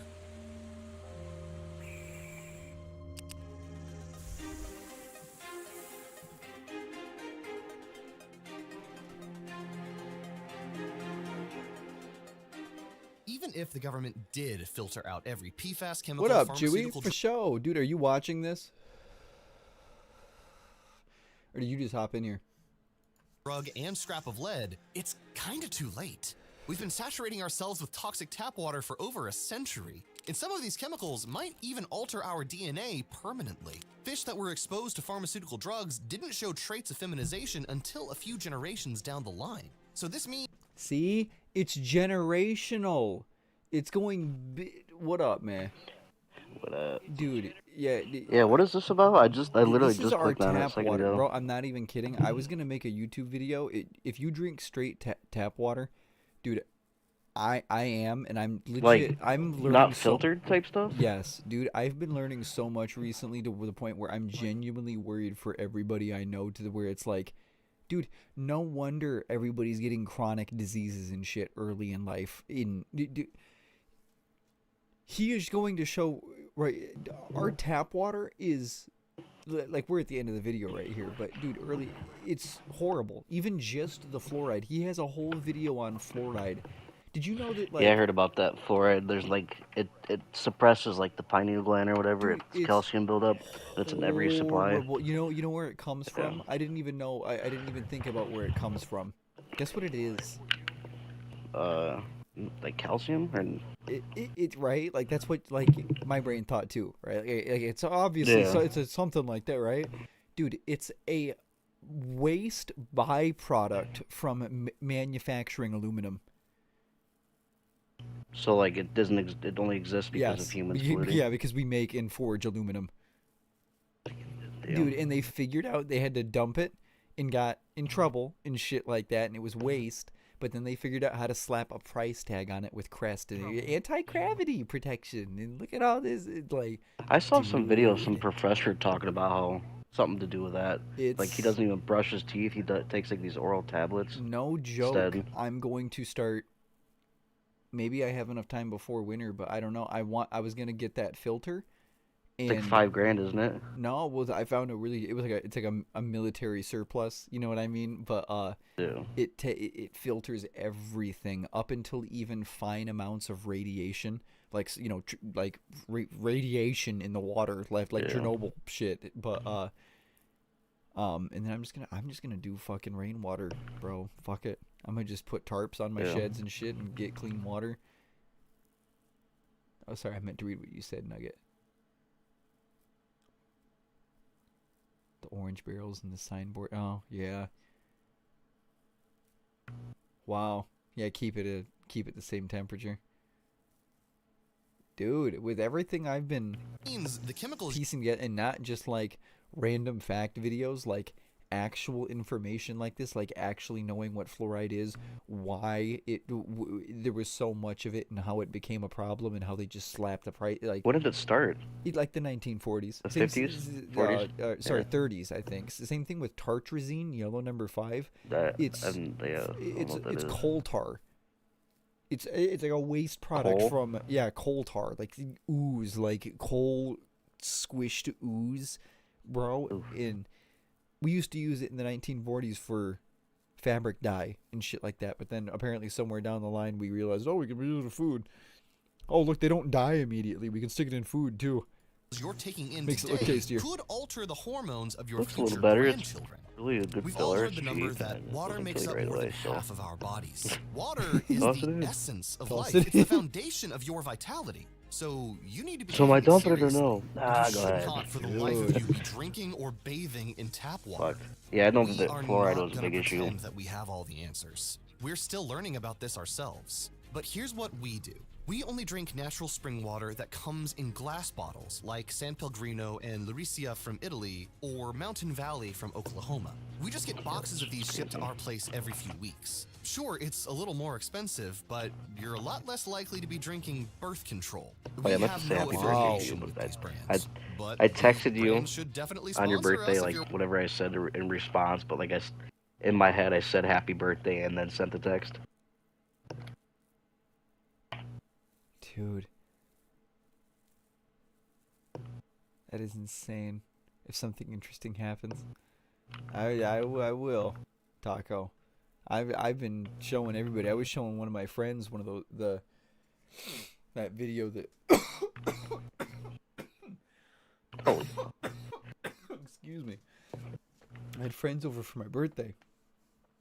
Speaker 13: Even if the government did filter out every PFAS chemical,
Speaker 4: What up,
Speaker 13: pharmaceutical
Speaker 4: Chewy? For show. Dude, are you watching this? Or did you just hop in here?
Speaker 13: drug, and scrap of lead, it's kinda too late. We've been saturating ourselves with toxic tap water for over a century, and some of these chemicals might even alter our DNA permanently. Fish that were exposed to pharmaceutical drugs didn't show traits of feminization until a few generations down the line. So this means...
Speaker 4: See? It's generational. It's going... What up, man?
Speaker 11: What up?
Speaker 4: Dude, yeah.
Speaker 11: Yeah, what is this about? I literally
Speaker 4: This is
Speaker 11: just
Speaker 4: our
Speaker 11: clicked on it a
Speaker 4: tap
Speaker 11: second
Speaker 4: water,
Speaker 11: ago.
Speaker 4: bro. I'm not even kidding. I was gonna make a YouTube video. If you drink straight tap water, dude, I am, and I'm legit.
Speaker 11: Like,
Speaker 4: I'm learning
Speaker 11: not filtered type stuff?
Speaker 4: Yes, dude. I've been learning so much recently to the point where I'm genuinely worried for everybody I know. To the where it's like, dude, no wonder everybody's getting chronic diseases and shit early in life. Dude, he is going to show. Right, our tap water is, like, we're at the end of the video right here, but dude, it's horrible. Even just the fluoride. He has a whole video on fluoride. Did you know that, like...
Speaker 11: Yeah, I heard about that fluoride. There's, like, it suppresses, like, the pineal gland or whatever.
Speaker 4: Dude,
Speaker 11: it's calcium buildup. It's in every supply.
Speaker 4: Horrible. You know where it comes from? I didn't even know. I didn't even think about where it comes from. Guess what it is?
Speaker 11: Like calcium? And
Speaker 4: It's right, like that's what like my brain thought too, right? Like it's obviously so it's something like that, right? Dude, it's a waste byproduct from manufacturing aluminum.
Speaker 11: So like it only exists because of humans polluting.
Speaker 4: Yeah, because we make and forge aluminum.
Speaker 11: Damn.
Speaker 4: Dude, and they figured out they had to dump it and got in trouble and shit like that, and it was waste. But then they figured out how to slap a price tag on it with Crest and anti-gravity protection. And look at all this. It's like,
Speaker 11: I saw some video of some professor talking about how something to do with that. Like he doesn't even brush his teeth. He takes like these oral tablets.
Speaker 4: No joke.
Speaker 11: Instead.
Speaker 4: I'm going to start. Maybe I have enough time before winter, but I don't know. I was gonna get that filter.
Speaker 11: It's like $5,000, isn't it?
Speaker 4: No, well, I found it's like a military surplus. You know what I mean? But
Speaker 11: yeah.
Speaker 4: It filters everything up until even fine amounts of radiation, like radiation in the water, like Chernobyl shit. But and then I'm just gonna do fucking rainwater, bro. Fuck it. I'm gonna just put tarps on my sheds and shit and get clean water. Oh, sorry, I meant to read what you said, Nugget. The orange barrels and the signboard. Oh, yeah. Wow. Yeah, keep it the same temperature. Dude, with everything I've been piecing together, and not just like random fact videos, like actual information like this, like actually knowing what fluoride is, why there was so much of it, and how it became a problem, and how they just slapped the price. Like,
Speaker 11: when did it start?
Speaker 4: Like the 1940s.
Speaker 11: The 50s? 40s?
Speaker 4: Sorry, 30s, I think. It's the same thing with tartrazine, yellow number 5. It's coal tar. It's like a waste product from coal tar, like ooze, like coal squished ooze, bro. And we used to use it in the 1940s for fabric dye and shit like that. But then apparently somewhere down the line we realized, oh, we can use it in food. Oh, look, they don't die immediately. We can stick it in food too.
Speaker 13: You're taking in
Speaker 4: Makes it look
Speaker 13: today
Speaker 4: tastier.
Speaker 13: could alter the hormones of your
Speaker 11: Looks a
Speaker 13: future
Speaker 11: little better. It's
Speaker 13: grandchildren.
Speaker 11: really a good
Speaker 13: We've all
Speaker 11: filler.
Speaker 13: heard the number that water makes up
Speaker 11: right
Speaker 13: more
Speaker 11: away,
Speaker 13: than
Speaker 11: so.
Speaker 13: half of our bodies. Water is
Speaker 11: Toss it
Speaker 13: the
Speaker 11: in.
Speaker 13: essence of
Speaker 11: Toss
Speaker 13: life.
Speaker 11: it
Speaker 13: It's the
Speaker 11: in.
Speaker 13: foundation of your vitality. So you need to be
Speaker 11: So am I
Speaker 13: taking it
Speaker 11: dumping it or
Speaker 13: seriously.
Speaker 11: no? Ah,
Speaker 13: You
Speaker 11: go
Speaker 13: should
Speaker 11: ahead.
Speaker 13: not for the life of you be drinking or bathing in tap water.
Speaker 11: Fuck. Yeah, I know
Speaker 13: We
Speaker 11: that
Speaker 13: are
Speaker 11: fluoride
Speaker 13: not
Speaker 11: was a
Speaker 13: gonna
Speaker 11: big issue.
Speaker 13: pretend that we have all the answers. We're still learning about this ourselves. But here's what we do. We only drink natural spring water that comes in glass bottles, like San Pellegrino and Laricia from Italy, or Mountain Valley from Oklahoma. We just get boxes of these shipped to our place every few weeks. Sure, it's a little more expensive, but you're a lot less likely to be drinking birth control.
Speaker 11: Oh, yeah,
Speaker 13: We
Speaker 11: I meant
Speaker 13: have
Speaker 11: to say
Speaker 13: no
Speaker 11: happy
Speaker 13: affiliation
Speaker 11: birthday.
Speaker 13: with
Speaker 11: But
Speaker 13: these brands, but
Speaker 11: I
Speaker 13: these
Speaker 11: texted you
Speaker 13: brands should definitely
Speaker 11: on your
Speaker 13: sponsor
Speaker 11: birthday,
Speaker 13: us if
Speaker 11: like
Speaker 13: you're-
Speaker 11: whatever I said in response, but like in my head I said happy birthday and then sent the text.
Speaker 4: Dude. That is insane. If something interesting happens. I will. Taco. I've been showing everybody. I was showing one of my friends one of that video that
Speaker 11: Oh.
Speaker 4: Excuse me. I had friends over for my birthday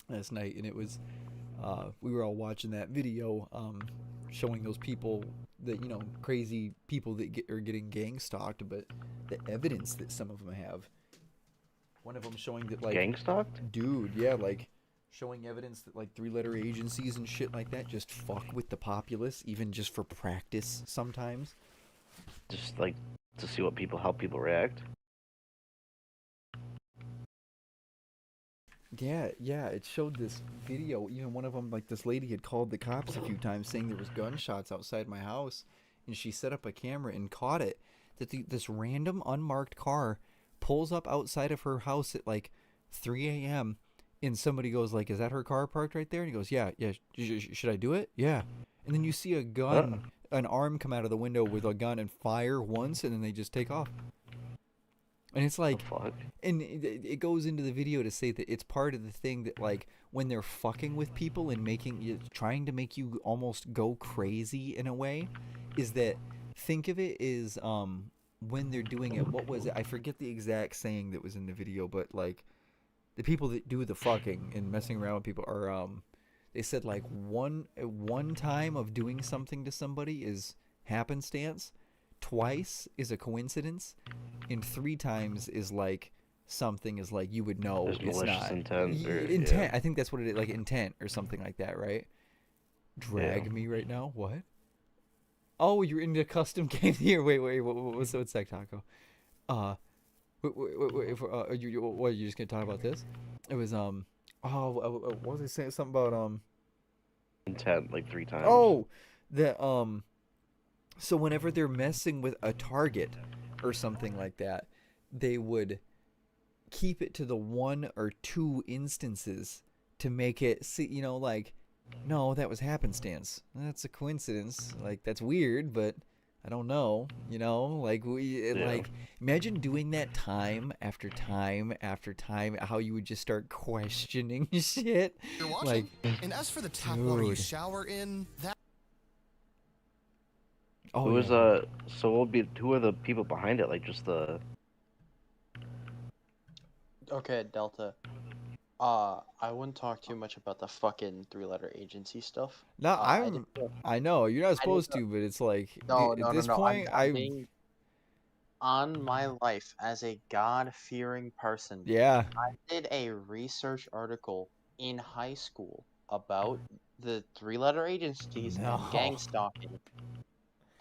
Speaker 4: last night, and it was we were all watching that video showing those people that, you know, crazy people that are getting gang stalked, but the evidence that some of them have. One of them showing that, like,
Speaker 11: Gang stalked?
Speaker 4: Dude, yeah, like showing evidence that, like, 3-letter agencies and shit like that just fuck with the populace, even just for practice sometimes.
Speaker 11: Just like to see how people react.
Speaker 4: Yeah, it showed this video. Even one of them, like, this lady had called the cops a few times saying there was gunshots outside my house, and she set up a camera and caught it. That this random unmarked car pulls up outside of her house at like 3 a.m. and somebody goes like, "Is that her car parked right there?" And he goes, "Yeah. Should I do it?" "Yeah." And then you see a gun, an arm come out of the window with a gun and fire once, and then they just take off. And it's like, and it goes into the video to say that it's part of the thing that, like, when they're fucking with people and trying to make you almost go crazy in a way, is that, think of it as when they're doing it, what was it? I forget the exact saying that was in the video, but like the people that do the fucking and messing around with people are they said like one time of doing something to somebody is happenstance, twice is a coincidence, and 3 times is like something is like you would know
Speaker 11: There's
Speaker 4: it's
Speaker 11: malicious
Speaker 4: not
Speaker 11: intent or-
Speaker 4: intent.
Speaker 11: yeah.
Speaker 4: I think that's what it is, like intent or something like that, right? Drag me right now? What? Oh, you're into custom games here. Wait. What's that, Taco? Wait. You're just gonna talk about this? It was what was I saying? Something about
Speaker 11: Intent like 3 times.
Speaker 4: Oh, that so whenever they're messing with a target or something like that, they would keep it to the 1 or 2 instances to make it see, you know, like, no, that was happenstance. That's a coincidence. Like, that's weird, but I don't know, you know, like like imagine doing that time after time after time, how you would just start questioning shit.
Speaker 13: You're watching.
Speaker 4: Like,
Speaker 13: And as for the tap water you
Speaker 4: dude.
Speaker 13: shower in, that
Speaker 4: Oh,
Speaker 11: who is
Speaker 4: yeah.
Speaker 11: so what would be, who are the people behind it? Like just the
Speaker 12: Okay, Delta. I wouldn't talk too much about the fucking 3-letter agency stuff.
Speaker 4: No, I know you're not supposed to, but it's like
Speaker 12: No,
Speaker 4: at this point,
Speaker 12: I'm being, on my life as a God-fearing person.
Speaker 4: Yeah.
Speaker 12: I did a research article in high school about the 3-letter agencies
Speaker 4: No.
Speaker 12: and gang stalking.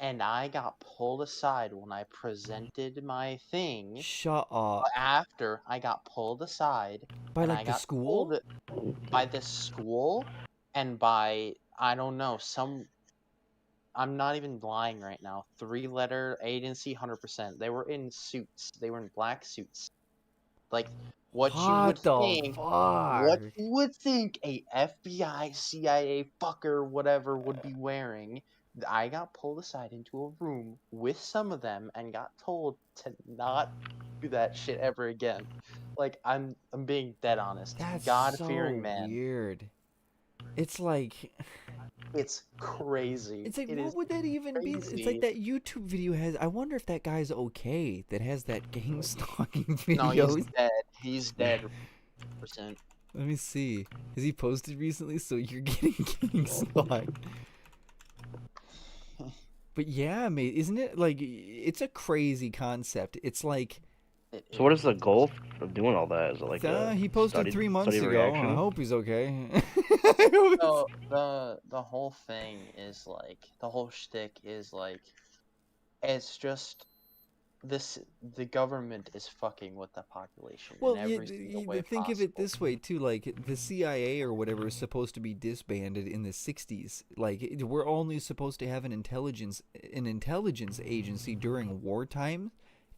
Speaker 12: And I got pulled aside when I presented my thing.
Speaker 4: Shut up.
Speaker 12: After I got pulled aside.
Speaker 4: By,
Speaker 12: and
Speaker 4: like,
Speaker 12: I
Speaker 4: the
Speaker 12: got
Speaker 4: school?
Speaker 12: pulled by the school and by, I don't know, I'm not even lying right now. 3-letter agency, 100%. They were in suits. They were in black suits. Like, what you would think a FBI, CIA fucker, whatever, would be wearing. I got pulled aside into a room with some of them and got told to not do that shit ever again. Like I'm being dead honest.
Speaker 4: That's
Speaker 12: God-fearing
Speaker 4: so
Speaker 12: man.
Speaker 4: weird. It's like
Speaker 12: It's crazy.
Speaker 4: it's like
Speaker 12: It
Speaker 4: what
Speaker 12: is
Speaker 4: would that even be? It's
Speaker 12: crazy.
Speaker 4: like that YouTube video has. I wonder if that guy's okay that has that gang stalking
Speaker 12: No,
Speaker 4: videos.
Speaker 12: he's dead. He's dead. Percent.
Speaker 4: Let me see. Has he posted recently? So you're getting gang stalked. But yeah, mate, isn't it like it's a crazy concept? It's like
Speaker 11: So what is the goal of doing all that? Is it like
Speaker 4: he posted 3 months
Speaker 11: study
Speaker 4: ago.
Speaker 11: reaction?
Speaker 4: I hope he's okay.
Speaker 12: So the whole thing is like the whole shtick is like it's just the government is fucking with the population
Speaker 4: Well,
Speaker 12: in every single way
Speaker 4: think
Speaker 12: possible.
Speaker 4: of it this way too. Like the CIA or whatever is supposed to be disbanded in the '60s. Like we're only supposed to have an intelligence agency during wartime.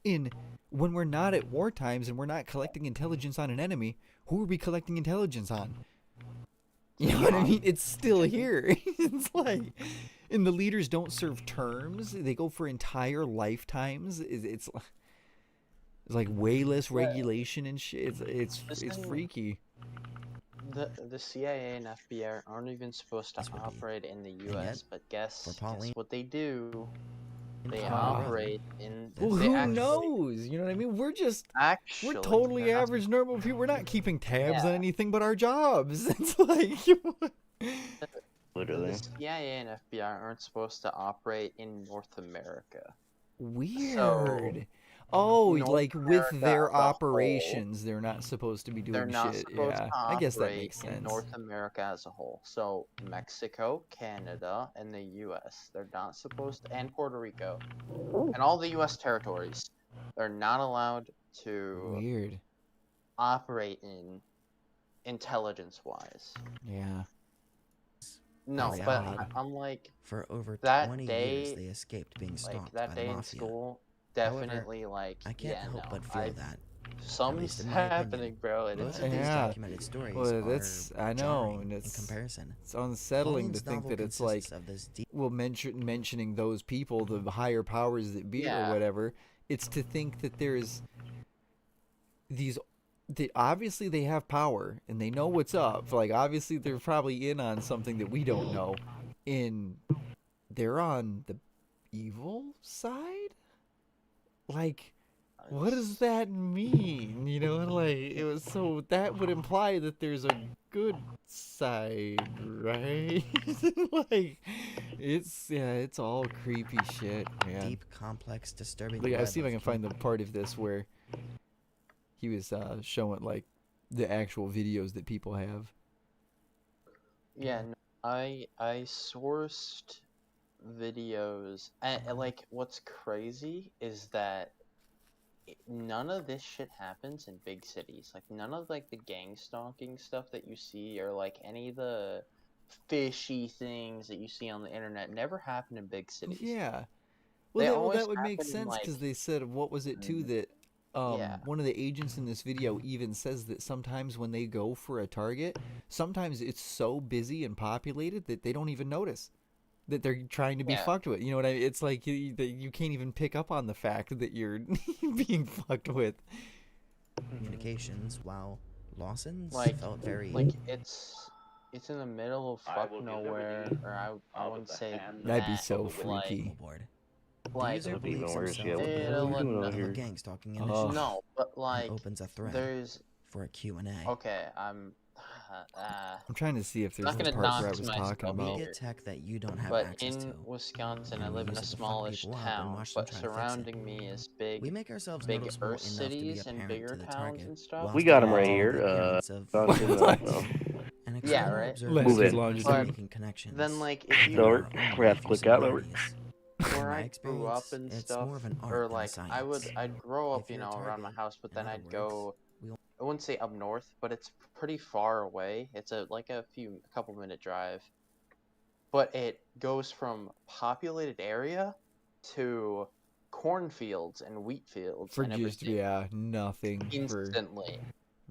Speaker 4: When we're not at war times and we're not collecting intelligence on an enemy, who are we collecting intelligence on? You know what I mean? It's still here. It's like, and the leaders don't serve terms; they go for entire lifetimes. It's like way less regulation and shit. It's freaky.
Speaker 12: The CIA and FBI aren't even supposed to operate in the U.S., but guess what they do? They operate in.
Speaker 4: Well,
Speaker 12: they
Speaker 4: who
Speaker 12: actually-
Speaker 4: knows? You know what I mean? We're
Speaker 12: Actually,
Speaker 4: totally
Speaker 12: they're not-
Speaker 4: average, normal people. We're not keeping tabs on
Speaker 12: Yeah.
Speaker 4: anything but our jobs. It's like,
Speaker 11: Literally.
Speaker 12: The CIA and FBI aren't supposed to operate in North America.
Speaker 4: weird. Oh,
Speaker 12: North
Speaker 4: like with
Speaker 12: America
Speaker 4: their
Speaker 12: as a whole,
Speaker 4: operations, they're not supposed to be
Speaker 12: They're
Speaker 4: doing
Speaker 12: not
Speaker 4: shit.
Speaker 12: supposed
Speaker 4: Yeah,
Speaker 12: to
Speaker 4: I guess that
Speaker 12: operate
Speaker 4: makes
Speaker 12: in
Speaker 4: sense.
Speaker 12: North America as a whole. So Mexico, Canada, and the U.S. They're not supposed to, and Puerto Rico, and all the U.S. territories. They're not allowed to
Speaker 4: Weird.
Speaker 12: operate in intelligence-wise.
Speaker 4: Yeah.
Speaker 12: No,
Speaker 14: That's
Speaker 12: but
Speaker 14: odd.
Speaker 12: I'm like
Speaker 14: For over
Speaker 12: that
Speaker 14: 20
Speaker 12: day,
Speaker 14: years, they escaped being stalked
Speaker 12: like that
Speaker 14: by
Speaker 12: day
Speaker 14: the
Speaker 12: in
Speaker 14: mafia.
Speaker 12: school.
Speaker 14: However,
Speaker 12: Definitely, like
Speaker 14: I can't
Speaker 12: yeah,
Speaker 14: help
Speaker 12: no,
Speaker 14: but feel that.
Speaker 12: something's
Speaker 14: least in my opinion,
Speaker 12: happening, bro. And
Speaker 14: Most
Speaker 12: it's
Speaker 14: of these
Speaker 4: Yeah.
Speaker 14: documented stories
Speaker 4: Well,
Speaker 14: are
Speaker 4: that's I know,
Speaker 14: jarring
Speaker 4: and
Speaker 14: in
Speaker 4: it's
Speaker 14: comparison.
Speaker 4: It's unsettling to
Speaker 14: Pauline's
Speaker 4: think
Speaker 14: novel
Speaker 4: that it's like,
Speaker 14: consists of this deep
Speaker 4: well, mentioning those people, the higher powers that be,
Speaker 12: Yeah.
Speaker 4: or whatever. It's to think that there's these. That obviously they have power and they know what's up. Like obviously they're probably in on something that we don't know. They're on the evil side. Like, what does that mean? You know, like it was so that would imply that there's a good side, right? Like, it's all creepy shit, man.
Speaker 14: deep, complex, disturbing.
Speaker 4: Look, I'll
Speaker 14: web
Speaker 4: see if I
Speaker 14: of
Speaker 4: can find the part of this where he was showing like the actual videos that people have.
Speaker 12: Yeah, no, I sourced videos, and like what's crazy is that none of this shit happens in big cities. Like none of like the gang stalking stuff that you see, or like any of the fishy things that you see on the internet, never happen in big cities.
Speaker 4: Yeah.
Speaker 12: They
Speaker 4: Well,
Speaker 12: always
Speaker 4: that would make
Speaker 12: happen in,
Speaker 4: sense
Speaker 12: like-
Speaker 4: because they said, what was it too, that
Speaker 12: Yeah.
Speaker 4: one of the agents in this video even says that sometimes when they go for a target, sometimes it's so busy and populated that they don't even notice that they're trying to be
Speaker 12: Yeah.
Speaker 4: fucked with. You know what I mean? It's like you can't even pick up on the fact that you're being fucked with.
Speaker 14: communications, while Lawson's
Speaker 12: Like,
Speaker 14: felt very
Speaker 12: it's in the middle of fuck nowhere, or I wouldn't say
Speaker 4: That'd be
Speaker 12: that,
Speaker 4: so
Speaker 12: but, like,
Speaker 4: freaky.
Speaker 14: The
Speaker 12: like
Speaker 14: user
Speaker 11: That'd be even
Speaker 14: believes
Speaker 11: worse,
Speaker 14: himself
Speaker 11: yeah, what the
Speaker 14: the
Speaker 11: hell are we
Speaker 14: leader
Speaker 11: doing out
Speaker 14: of a
Speaker 11: here?
Speaker 14: gang stalking
Speaker 4: Ugh.
Speaker 14: initiative
Speaker 12: no, but
Speaker 14: and
Speaker 12: like
Speaker 14: opens a thread
Speaker 12: there's
Speaker 14: for a Q&A.
Speaker 12: okay, I'm
Speaker 4: I'm trying to see if there's
Speaker 12: not
Speaker 4: the
Speaker 12: gonna
Speaker 4: part where I
Speaker 12: dox
Speaker 4: was
Speaker 12: myself
Speaker 4: talking
Speaker 14: We
Speaker 4: about.
Speaker 14: get tech that you don't have
Speaker 12: but
Speaker 14: access
Speaker 12: in
Speaker 14: to.
Speaker 12: Wisconsin, I
Speaker 14: and we
Speaker 12: live in a
Speaker 14: use it to fuck
Speaker 12: smallish
Speaker 14: people up and
Speaker 12: town,
Speaker 14: watch them
Speaker 12: but
Speaker 14: try to fix it.
Speaker 12: surrounding me is big,
Speaker 14: We make ourselves
Speaker 12: big
Speaker 14: noticeable
Speaker 12: Earth
Speaker 14: enough to be
Speaker 12: cities and
Speaker 14: apparent
Speaker 12: bigger
Speaker 14: to the
Speaker 12: towns
Speaker 14: target.
Speaker 12: and stuff.
Speaker 14: whilst
Speaker 11: We got him
Speaker 14: avoiding
Speaker 11: right
Speaker 14: the
Speaker 11: here.
Speaker 14: appearance of
Speaker 11: Not too much, no.
Speaker 14: an
Speaker 12: Yeah,
Speaker 14: external
Speaker 12: right.
Speaker 14: observer
Speaker 4: Let's
Speaker 11: just
Speaker 4: launch
Speaker 14: is
Speaker 12: it.
Speaker 14: making connections.
Speaker 12: Then like if you
Speaker 11: So
Speaker 14: Our
Speaker 11: we're
Speaker 14: own
Speaker 11: gonna have to
Speaker 14: life
Speaker 11: click
Speaker 14: using
Speaker 11: out over.
Speaker 14: bodies.
Speaker 12: where
Speaker 14: In my
Speaker 12: I grew up
Speaker 14: experience,
Speaker 12: and
Speaker 14: it's
Speaker 12: stuff,
Speaker 14: more of an art
Speaker 12: or
Speaker 14: than a
Speaker 12: like
Speaker 14: science.
Speaker 12: I'd grow up,
Speaker 14: If
Speaker 12: you
Speaker 14: you're a
Speaker 12: know, around my
Speaker 14: target,
Speaker 12: house, but
Speaker 14: in
Speaker 12: then
Speaker 14: other
Speaker 12: I'd
Speaker 14: words,
Speaker 12: go. I wouldn't say up north, but it's pretty far away. It's a couple minute drive, but it goes from populated area to cornfields and wheat fields
Speaker 4: For
Speaker 12: and
Speaker 4: just
Speaker 12: everything
Speaker 4: nothing for
Speaker 12: instantly,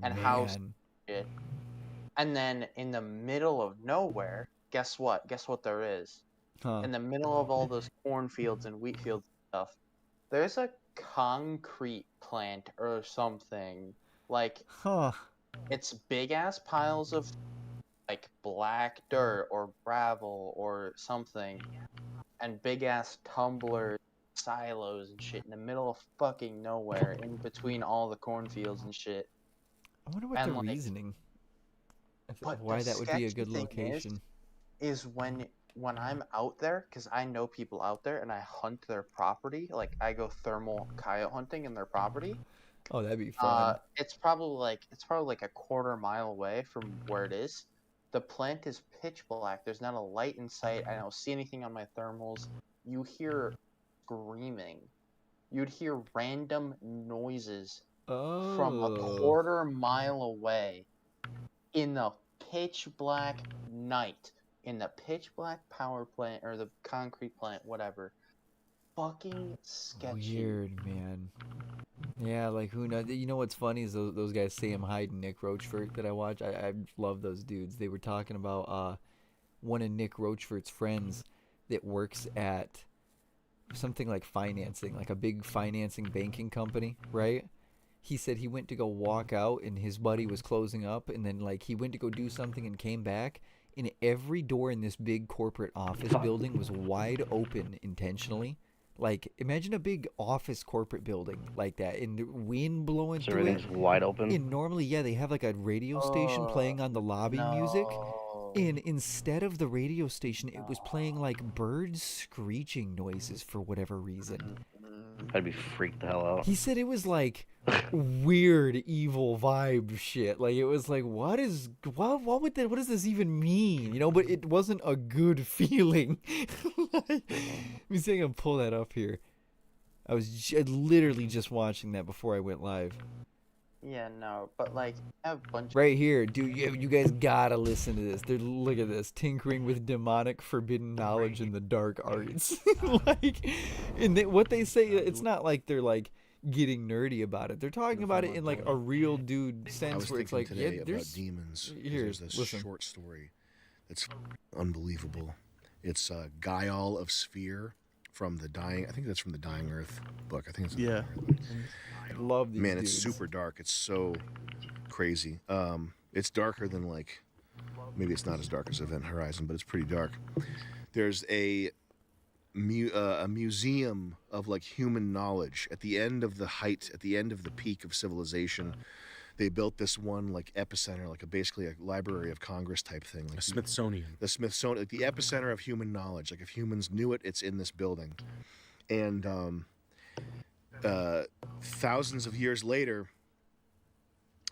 Speaker 12: and house
Speaker 4: man.
Speaker 12: shit. And then in the middle of nowhere, guess what? Guess what there is?
Speaker 4: Huh.
Speaker 12: In the middle of all those cornfields and wheat fields and stuff, there's a concrete plant or something Like,
Speaker 4: Huh.
Speaker 12: it's big ass piles of like black dirt or gravel or something, and big ass tumblers, silos and shit in the middle of fucking nowhere, in between all the cornfields and shit.
Speaker 4: I wonder what
Speaker 12: And,
Speaker 4: the
Speaker 12: like,
Speaker 4: reasoning.
Speaker 12: But
Speaker 4: Why
Speaker 12: the
Speaker 4: that would be a
Speaker 12: sketchy
Speaker 4: good
Speaker 12: thing
Speaker 4: location.
Speaker 12: is when I'm out there, because I know people out there and I hunt their property. Like, I go thermal coyote hunting in their property.
Speaker 4: Oh, that'd be fun.
Speaker 12: It's probably like a quarter mile away from where it is. The plant is pitch black. There's not a light in sight. I don't see anything on my thermals. You hear screaming. You'd hear random noises from a quarter mile away in the pitch black night, in the pitch black power plant or the concrete plant, whatever. Fucking sketchy.
Speaker 4: Weird, man. Yeah, like who knows? You know what's funny is those guys, Sam Hyde and Nick Rochefort, that I watch. I love those dudes. They were talking about one of Nick Rochefort's friends that works at something like financing, like a big financing banking company, right? He said he went to go walk out and his buddy was closing up, and then like he went to go do something and came back, and every door in this big corporate office building was wide open intentionally. Like, imagine a big office corporate building like that, and the wind blowing
Speaker 11: So
Speaker 4: through
Speaker 11: everything's
Speaker 4: it.
Speaker 11: wide open?
Speaker 4: And normally, yeah, they have like a radio station playing on the lobby music. And instead of the radio station, it was playing like birds screeching noises for whatever reason.
Speaker 11: I'd be freaked the hell out.
Speaker 4: He said it was like weird, evil vibe shit. Like it was like, what does this even mean? You know, but it wasn't a good feeling. Let me see if I can pull that up here. I was literally just watching that before I went live.
Speaker 12: Yeah, no, but like, I have a bunch
Speaker 4: Right here, dude, you guys gotta listen to this. Look at this, tinkering with demonic forbidden knowledge in the dark arts. Like, and what they say, it's not like they're like getting nerdy about it. They're talking about it in like a real dude sense, where it's like,
Speaker 15: today
Speaker 4: yeah,
Speaker 15: about
Speaker 4: there's
Speaker 15: demons.
Speaker 4: Here,
Speaker 15: There's this
Speaker 4: listen.
Speaker 15: short story that's unbelievable. It's Guile of Sphere from the Dying. I think that's from the Dying Earth book. I think it's
Speaker 4: Yeah. I love these
Speaker 15: Man,
Speaker 4: dudes.
Speaker 15: it's super dark. It's so crazy. It's darker than like, maybe it's not as dark as Event Horizon, but it's pretty dark. There's a museum of like human knowledge at the end of the peak of civilization. They built this one like epicenter, like basically a Library of Congress type thing, like
Speaker 16: A Smithsonian.
Speaker 15: The Smithsonian, like the epicenter of human knowledge. Like if humans knew it, it's in this building. And thousands of years later,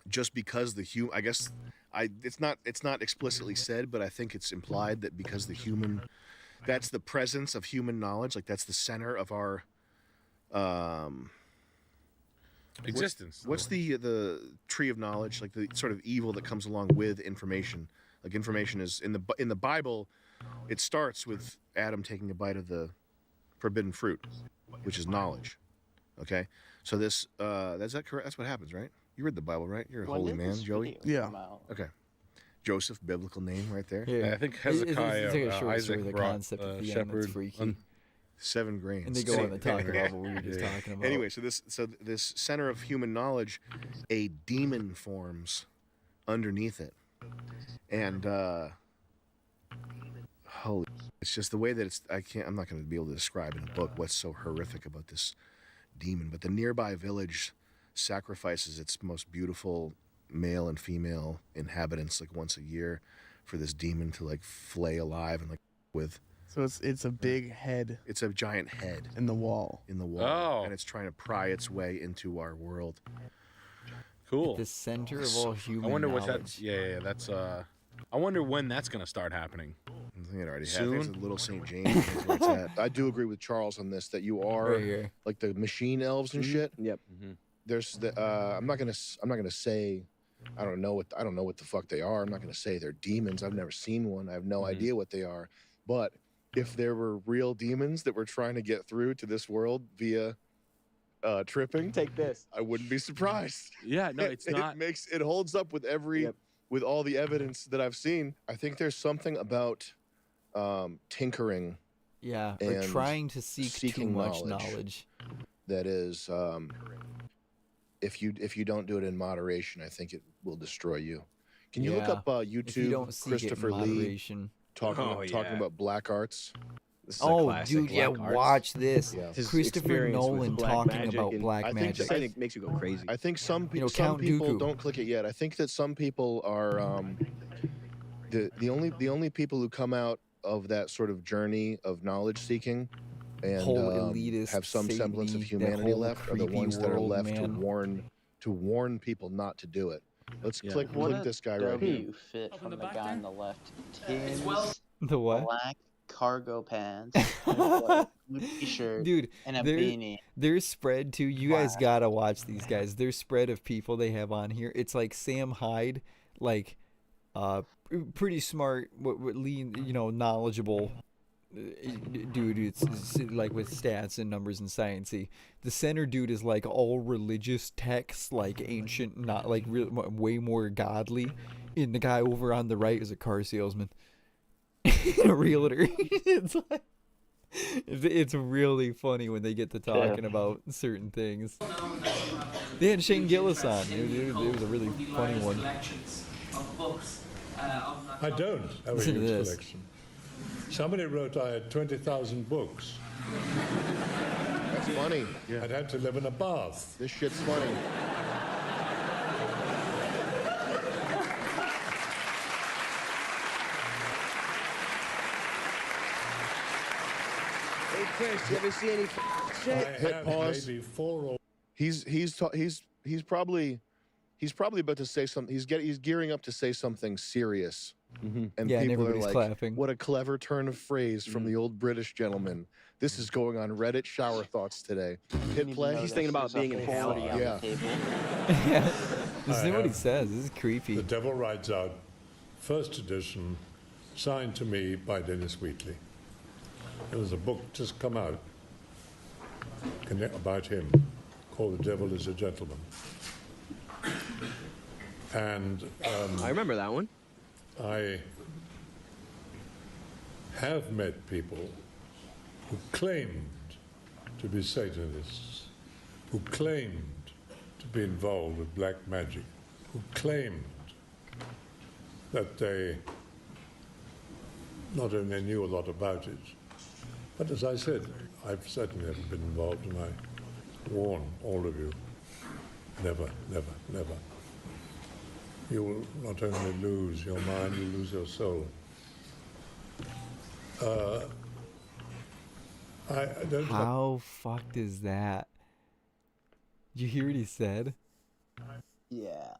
Speaker 15: just because it's not explicitly said, but I think it's implied that because that's the presence of human knowledge, like that's the center of our
Speaker 16: existence.
Speaker 15: What's the tree of knowledge, like the sort of evil that comes along with information? Like information is in the Bible, it starts with Adam taking a bite of the forbidden fruit, which is knowledge. Okay, so that's that correct? That's what happens, right? You read the Bible, right? You're a holy man, Joey.
Speaker 12: Yeah.
Speaker 15: Okay. Joseph, biblical name right there.
Speaker 4: Yeah.
Speaker 16: I think Hezekiah,
Speaker 4: It's like a short
Speaker 16: Isaac
Speaker 4: story, the
Speaker 16: brought
Speaker 4: concept at the end,
Speaker 16: shepherd.
Speaker 4: that's freaky.
Speaker 15: 7 grains.
Speaker 4: And they go on the talk about what we were just talking about.
Speaker 15: Anyway, so this center of human knowledge, a demon forms underneath it, and holy, it's just the way that I'm not going to be able to describe in a book what's so horrific about this demon. But the nearby village sacrifices its most beautiful male and female inhabitants like once a year for this demon to like flay alive and like with.
Speaker 17: So it's a big head.
Speaker 15: It's a giant head
Speaker 17: in the wall.
Speaker 16: Oh.
Speaker 15: And it's trying to pry its way into our world.
Speaker 16: Cool.
Speaker 4: The center of all human
Speaker 16: I wonder
Speaker 4: knowledge.
Speaker 16: what that's. Yeah, that's. I wonder when that's gonna start happening.
Speaker 15: I think it already
Speaker 16: Soon?
Speaker 15: has. It's a Little St. James. Is where it's at. I do agree with Charles on this that you are
Speaker 4: Right here.
Speaker 15: like the machine elves and shit.
Speaker 17: Yep.
Speaker 15: There's the. I'm not gonna say. I don't know what the fuck they are. I'm not gonna say they're demons. I've never seen one. I have no idea what they are. But if there were real demons that were trying to get through to this world via tripping,
Speaker 17: take this.
Speaker 15: I wouldn't be surprised.
Speaker 16: Yeah, no, it's not.
Speaker 15: It holds up with with all the evidence that I've seen. I think there's something about tinkering.
Speaker 4: Yeah, or
Speaker 15: and
Speaker 4: trying to seek too
Speaker 15: seeking
Speaker 4: much knowledge.
Speaker 15: That is if you don't do it in moderation, I think it will destroy you. Can you look
Speaker 4: Yeah.
Speaker 15: up
Speaker 4: If you
Speaker 15: YouTube
Speaker 4: don't seek it in
Speaker 15: Christopher Lee
Speaker 4: moderation.
Speaker 15: talking about black arts?
Speaker 18: This is a
Speaker 4: Oh,
Speaker 18: classic.
Speaker 4: dude, yeah,
Speaker 18: Black arts.
Speaker 4: watch this.
Speaker 15: Yeah.
Speaker 18: His
Speaker 4: Christopher
Speaker 18: experience with
Speaker 4: Nolan
Speaker 18: black
Speaker 4: talking
Speaker 18: magic
Speaker 4: about
Speaker 18: and
Speaker 4: black
Speaker 18: I
Speaker 4: magic.
Speaker 18: think it makes you go crazy.
Speaker 15: I think some
Speaker 4: You know,
Speaker 15: some
Speaker 4: Count
Speaker 15: people
Speaker 4: Dooku.
Speaker 15: don't click it yet. I think that some people are the only people who come out of that sort of journey of knowledge seeking and
Speaker 4: Whole elitist,
Speaker 15: have some semblance of
Speaker 4: Satan-y, that
Speaker 15: humanity
Speaker 4: whole
Speaker 15: left are the
Speaker 4: creepy
Speaker 15: ones that are
Speaker 4: world,
Speaker 15: left
Speaker 4: man.
Speaker 15: to warn people not to do it. Let's
Speaker 18: Yeah.
Speaker 15: click this guy right here.
Speaker 12: W fit from the guy on the left. Tim's
Speaker 4: The what?
Speaker 12: black cargo pants, and a blue t-shirt,
Speaker 4: Dude,
Speaker 12: and a
Speaker 4: their,
Speaker 12: beanie.
Speaker 4: their spread too. You guys gotta watch these guys. Their spread of people they have on here. It's like Sam Hyde, like, pretty smart, lean, knowledgeable dude. It's like with stats and numbers and sciencey. The center dude is like all religious texts, like ancient, not like way more godly. And the guy over on the right is a car salesman. A realtor. It's really funny when they get to talking about certain things. They had Shane Gillis on. It was a really funny one.
Speaker 19: I don't have a
Speaker 4: Listen to
Speaker 19: huge
Speaker 4: this.
Speaker 19: collection. Somebody wrote I had 20,000 books.
Speaker 15: That's funny. Yeah.
Speaker 19: I'd had to live in a bath.
Speaker 15: This shit's funny.
Speaker 18: Hey Chris, you ever see any shit?
Speaker 15: Hit pause.
Speaker 19: Maybe 4 or
Speaker 15: He's probably about to say something. He's gearing up to say something serious. And
Speaker 4: Yeah, and
Speaker 15: people are
Speaker 4: everybody's
Speaker 15: like,
Speaker 4: clapping.
Speaker 15: "What a clever turn of phrase from the old British gentleman." This is going on Reddit shower thoughts today. Hit play.
Speaker 18: He's thinking about being in hell.
Speaker 15: Yeah.
Speaker 4: Yeah. Listen to what he says. This is creepy.
Speaker 19: The Devil Rides Out, first edition, signed to me by Dennis Wheatley. There was a book just come out about him called The Devil is a Gentleman. And
Speaker 18: I remember that one.
Speaker 19: I have met people who claimed to be Satanists, who claimed to be involved with black magic, who claimed that they not only knew a lot about it, but as I said, I've certainly never been involved, and I warn all of you, never, never, never. You will not only lose your mind, you lose your soul. I don't have
Speaker 4: How fucked is that? Did you hear what he said?
Speaker 12: Yeah.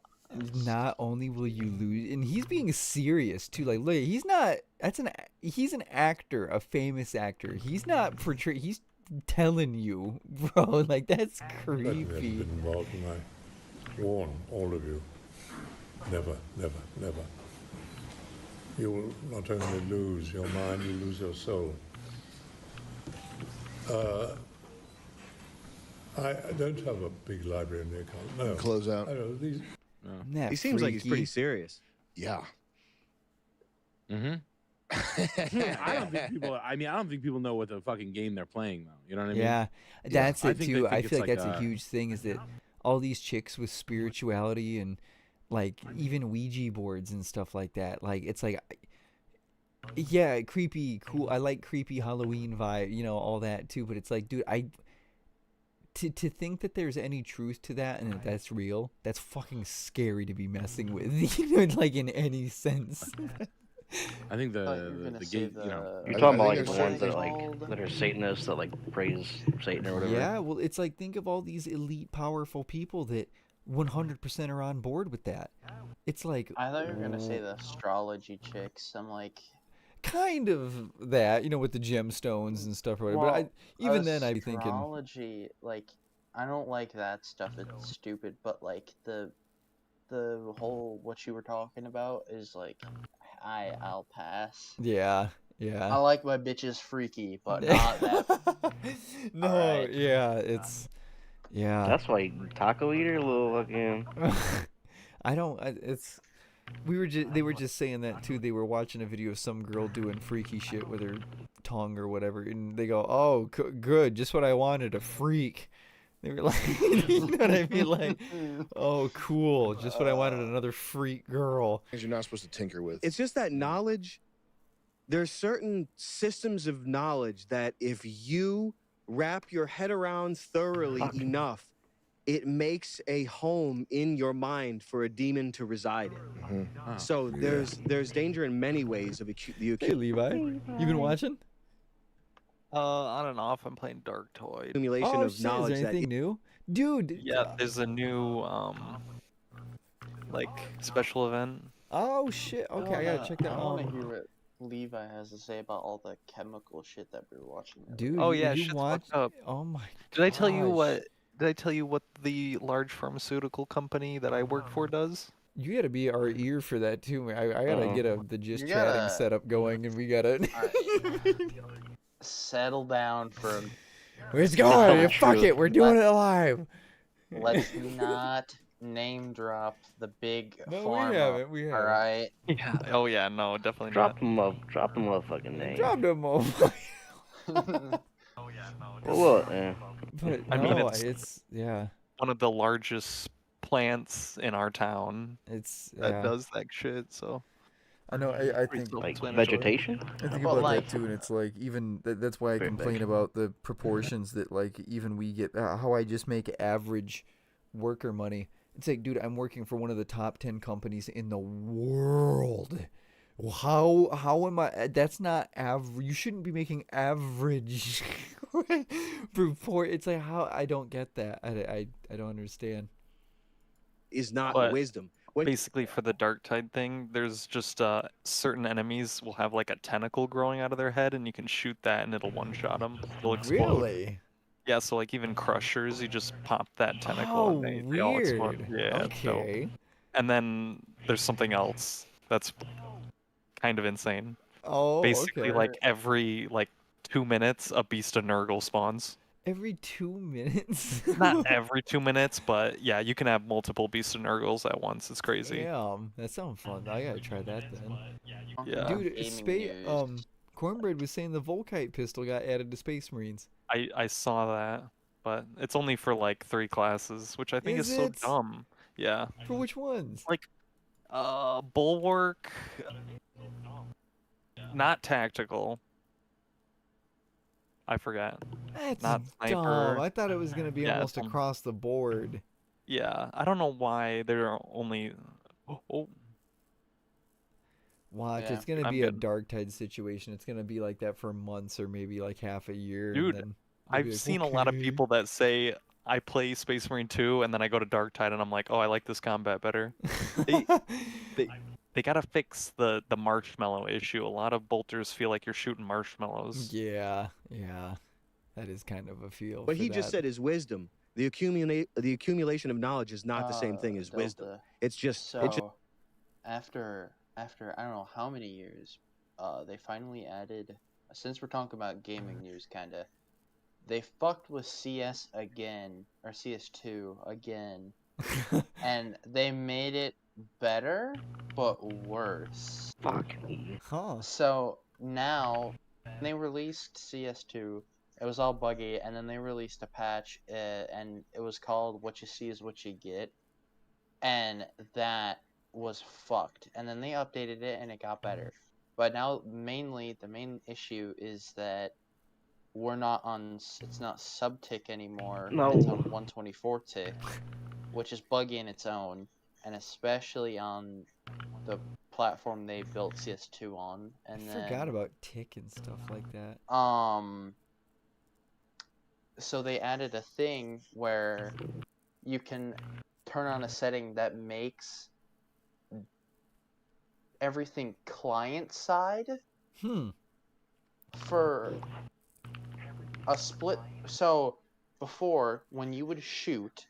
Speaker 4: Not only will you lose, and he's being serious too. Like, look, he's not. He's an actor, a famous actor. He's not portraying. He's telling you, bro. Like, that's
Speaker 19: certainly never
Speaker 4: creepy.
Speaker 19: been involved, and I warn all of you, never, never, never. You will not only lose your mind, you lose your soul. I don't have a big library in the account. No.
Speaker 15: Close out.
Speaker 19: I know, these,
Speaker 4: Isn't that
Speaker 18: He seems like he's
Speaker 4: freaky?
Speaker 18: pretty serious.
Speaker 15: Yeah.
Speaker 16: Mm-hmm. I don't think people. I don't think people know what the fucking game they're playing, though. You know what I mean?
Speaker 4: Yeah, that's
Speaker 16: I
Speaker 4: it
Speaker 16: think they
Speaker 4: too.
Speaker 16: think
Speaker 4: I
Speaker 16: it's
Speaker 4: feel like that's a
Speaker 16: a-
Speaker 4: huge thing. Is that all these chicks with spirituality and like even Ouija boards and stuff like that. Like, it's like, yeah, creepy, cool. I like creepy Halloween vibe, all that too. But it's like, dude, to think that there's any truth to that and that that's real, that's fucking scary to be messing with, like in any sense.
Speaker 16: I think
Speaker 12: thought you were
Speaker 16: the
Speaker 12: gonna say
Speaker 16: game. You know,
Speaker 11: You're talking about
Speaker 15: think
Speaker 11: like the
Speaker 15: there's
Speaker 11: ones that are Satanists that like praise Satan or whatever.
Speaker 4: Yeah, well, it's like, think of all these elite, powerful people that 100% are on board with that. It's like,
Speaker 12: I thought you were gonna say the astrology chicks. I'm like,
Speaker 4: kind of that, with the gemstones and stuff or whatever. But even then, I'd be thinking,
Speaker 12: astrology, like, I don't like that stuff. It's stupid. But like the whole what you were talking about is like, I'll pass.
Speaker 4: yeah.
Speaker 12: I like my bitches freaky, but not that.
Speaker 4: No,
Speaker 12: Alright.
Speaker 4: yeah, it's, yeah.
Speaker 11: That's why taco eater, little fucking.
Speaker 4: They were just saying that too. They were watching a video of some girl doing freaky shit with her tongue or whatever, and they go, "Oh, good, just what I wanted, a freak." They were like, you know what I mean? Like, oh, cool. Just what I wanted, another freak girl.
Speaker 15: Things you're not supposed to tinker with.
Speaker 18: It's just that knowledge. There's certain systems of knowledge that if you wrap your head around thoroughly enough, it makes a home in your mind for a demon to reside in. So there's danger in many ways of the
Speaker 4: Hey, Levi, you been watching?
Speaker 20: On and off, I'm playing Dark Toy.
Speaker 18: accumulation
Speaker 4: Oh,
Speaker 18: of
Speaker 4: shit,
Speaker 18: knowledge
Speaker 4: is there anything new? Dude.
Speaker 20: Yeah, there's a new like special event.
Speaker 4: Oh, shit. Okay, I gotta check that
Speaker 12: I
Speaker 4: out.
Speaker 12: want to hear what Levi has to say about all the chemical shit that we're watching.
Speaker 4: Dude,
Speaker 20: Oh yeah,
Speaker 4: you
Speaker 20: shit's
Speaker 4: watch?
Speaker 20: fucked up.
Speaker 4: Oh my.
Speaker 20: Did I tell you
Speaker 4: gosh.
Speaker 20: what? Did I tell you what the large pharmaceutical company that I work for does?
Speaker 4: You gotta be our ear for that too. I gotta get the just
Speaker 12: You
Speaker 4: chatting
Speaker 12: gotta-
Speaker 4: setup going, and we gotta.
Speaker 12: Settle down for.
Speaker 4: Let's go. Fuck it. We're doing it live.
Speaker 12: Let's not name drop the big
Speaker 4: No, we
Speaker 12: pharma.
Speaker 4: haven't, we
Speaker 12: All
Speaker 4: haven't.
Speaker 12: right.
Speaker 20: Yeah. Oh yeah. No, definitely
Speaker 11: Drop
Speaker 20: not.
Speaker 11: the motherfucking name.
Speaker 4: Drop them all.
Speaker 11: Well, look, man.
Speaker 4: But
Speaker 20: I mean,
Speaker 4: no,
Speaker 20: it's
Speaker 4: yeah.
Speaker 20: one of the largest plants in our town.
Speaker 4: It's
Speaker 20: that
Speaker 4: yeah.
Speaker 20: does that shit. So
Speaker 4: I know. I think
Speaker 11: Like vegetation?
Speaker 4: I think
Speaker 12: But,
Speaker 4: about
Speaker 12: like-
Speaker 4: that too, and it's like even that's why I
Speaker 11: Very
Speaker 4: complain
Speaker 11: big.
Speaker 4: about the proportions that like even we get how I just make average worker money. It's like, dude, I'm working for one of the top 10 companies in the world. How am I? That's not average. You shouldn't be making average report. It's like how I don't get that. I don't understand.
Speaker 18: is not
Speaker 20: But
Speaker 18: wisdom.
Speaker 20: basically, for the Dark Tide thing, there's just certain enemies will have like a tentacle growing out of their head, and you can shoot that, and it'll one-shot them. It'll explode.
Speaker 4: Really?
Speaker 20: Yeah. So like even Crushers, you just pop that tentacle,
Speaker 4: Oh,
Speaker 20: and they all explode.
Speaker 4: weird.
Speaker 20: Yeah. it's dope.
Speaker 4: Okay.
Speaker 20: And then there's something else that's kind of insane.
Speaker 4: Oh,
Speaker 20: Basically,
Speaker 4: okay.
Speaker 20: like every 2 minutes, a beast of Nurgle spawns.
Speaker 4: Every 2 minutes.
Speaker 20: Not every 2 minutes, but yeah, you can have multiple beast of Nurgles at once. It's crazy.
Speaker 4: Damn, that sounds fun. I gotta try that then.
Speaker 20: Yeah.
Speaker 4: Dude,
Speaker 12: Gaming news.
Speaker 4: Cornbread was saying the Volkite pistol got added to Space Marines.
Speaker 20: I saw that, but it's only for like 3 classes, which I think is so
Speaker 4: it?
Speaker 20: dumb. Yeah.
Speaker 4: For which ones?
Speaker 20: Like, Bulwark, not tactical. I forgot.
Speaker 4: That's
Speaker 20: not sniper.
Speaker 4: dumb. I thought it was gonna be
Speaker 20: Yeah,
Speaker 4: almost
Speaker 20: it's
Speaker 4: across the board.
Speaker 20: Yeah, I don't know why they're only. Oh,
Speaker 4: Watch,
Speaker 12: Yeah.
Speaker 4: it's gonna
Speaker 20: I'm
Speaker 4: be a
Speaker 20: good.
Speaker 4: Dark Tide situation. It's gonna be like that for months or maybe like half a year.
Speaker 20: Dude,
Speaker 4: and then they'll be
Speaker 20: I've
Speaker 4: like,
Speaker 20: seen a lot of
Speaker 4: "Okay."
Speaker 20: people that say I play Space Marine 2 and then I go to Dark Tide and I'm like, oh, I like this combat better. They gotta fix the marshmallow issue. A lot of bolters feel like you're shooting marshmallows.
Speaker 4: Yeah, that is kind of a feel.
Speaker 18: What
Speaker 4: for
Speaker 18: he just
Speaker 4: that.
Speaker 18: said is wisdom. The accumulation of knowledge is not the same thing as wisdom.
Speaker 12: Delta.
Speaker 18: It's just
Speaker 12: So, after I don't know how many years, they finally added. Since we're talking about gaming news, kinda, they fucked with CS again or CS2 again, and they made it better but worse.
Speaker 11: Fuck me.
Speaker 4: Huh.
Speaker 12: So now they released CS2. It was all buggy, and then they released a patch, and it was called "What You See Is What You Get," and that was fucked. And then they updated it, and it got better. But now, mainly, the main issue is that we're not on. It's not sub-tick anymore.
Speaker 11: No.
Speaker 12: It's on 124 tick, which is buggy in its own, and especially on the platform they built CS2 on. And
Speaker 4: I
Speaker 12: then,
Speaker 4: forgot about tick and stuff like that.
Speaker 12: So they added a thing where you can turn on a setting that makes everything client side for a split. So before, when you would shoot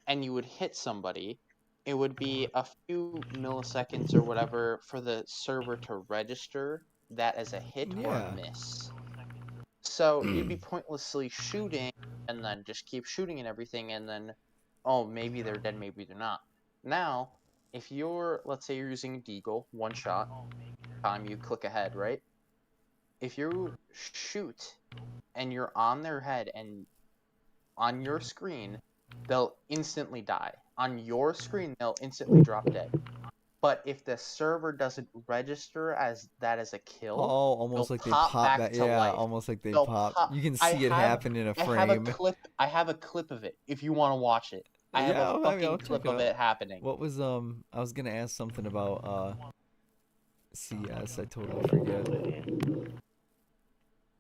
Speaker 12: and you would hit somebody, it would be a few milliseconds or whatever for the server to register that as a hit or a miss. So you'd be pointlessly shooting and then just keep shooting and everything, and then, oh, maybe they're dead, maybe they're not. Now, if you're, let's say you're using Deagle, one shot, time you click ahead, right? If you shoot and you're on their head and on your screen, they'll instantly die. On your screen, they'll instantly drop dead. But if the server doesn't register as that as a kill,
Speaker 4: Oh, almost
Speaker 12: they'll
Speaker 4: like they
Speaker 12: pop
Speaker 4: pop
Speaker 12: back
Speaker 4: back.
Speaker 12: to
Speaker 4: Yeah,
Speaker 12: life.
Speaker 4: almost like they
Speaker 12: They'll
Speaker 4: pop.
Speaker 12: pop-
Speaker 4: You can
Speaker 12: I
Speaker 4: see it
Speaker 12: have-
Speaker 4: happen in a
Speaker 12: I have a
Speaker 4: frame.
Speaker 12: clip. I have a clip of it. If you want to watch it, I have
Speaker 4: Yeah,
Speaker 12: a
Speaker 4: I mean,
Speaker 12: fucking
Speaker 4: I'll
Speaker 12: clip
Speaker 4: check
Speaker 12: of
Speaker 4: out.
Speaker 12: it happening.
Speaker 4: What was I was gonna ask something about CS. I totally forget.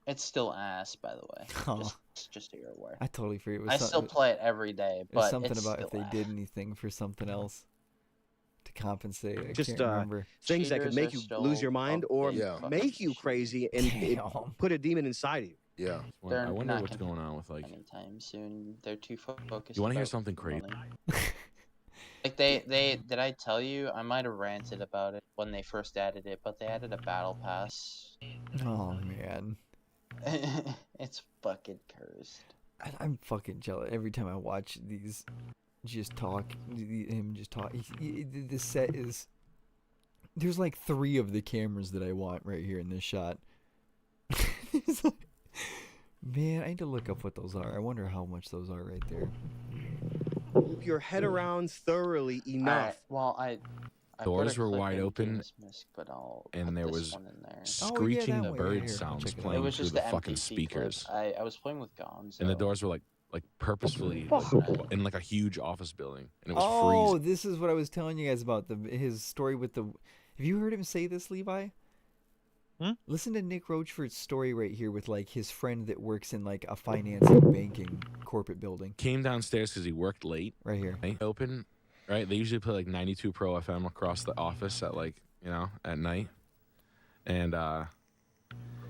Speaker 12: It's still ass, by the way.
Speaker 4: Oh.
Speaker 12: Just so you're aware.
Speaker 4: I totally forget. It was
Speaker 12: I
Speaker 4: some-
Speaker 12: still play it every day,
Speaker 4: It was
Speaker 12: but
Speaker 4: something
Speaker 12: it's
Speaker 4: about if
Speaker 12: still
Speaker 4: they
Speaker 12: ass.
Speaker 4: did anything for something else to compensate. I
Speaker 18: Just
Speaker 4: can't remember.
Speaker 18: things that could
Speaker 12: Cheaters
Speaker 18: make
Speaker 12: are
Speaker 18: you
Speaker 12: still
Speaker 18: lose your mind or
Speaker 15: Yeah.
Speaker 18: make you crazy and it put a demon inside of you.
Speaker 15: Yeah.
Speaker 12: They're
Speaker 16: I wonder
Speaker 12: not
Speaker 16: what's
Speaker 12: gonna
Speaker 16: going on with like.
Speaker 12: anytime soon. They're too focused.
Speaker 16: You want to hear
Speaker 12: about
Speaker 16: something crazy?
Speaker 12: money. Like they did I tell you? I might have ranted about it when they first added it, but they added a battle pass.
Speaker 4: Oh man,
Speaker 12: It's fucking cursed.
Speaker 4: I'm fucking jealous every time I watch these. Just talk. Him just talk. The set is. There's like 3 of the cameras that I want right here in this shot. It's like, man, I need to look up what those are. I wonder how much those are right there.
Speaker 18: Wrap your head around thoroughly enough.
Speaker 12: Well, I
Speaker 16: Doors
Speaker 12: put a
Speaker 16: were
Speaker 12: clip
Speaker 16: wide
Speaker 12: in
Speaker 16: open,
Speaker 12: Games Misc, but I'll
Speaker 16: and
Speaker 12: put
Speaker 16: there
Speaker 12: this
Speaker 16: was
Speaker 12: one in there.
Speaker 16: screeching
Speaker 4: that one.
Speaker 16: bird
Speaker 4: Here, I'll
Speaker 16: sounds
Speaker 4: check it out.
Speaker 16: playing
Speaker 12: It was
Speaker 16: through
Speaker 12: just
Speaker 16: the
Speaker 12: the
Speaker 16: fucking
Speaker 12: NPC
Speaker 16: speakers.
Speaker 12: clip. I was playing with Gonzo.
Speaker 16: And the doors were like purposefully in like a huge office building, and it was
Speaker 4: Oh,
Speaker 16: freezing.
Speaker 4: this is what I was telling you guys about his story with the. Have you heard him say this, Levi? Listen to Nick Roachford's story right here with like his friend that works in like a finance and banking corporate building.
Speaker 16: Came downstairs because he worked late.
Speaker 4: Right here.
Speaker 16: Open, right? They usually play like 92 Pro FM across the office at like at night, and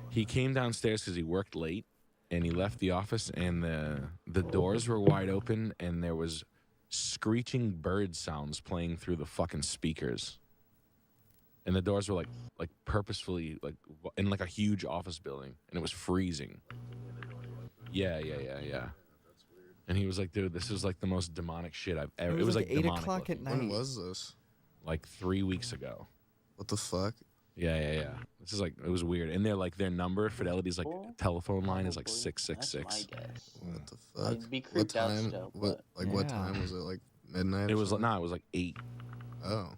Speaker 16: he came downstairs because he worked late, and he left the office, and the doors were wide open, and there was screeching bird sounds playing through the fucking speakers. And the doors were like purposefully like in like a huge office building, and it was freezing. Yeah. And he was like, "Dude, this is like the most demonic shit I've ever." It was like
Speaker 4: 8
Speaker 16: demonic
Speaker 4: o'clock at
Speaker 16: looking.
Speaker 4: night.
Speaker 15: When was this?
Speaker 16: Like 3 weeks ago.
Speaker 15: What the fuck?
Speaker 16: Yeah. This is like it was weird, and they're like their number Fidelity's like telephone line is like 666.
Speaker 15: What the fuck?
Speaker 12: I'd be
Speaker 15: What
Speaker 12: creeped out
Speaker 15: time?
Speaker 12: still,
Speaker 15: What
Speaker 12: but-
Speaker 15: what
Speaker 4: Yeah.
Speaker 15: time was it? Like midnight?
Speaker 16: It
Speaker 15: or
Speaker 16: was like
Speaker 15: something?
Speaker 16: it was like 8.
Speaker 15: Oh,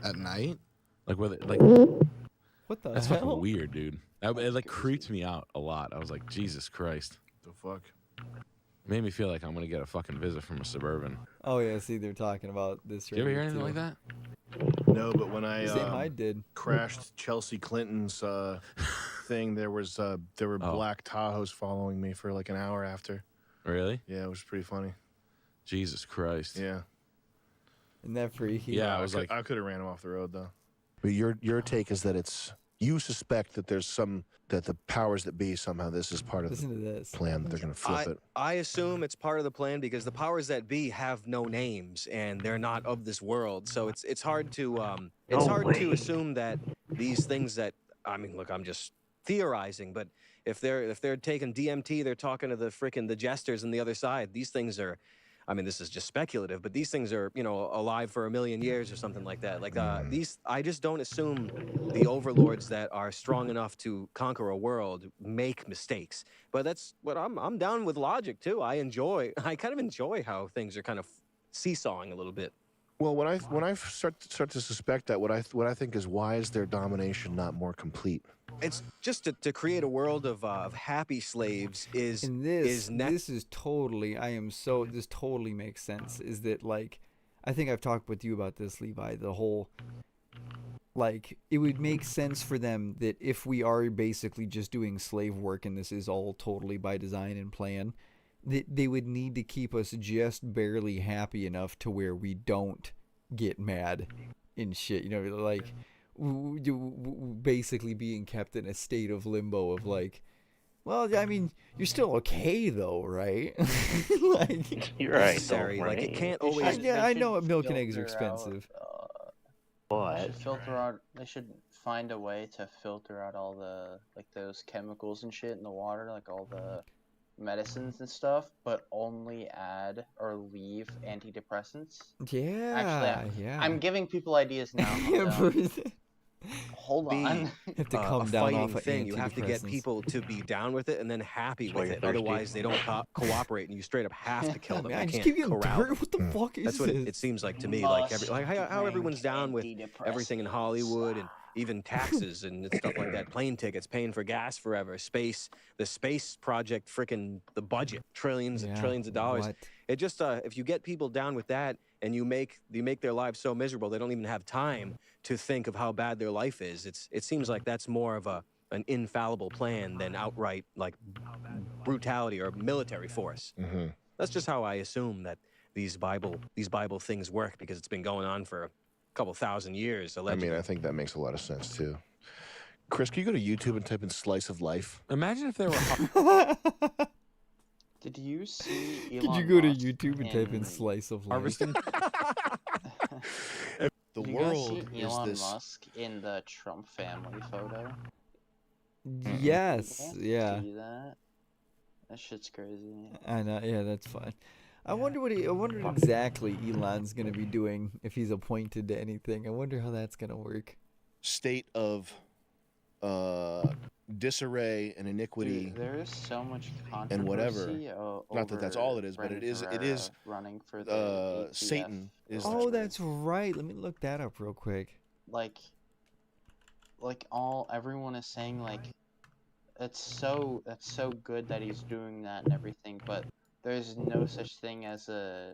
Speaker 15: at night?
Speaker 16: Like whether like
Speaker 4: What the
Speaker 16: that's
Speaker 4: hell?
Speaker 16: fucking weird, dude. It like creeped me out a lot. I was like, Jesus Christ.
Speaker 15: The fuck?
Speaker 16: It made me feel like I'm gonna get a fucking visit from a suburban.
Speaker 4: Oh yeah, see they're talking about this.
Speaker 16: Did you ever
Speaker 4: right
Speaker 16: hear
Speaker 4: here,
Speaker 16: anything
Speaker 4: too.
Speaker 16: like that?
Speaker 15: No, but when I
Speaker 4: Same I did.
Speaker 15: crashed Chelsea Clinton's thing, there were black Tahoes following me for like an hour after.
Speaker 16: Really?
Speaker 15: Yeah, it was pretty funny.
Speaker 16: Jesus Christ.
Speaker 15: Yeah.
Speaker 4: Isn't that freaky?
Speaker 16: Yeah, I was like,
Speaker 15: I could have ran him off the road though.
Speaker 2: But your take is that you suspect that that the powers that be somehow this is part of
Speaker 4: Listen
Speaker 2: the
Speaker 4: to this.
Speaker 2: plan. They're going to flip it.
Speaker 18: I assume it's part of the plan because the powers that be have no names and they're not of this world. So it's hard to to assume that these things that look, I'm just theorizing, but if they're taking DMT, they're talking to the jesters on the other side. These things are, this is just speculative, but these things are, alive for 1 million years or something like that. Like I just don't assume the overlords that are strong enough to conquer a world make mistakes. But that's what I'm down with logic too. I kind of enjoy how things are kind of seesawing a little bit.
Speaker 2: Well, when I start to suspect that, what I think is, why is their domination not more complete?
Speaker 18: It's just to create a world of happy slaves is
Speaker 4: this is totally. This totally makes sense. Is that like, I think I've talked with you about this, Levi. The whole, like, it would make sense for them that if we are basically just doing slave work and this is all totally by design and plan, that they would need to keep us just barely happy enough to where we don't get mad and shit. Like basically being kept in a state of limbo of like, well, you're still okay though, right? Like,
Speaker 11: You're right.
Speaker 18: Necessary.
Speaker 11: Though,
Speaker 18: Like
Speaker 11: right?
Speaker 18: it can't always.
Speaker 4: Yeah, I know milk and eggs are
Speaker 12: filter out,
Speaker 4: expensive.
Speaker 12: They should find a way to filter out all the those chemicals and shit in the water, like all the medicines and stuff, but only add or leave antidepressants.
Speaker 4: Yeah,
Speaker 12: Actually,
Speaker 4: yeah.
Speaker 12: I'm giving people ideas now. Hold
Speaker 18: be
Speaker 12: on.
Speaker 4: Have to
Speaker 18: a
Speaker 4: come down
Speaker 18: fighting
Speaker 4: off of
Speaker 18: thing. You have to get
Speaker 4: antidepressants.
Speaker 18: people to be down with it and then happy
Speaker 11: That's why
Speaker 18: with
Speaker 11: you're
Speaker 18: it.
Speaker 11: thirsty.
Speaker 18: Otherwise, they don't cooperate, and you straight up have to kill them.
Speaker 4: Man,
Speaker 18: You
Speaker 4: just
Speaker 18: can't
Speaker 4: keep getting
Speaker 18: corral
Speaker 4: dirt.
Speaker 18: them.
Speaker 4: What the fuck is
Speaker 18: That's what
Speaker 4: this?
Speaker 18: it seems like to me. Like how everyone's down with everything in Hollywood and even taxes and stuff like that. Plane tickets, paying for gas forever, the space project, freaking the budget, trillions and trillions of dollars.
Speaker 4: what?
Speaker 18: It just if you get people down with that and you make their lives so miserable they don't even have time to think of how bad their life is. It seems like that's more of an infallible plan than outright like brutality or military force. That's just how I assume that these Bible things work, because it's been going on for a couple thousand years. Allegedly.
Speaker 2: I mean, I think that makes a lot of sense too. Chris, can you go to YouTube and type in "slice of life"?
Speaker 16: Imagine if there were.
Speaker 12: Did you see Elon
Speaker 4: Could you go to
Speaker 12: Musk
Speaker 4: YouTube and type in "slice of life"?
Speaker 16: harvesting?
Speaker 2: The
Speaker 12: Did you guys
Speaker 2: world
Speaker 12: see
Speaker 2: is
Speaker 12: Elon
Speaker 2: this.
Speaker 12: Musk in the Trump family photo?
Speaker 4: Yes, yeah.
Speaker 12: See that? That shit's crazy.
Speaker 4: I know. Yeah, that's fine. I wonder what exactly Elon's gonna be doing if he's appointed to anything. I wonder how that's gonna work.
Speaker 2: State of disarray and iniquity.
Speaker 12: Dude, there is so much controversy.
Speaker 2: And whatever. Not that that's all it is, but it is.
Speaker 12: Running for the ATF.
Speaker 2: Satan is.
Speaker 4: Oh, that's right. Let me look that up real quick.
Speaker 12: Like everyone is saying like that's so good that he's doing that and everything, but there's no such thing as a,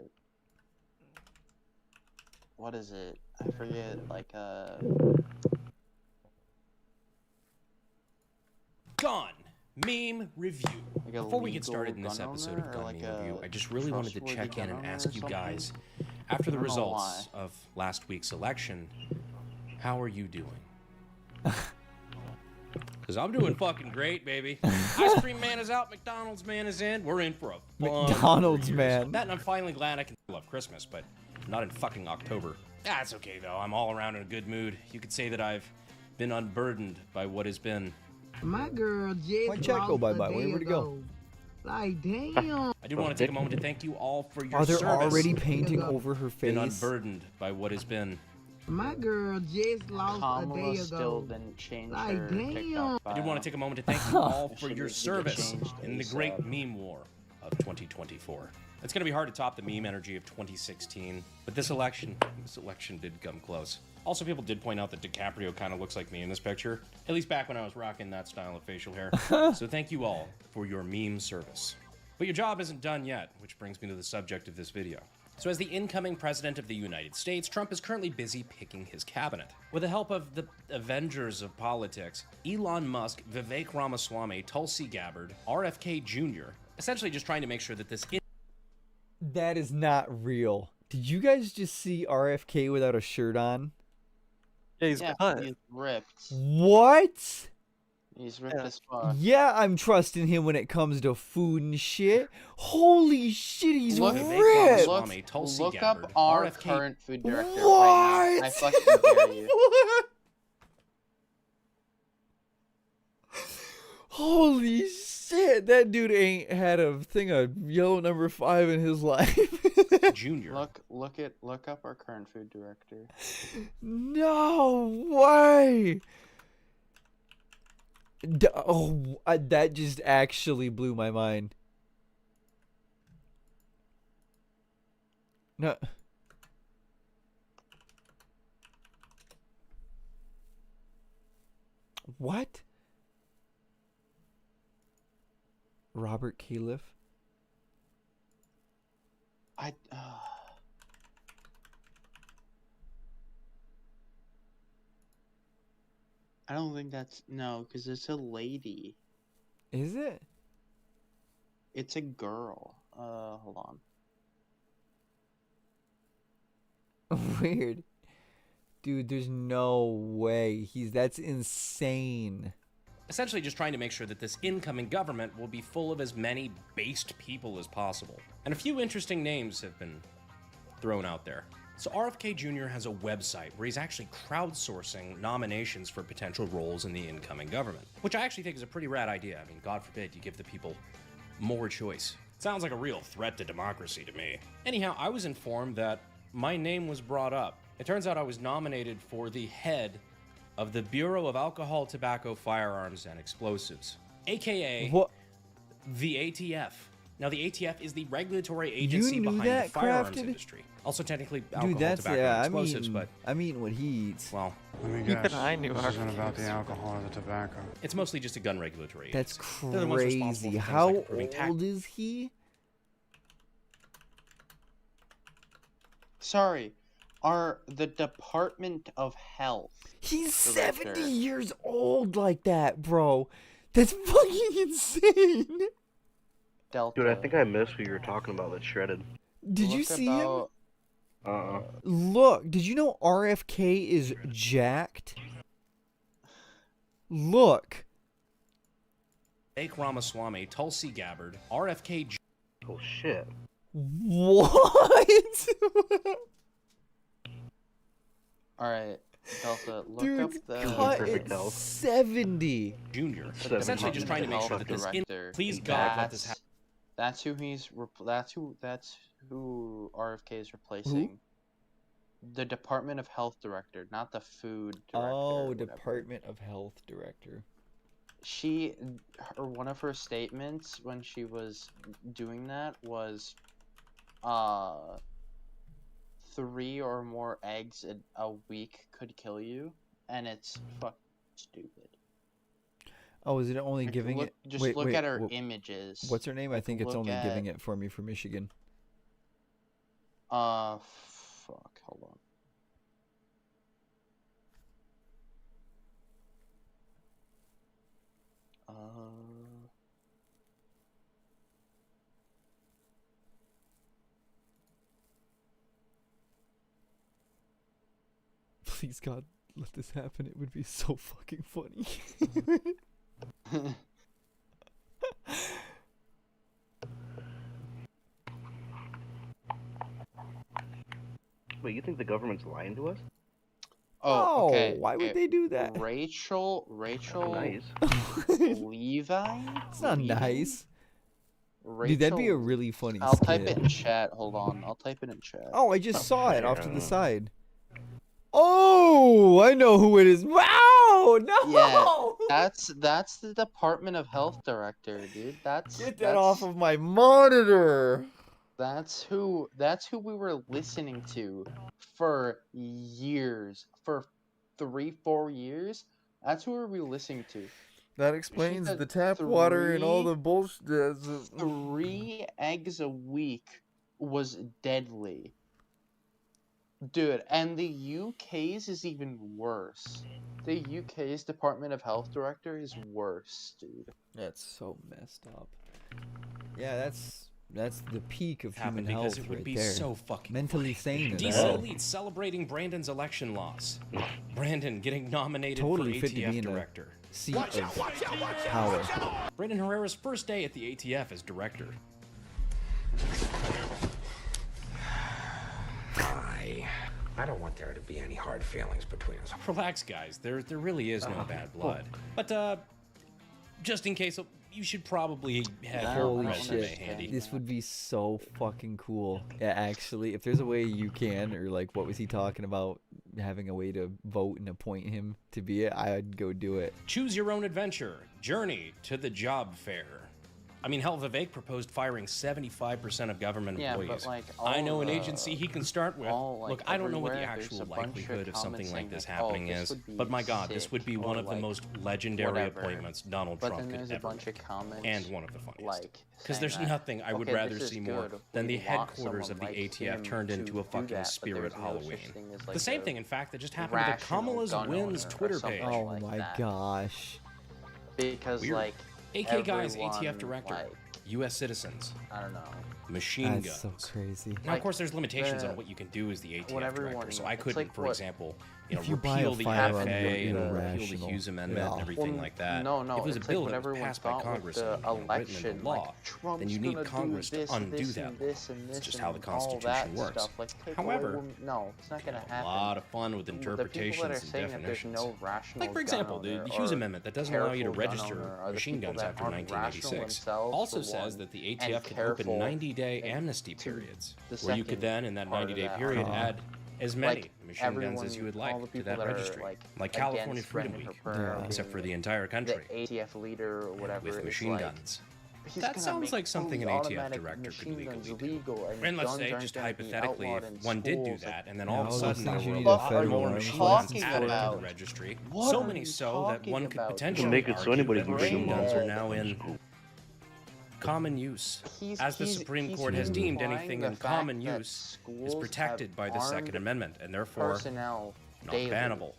Speaker 12: what is it? I forget, like a
Speaker 3: Gun Meme Review.
Speaker 12: Like a
Speaker 3: Before we get
Speaker 12: legal
Speaker 3: started in this
Speaker 12: gun
Speaker 3: episode
Speaker 12: owner,
Speaker 3: of
Speaker 12: or
Speaker 3: Gun
Speaker 12: like
Speaker 3: Meme
Speaker 12: a
Speaker 3: Review, I just really wanted to
Speaker 12: trustworthy
Speaker 3: check in
Speaker 12: gun
Speaker 3: and
Speaker 12: owner
Speaker 3: ask
Speaker 12: or
Speaker 3: you
Speaker 12: something?
Speaker 3: guys, after the
Speaker 12: I don't know
Speaker 3: results of last week's election, how are you doing? Because I'm doing fucking great, baby. Ice cream man is out, McDonald's man is in. We're in for a fun
Speaker 4: McDonald's
Speaker 3: 3 years.
Speaker 4: man.
Speaker 3: That, and I'm finally glad I can love Christmas, but not in fucking October. That's okay, though. I'm all around in a good mood. You could say that I've been unburdened by what has been.
Speaker 21: My girl just
Speaker 4: Why'd Jack go
Speaker 21: lost a
Speaker 4: bye-bye?
Speaker 21: day
Speaker 4: Where'd he go?
Speaker 21: ago. Like, damn.
Speaker 3: I do want to take a moment to thank you all for your
Speaker 4: Are they
Speaker 3: service.
Speaker 4: already painting over her
Speaker 3: Been
Speaker 4: face?
Speaker 3: unburdened by what has been.
Speaker 21: My girl just lost a
Speaker 12: Kamala
Speaker 21: day
Speaker 12: still
Speaker 21: ago.
Speaker 12: didn't change
Speaker 21: Like,
Speaker 12: her
Speaker 21: damn.
Speaker 12: TikTok
Speaker 3: I do
Speaker 12: bio.
Speaker 3: want to take a moment to thank you all for
Speaker 12: Should
Speaker 3: your
Speaker 12: get
Speaker 3: service
Speaker 12: changed
Speaker 3: in the
Speaker 12: ASAP.
Speaker 3: great meme war of 2024. It's going to be hard to top the meme energy of 2016, but this election did come close. Also, people did point out that DiCaprio kind of looks like me in this picture, at least back when I was rocking that style of facial hair. So thank you all for your meme service. But your job isn't done yet, which brings me to the subject of this video. So as the incoming president of the United States, Trump is currently busy picking his cabinet. With the help of the Avengers of politics, Elon Musk, Vivek Ramaswamy, Tulsi Gabbard, RFK Jr., essentially just trying to make sure that this
Speaker 4: That is not real. Did you guys just see RFK without a shirt on?
Speaker 20: Yeah, he's cut.
Speaker 12: He's ripped.
Speaker 4: What?
Speaker 12: He's ripped as fuck.
Speaker 4: Yeah, I'm trusting him when it comes to food and shit. Holy shit, he's
Speaker 12: Look,
Speaker 4: ripped.
Speaker 12: look up our
Speaker 3: RFK.
Speaker 12: current food director right
Speaker 4: What?
Speaker 12: now. I fucking dare you.
Speaker 4: Holy shit, that dude ain't had a thing of yellow number 5 in his life.
Speaker 3: Junior.
Speaker 12: Look up our current food director.
Speaker 4: No way. That just actually blew my mind. No. What? Robert Califf?
Speaker 12: I don't think that's because it's a lady.
Speaker 4: Is it?
Speaker 12: It's a girl. Hold on.
Speaker 4: Weird. Dude, there's no way. That's insane.
Speaker 3: Essentially just trying to make sure that this incoming government will be full of as many based people as possible. And a few interesting names have been thrown out there. So RFK Jr. has a website where he's actually crowdsourcing nominations for potential roles in the incoming government, which I actually think is a pretty rad idea. I mean, God forbid you give the people more choice. It sounds like a real threat to democracy to me. Anyhow, I was informed that my name was brought up. It turns out I was nominated for the head of the Bureau of Alcohol, Tobacco, Firearms, and Explosives, aka
Speaker 4: What?
Speaker 3: the ATF. Now, the ATF is the regulatory agency
Speaker 4: knew
Speaker 3: behind
Speaker 4: that,
Speaker 3: the firearms
Speaker 4: Crafted?
Speaker 3: industry. Also, technically, alcohol,
Speaker 4: Dude, that's
Speaker 3: tobacco,
Speaker 4: yeah.
Speaker 3: and explosives, but
Speaker 4: I'm eating what he eats.
Speaker 3: well,
Speaker 1: Let me
Speaker 20: Even
Speaker 1: guess.
Speaker 20: I knew
Speaker 1: this
Speaker 20: our
Speaker 1: isn't about the
Speaker 20: kids.
Speaker 1: alcohol or the tobacco.
Speaker 3: it's mostly just a gun regulatory
Speaker 4: That's
Speaker 3: agency. They're the ones responsible for
Speaker 4: crazy.
Speaker 3: things
Speaker 4: How
Speaker 3: like approving
Speaker 4: old is he?
Speaker 12: Sorry, are the Department of Health.
Speaker 4: He's
Speaker 12: Director.
Speaker 4: 70 years old like that, bro. That's fucking insane.
Speaker 12: Delta.
Speaker 11: Dude, I think I missed what you were talking about. That shredded.
Speaker 4: Did you
Speaker 12: Look
Speaker 4: see
Speaker 12: about-
Speaker 11: Uh-uh.
Speaker 4: him? Look, did you know RFK is jacked? Look.
Speaker 3: Vivek Ramaswamy, Tulsi Gabbard, RFK.
Speaker 11: Oh shit.
Speaker 4: What?
Speaker 12: All right, Delta. Look
Speaker 4: Dude's
Speaker 12: up the
Speaker 4: cut at 70.
Speaker 3: Junior.
Speaker 12: the
Speaker 3: Essentially just trying to make sure that this
Speaker 12: Director.
Speaker 3: please God let this happen.
Speaker 12: That's who that's who RFK is replacing. The Department of Health Director, not the Food Director.
Speaker 4: Oh, Department of Health Director.
Speaker 12: One of her statements when she was doing that was, 3 or more eggs a week could kill you, and it's fucking stupid.
Speaker 4: Oh, is it only
Speaker 12: Like,
Speaker 4: giving
Speaker 12: look-
Speaker 4: it?
Speaker 12: just
Speaker 4: wait,
Speaker 12: look
Speaker 4: wait,
Speaker 12: at her
Speaker 4: wh-
Speaker 12: images.
Speaker 4: What's her name? I
Speaker 12: Like,
Speaker 4: think it's
Speaker 12: look
Speaker 4: only giving
Speaker 12: at-
Speaker 4: it for me for Michigan.
Speaker 12: Fuck, hold on.
Speaker 4: Please God, let this happen. It would be so fucking funny.
Speaker 11: Wait, you think the government's lying to us?
Speaker 12: Oh, okay.
Speaker 4: why would
Speaker 12: okay.
Speaker 4: they do that?
Speaker 12: Rachel
Speaker 11: Nice.
Speaker 12: Levi?
Speaker 4: It's not
Speaker 12: Levy?
Speaker 4: nice. Dude, that'd be a
Speaker 12: Rachel-
Speaker 4: really funny
Speaker 12: I'll type
Speaker 4: skit.
Speaker 12: it in chat. Hold on. I'll type it in chat.
Speaker 4: Oh, I just saw it off to the side. Oh, I know who it is. Wow, no.
Speaker 12: Yeah, that's the Department of Health Director, dude.
Speaker 4: Get that off of my monitor.
Speaker 12: That's who we were listening to for years, for 3-4 years. That's who we were listening to.
Speaker 4: That explains
Speaker 12: said
Speaker 4: the tap water and all the bullshit.
Speaker 12: 3 eggs a week was deadly. Dude, and the UK's is even worse. The UK's Department of Health Director is worse, dude.
Speaker 4: That's so messed up. Yeah, that's the peak of human
Speaker 3: Happen because
Speaker 4: health
Speaker 3: it would
Speaker 4: right
Speaker 3: be
Speaker 4: there.
Speaker 3: so fucking
Speaker 4: mentally sane as
Speaker 3: DC
Speaker 4: hell.
Speaker 3: Elite celebrating Brandon's election loss. Brandon getting nominated
Speaker 4: Totally
Speaker 3: for
Speaker 4: fit to be
Speaker 3: ATF
Speaker 4: in a
Speaker 3: director.
Speaker 4: seat of power.
Speaker 3: Brandon Herrera's first day at the ATF as director.
Speaker 5: I don't want there to be any hard feelings between us.
Speaker 3: Relax, guys. There really is no bad blood. But just in case, you should probably have your
Speaker 4: Holy
Speaker 3: resume
Speaker 4: shit.
Speaker 3: handy.
Speaker 4: This would be so fucking cool. Yeah, actually, if there's a way you can, or like, what was he talking about? Having a way to vote and appoint him to be it, I'd go do it.
Speaker 3: Choose your own adventure. Journey to the job fair. I mean, hell, Vivek proposed firing 75% of government
Speaker 12: Yeah, but,
Speaker 3: employees.
Speaker 12: like,
Speaker 3: I know
Speaker 12: all
Speaker 3: an
Speaker 12: the-
Speaker 3: agency he can start with.
Speaker 12: all, like,
Speaker 3: Look, I don't know what the
Speaker 12: everywhere, there's
Speaker 3: actual
Speaker 12: a bunch of
Speaker 3: likelihood of something
Speaker 12: comments
Speaker 3: like
Speaker 12: saying,
Speaker 3: this
Speaker 12: like, oh,
Speaker 3: happening
Speaker 12: this
Speaker 3: is,
Speaker 12: would be
Speaker 3: but my God, this would be
Speaker 12: sick,
Speaker 3: one
Speaker 12: or,
Speaker 3: of the
Speaker 12: like,
Speaker 3: most legendary
Speaker 12: whatever.
Speaker 3: appointments Donald
Speaker 12: But
Speaker 3: Trump
Speaker 12: then
Speaker 3: could
Speaker 12: there's
Speaker 3: ever
Speaker 12: a bunch of
Speaker 3: make.
Speaker 12: comments,
Speaker 3: And one of the funniest.
Speaker 12: like,
Speaker 3: Because
Speaker 12: saying
Speaker 3: there's
Speaker 12: that,
Speaker 3: nothing I would
Speaker 12: okay,
Speaker 3: rather
Speaker 12: this is
Speaker 3: see more
Speaker 12: good,
Speaker 3: than the
Speaker 12: we want
Speaker 3: headquarters of
Speaker 12: someone
Speaker 3: the
Speaker 12: like
Speaker 3: ATF
Speaker 12: him
Speaker 3: turned
Speaker 12: to
Speaker 3: into a
Speaker 12: do
Speaker 3: fucking
Speaker 12: that, but
Speaker 3: spirit
Speaker 12: there's no
Speaker 3: Halloween.
Speaker 12: such thing as,
Speaker 3: The
Speaker 12: like,
Speaker 3: same
Speaker 12: a
Speaker 3: thing, in fact, that just happened to the
Speaker 12: rational
Speaker 3: Kamala's
Speaker 12: gun
Speaker 3: Wins
Speaker 12: owner or
Speaker 3: Twitter
Speaker 12: something
Speaker 3: page.
Speaker 4: Oh
Speaker 12: like
Speaker 4: my
Speaker 12: that.
Speaker 4: gosh.
Speaker 12: Because,
Speaker 3: Weird.
Speaker 12: like,
Speaker 3: AK Guys, ATF
Speaker 12: everyone,
Speaker 3: director,
Speaker 12: like,
Speaker 3: U.S. citizens,
Speaker 12: I don't know.
Speaker 3: machine
Speaker 4: That's
Speaker 3: guns.
Speaker 4: so crazy.
Speaker 3: Now, of
Speaker 12: Like,
Speaker 3: course, there's limitations
Speaker 12: the-
Speaker 3: on what you can do as the ATF
Speaker 12: what
Speaker 3: director.
Speaker 12: everyone-
Speaker 3: So I
Speaker 12: it's
Speaker 3: couldn't,
Speaker 12: like
Speaker 3: for
Speaker 12: what-
Speaker 3: example,
Speaker 4: If you buy a
Speaker 3: repeal the
Speaker 4: firearm,
Speaker 3: NFA
Speaker 4: you're
Speaker 3: and repeal the
Speaker 4: irrational.
Speaker 3: Hughes Amendment and
Speaker 4: Yeah.
Speaker 3: everything
Speaker 12: Well,
Speaker 3: like that.
Speaker 12: no,
Speaker 3: if it was a
Speaker 12: it's
Speaker 3: bill
Speaker 12: like
Speaker 3: that
Speaker 12: what
Speaker 3: was
Speaker 12: everyone
Speaker 3: passed by
Speaker 12: thought with
Speaker 3: Congress
Speaker 12: the
Speaker 3: and written
Speaker 12: election,
Speaker 3: into law,
Speaker 12: like, Trump's
Speaker 3: then you need
Speaker 12: gonna
Speaker 3: Congress
Speaker 12: do this
Speaker 3: to
Speaker 12: and
Speaker 3: undo
Speaker 12: this
Speaker 3: that
Speaker 12: and
Speaker 3: law.
Speaker 12: this and
Speaker 3: It's
Speaker 12: this
Speaker 3: just how the
Speaker 12: and all
Speaker 3: Constitution
Speaker 12: that
Speaker 3: works.
Speaker 12: stuff. Like, take
Speaker 3: However,
Speaker 12: away no, it's not gonna
Speaker 3: a
Speaker 12: happen.
Speaker 3: lot of fun with
Speaker 12: The people that
Speaker 3: interpretations
Speaker 12: are
Speaker 3: and
Speaker 12: saying that there's
Speaker 3: definitions.
Speaker 12: no rational
Speaker 3: Like, for
Speaker 12: gun
Speaker 3: example,
Speaker 12: owner
Speaker 3: the Hughes
Speaker 12: or
Speaker 3: Amendment that doesn't allow you to
Speaker 12: careful gun
Speaker 3: register
Speaker 12: owner are the
Speaker 3: machine
Speaker 12: people
Speaker 3: guns
Speaker 12: that
Speaker 3: after
Speaker 12: aren't rational
Speaker 3: 1986.
Speaker 12: themselves,
Speaker 3: Also
Speaker 12: for
Speaker 3: says
Speaker 12: one,
Speaker 3: that the
Speaker 12: and
Speaker 3: ATF can open
Speaker 12: careful
Speaker 3: 90-day
Speaker 12: and
Speaker 3: amnesty
Speaker 12: to
Speaker 3: periods,
Speaker 12: the
Speaker 3: where you could
Speaker 12: second
Speaker 3: then, in that
Speaker 12: part of
Speaker 3: 90-day
Speaker 12: that
Speaker 3: period,
Speaker 12: are
Speaker 3: add as many
Speaker 12: like,
Speaker 3: machine guns
Speaker 12: everyone,
Speaker 3: as you would
Speaker 12: all the
Speaker 3: like to
Speaker 12: people
Speaker 3: that
Speaker 12: that are,
Speaker 3: registry.
Speaker 12: like
Speaker 3: California
Speaker 12: against
Speaker 3: Freedom
Speaker 12: Brendan
Speaker 3: Week,
Speaker 12: Happer
Speaker 3: except for the
Speaker 12: being
Speaker 3: entire country,
Speaker 12: the ATF leader or whatever
Speaker 3: with
Speaker 12: is
Speaker 3: machine
Speaker 12: like,
Speaker 3: guns.
Speaker 12: he's
Speaker 3: That
Speaker 12: gonna
Speaker 3: sounds
Speaker 12: make
Speaker 3: like something an
Speaker 12: fully
Speaker 3: ATF
Speaker 12: automatic
Speaker 3: director could
Speaker 12: machine guns
Speaker 3: legally do.
Speaker 12: illegal,
Speaker 3: And let's
Speaker 12: guns
Speaker 3: say,
Speaker 12: aren't
Speaker 3: just
Speaker 12: gonna be
Speaker 3: hypothetically,
Speaker 12: outlawed
Speaker 3: if
Speaker 12: in
Speaker 3: one did do
Speaker 12: schools,
Speaker 3: that, and then
Speaker 4: Yeah,
Speaker 3: all of a
Speaker 4: all those
Speaker 3: sudden
Speaker 4: things
Speaker 3: there
Speaker 4: you
Speaker 3: were
Speaker 4: need
Speaker 3: a
Speaker 4: a
Speaker 3: lot
Speaker 4: federal
Speaker 3: more
Speaker 4: arm
Speaker 3: machine
Speaker 4: for.
Speaker 3: guns
Speaker 12: Talking
Speaker 3: added to
Speaker 12: about?
Speaker 3: the registry.
Speaker 12: What
Speaker 3: So
Speaker 12: are
Speaker 3: many
Speaker 12: you
Speaker 3: so that one
Speaker 12: talking
Speaker 3: could
Speaker 12: about?
Speaker 3: potentially
Speaker 11: Make it so
Speaker 3: argue
Speaker 11: anybody
Speaker 3: that
Speaker 11: can bring
Speaker 3: machine
Speaker 11: them
Speaker 3: guns
Speaker 11: home.
Speaker 3: are now in common use. As the Supreme Court has deemed anything in common use is protected by the Second Amendment, and therefore
Speaker 12: personnel
Speaker 3: not
Speaker 12: daily.
Speaker 3: bannable.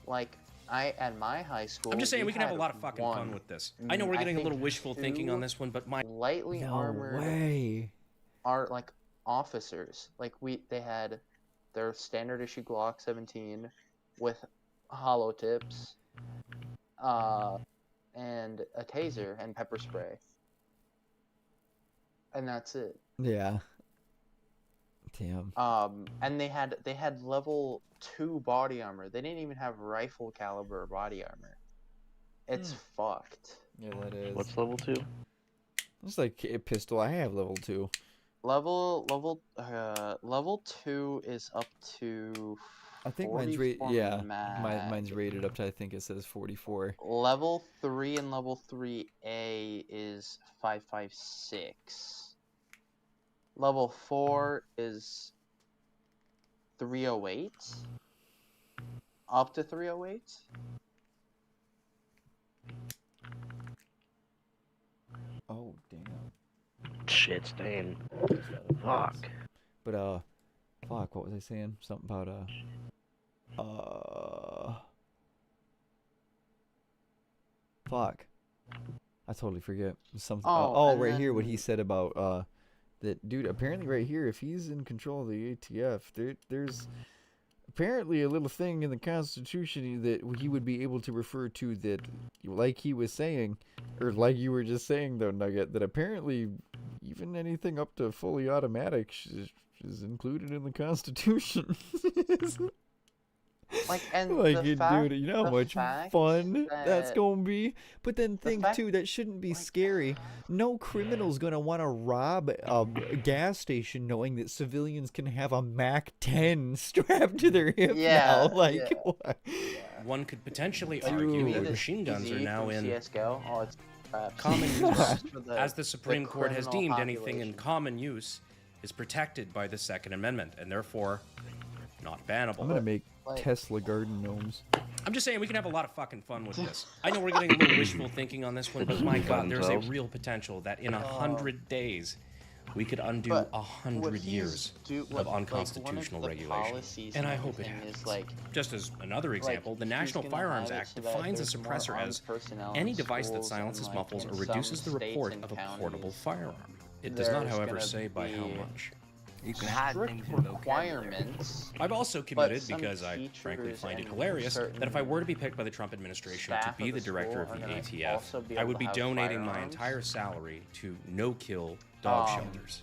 Speaker 12: Like at my high school,
Speaker 3: I'm just saying we can have a
Speaker 12: had
Speaker 3: lot of fucking
Speaker 12: one,
Speaker 3: fun with this. I know we're getting a little wishful thinking on this one, but my
Speaker 12: lightly
Speaker 4: No
Speaker 12: armored
Speaker 4: way.
Speaker 12: are like officers. Like they had their standard issue Glock 17 with hollow tips, and a taser and pepper spray, and that's it.
Speaker 4: Yeah. Damn.
Speaker 12: And they had level 2 body armor. They didn't even have rifle caliber body armor. It's fucked.
Speaker 4: Yeah, that is.
Speaker 11: What's level 2?
Speaker 4: It's like a pistol. I have level 2.
Speaker 12: Level 2 is up to
Speaker 4: I think mine's rated.
Speaker 12: 44
Speaker 4: Yeah,
Speaker 12: mag.
Speaker 4: mine's rated up to. I think it says 44.
Speaker 12: Level 3 and level 3A is 5.56. Level 4 is 308. Up to 308.
Speaker 4: Oh damn.
Speaker 11: Shit stain. Fuck.
Speaker 4: But fuck. What was I saying? Something about fuck. I totally forget. Something.
Speaker 12: Oh, and
Speaker 4: right here, what
Speaker 12: then-
Speaker 4: he said about that dude. Apparently, right here, if he's in control of the ATF, there's apparently a little thing in the Constitution that he would be able to refer to that, like he was saying, or like you were just saying though, Nugget, that apparently even anything up to fully automatic is included in the Constitution.
Speaker 12: Like, and
Speaker 4: Like,
Speaker 12: the fact,
Speaker 4: dude, you know how
Speaker 12: the
Speaker 4: much
Speaker 12: fact
Speaker 4: fun that's
Speaker 12: that-
Speaker 4: gonna be. But then think
Speaker 12: fact-
Speaker 4: too, that shouldn't be scary. No criminal's gonna want to rob a gas station knowing that civilians can have a Mac-10 strapped to their hip
Speaker 12: Yeah,
Speaker 4: now. Like,
Speaker 12: yeah.
Speaker 4: what?
Speaker 3: one could potentially
Speaker 4: Dude.
Speaker 3: argue that
Speaker 12: This
Speaker 3: machine guns are
Speaker 12: DZ
Speaker 3: now
Speaker 12: from
Speaker 3: in
Speaker 12: CS:GO. Oh, it's crap.
Speaker 3: common
Speaker 12: It's
Speaker 3: use,
Speaker 12: just for
Speaker 3: as the Supreme Court has
Speaker 12: criminal
Speaker 3: deemed anything in
Speaker 12: population.
Speaker 3: common use is protected by the Second Amendment, and therefore not bannable.
Speaker 4: I'm gonna make
Speaker 12: like-
Speaker 4: Tesla garden gnomes.
Speaker 3: I'm just saying we can have a lot of fucking fun with this. I know we're getting a little wishful thinking on this one, but my God, there's a real potential that in 100 days we could undo
Speaker 12: But
Speaker 3: 100
Speaker 12: what he's
Speaker 3: years
Speaker 12: what-
Speaker 3: of unconstitutional
Speaker 12: like, one of the
Speaker 3: regulation.
Speaker 12: policies
Speaker 3: And I
Speaker 12: and
Speaker 3: hope it
Speaker 12: everything
Speaker 3: happens.
Speaker 12: is, like,
Speaker 3: Just as another example, the
Speaker 12: he's
Speaker 3: National
Speaker 12: gonna
Speaker 3: Firearms
Speaker 12: have it
Speaker 3: Act
Speaker 12: so that
Speaker 3: defines a
Speaker 12: there's more
Speaker 3: suppressor
Speaker 12: armed
Speaker 3: as
Speaker 12: personnel
Speaker 3: any
Speaker 12: in
Speaker 3: device that
Speaker 12: schools
Speaker 3: silences,
Speaker 12: and,
Speaker 3: muffles,
Speaker 12: in
Speaker 3: or
Speaker 12: some
Speaker 3: reduces the
Speaker 12: states
Speaker 3: report
Speaker 12: and
Speaker 3: of a
Speaker 12: counties,
Speaker 3: portable firearm. It does not,
Speaker 12: there's
Speaker 3: however,
Speaker 12: gonna
Speaker 3: say by how
Speaker 12: be
Speaker 3: much.
Speaker 14: You can hide
Speaker 12: strict
Speaker 14: things in vocabulary.
Speaker 12: requirements.
Speaker 3: I've also
Speaker 12: but
Speaker 3: committed,
Speaker 12: some
Speaker 3: because I frankly
Speaker 12: teachers
Speaker 3: find it
Speaker 12: and
Speaker 3: hilarious,
Speaker 12: certain
Speaker 3: that if I were to be picked by the Trump administration to
Speaker 12: staff
Speaker 3: be
Speaker 12: of
Speaker 3: the
Speaker 12: the
Speaker 3: director of
Speaker 12: school
Speaker 3: the
Speaker 12: are gonna
Speaker 3: ATF,
Speaker 12: also be
Speaker 3: I
Speaker 12: able
Speaker 3: would
Speaker 12: to
Speaker 3: be
Speaker 12: have
Speaker 3: donating my
Speaker 12: firearms.
Speaker 3: entire salary to no-kill dog
Speaker 12: Um,
Speaker 3: shelters.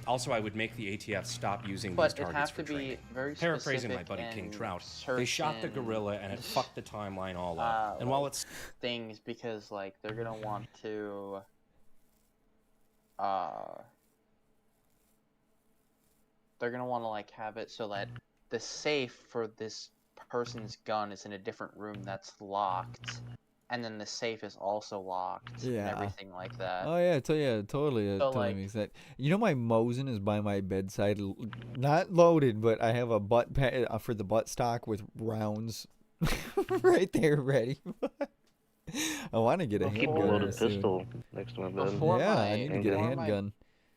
Speaker 3: Also, I would make the ATF stop using
Speaker 12: But
Speaker 3: these
Speaker 12: it'd
Speaker 3: targets
Speaker 12: have
Speaker 3: for
Speaker 12: to be
Speaker 3: training.
Speaker 12: very
Speaker 3: Paraphrasing my
Speaker 12: specific
Speaker 3: buddy King
Speaker 12: and
Speaker 3: Trout, they shot the
Speaker 12: certain,
Speaker 3: gorilla and it fucked the timeline all up. And
Speaker 12: like,
Speaker 3: while it's
Speaker 12: things, because like they're gonna want to they're gonna want to like have it so that the safe for this person's gun is in a different room that's locked, and then the safe is also locked and
Speaker 4: Yeah.
Speaker 12: everything like that.
Speaker 4: Oh yeah, totally. It
Speaker 12: So,
Speaker 4: totally
Speaker 12: like-
Speaker 4: makes that. You know, my Mosin is by my bedside, not loaded, but I have a butt for the butt stock with rounds right there, ready. I want to get a
Speaker 11: Keep a
Speaker 4: handgun
Speaker 11: loaded
Speaker 4: soon.
Speaker 11: pistol next to my bed.
Speaker 12: Before
Speaker 4: Yeah,
Speaker 12: my,
Speaker 4: I need to get a
Speaker 12: before my
Speaker 4: handgun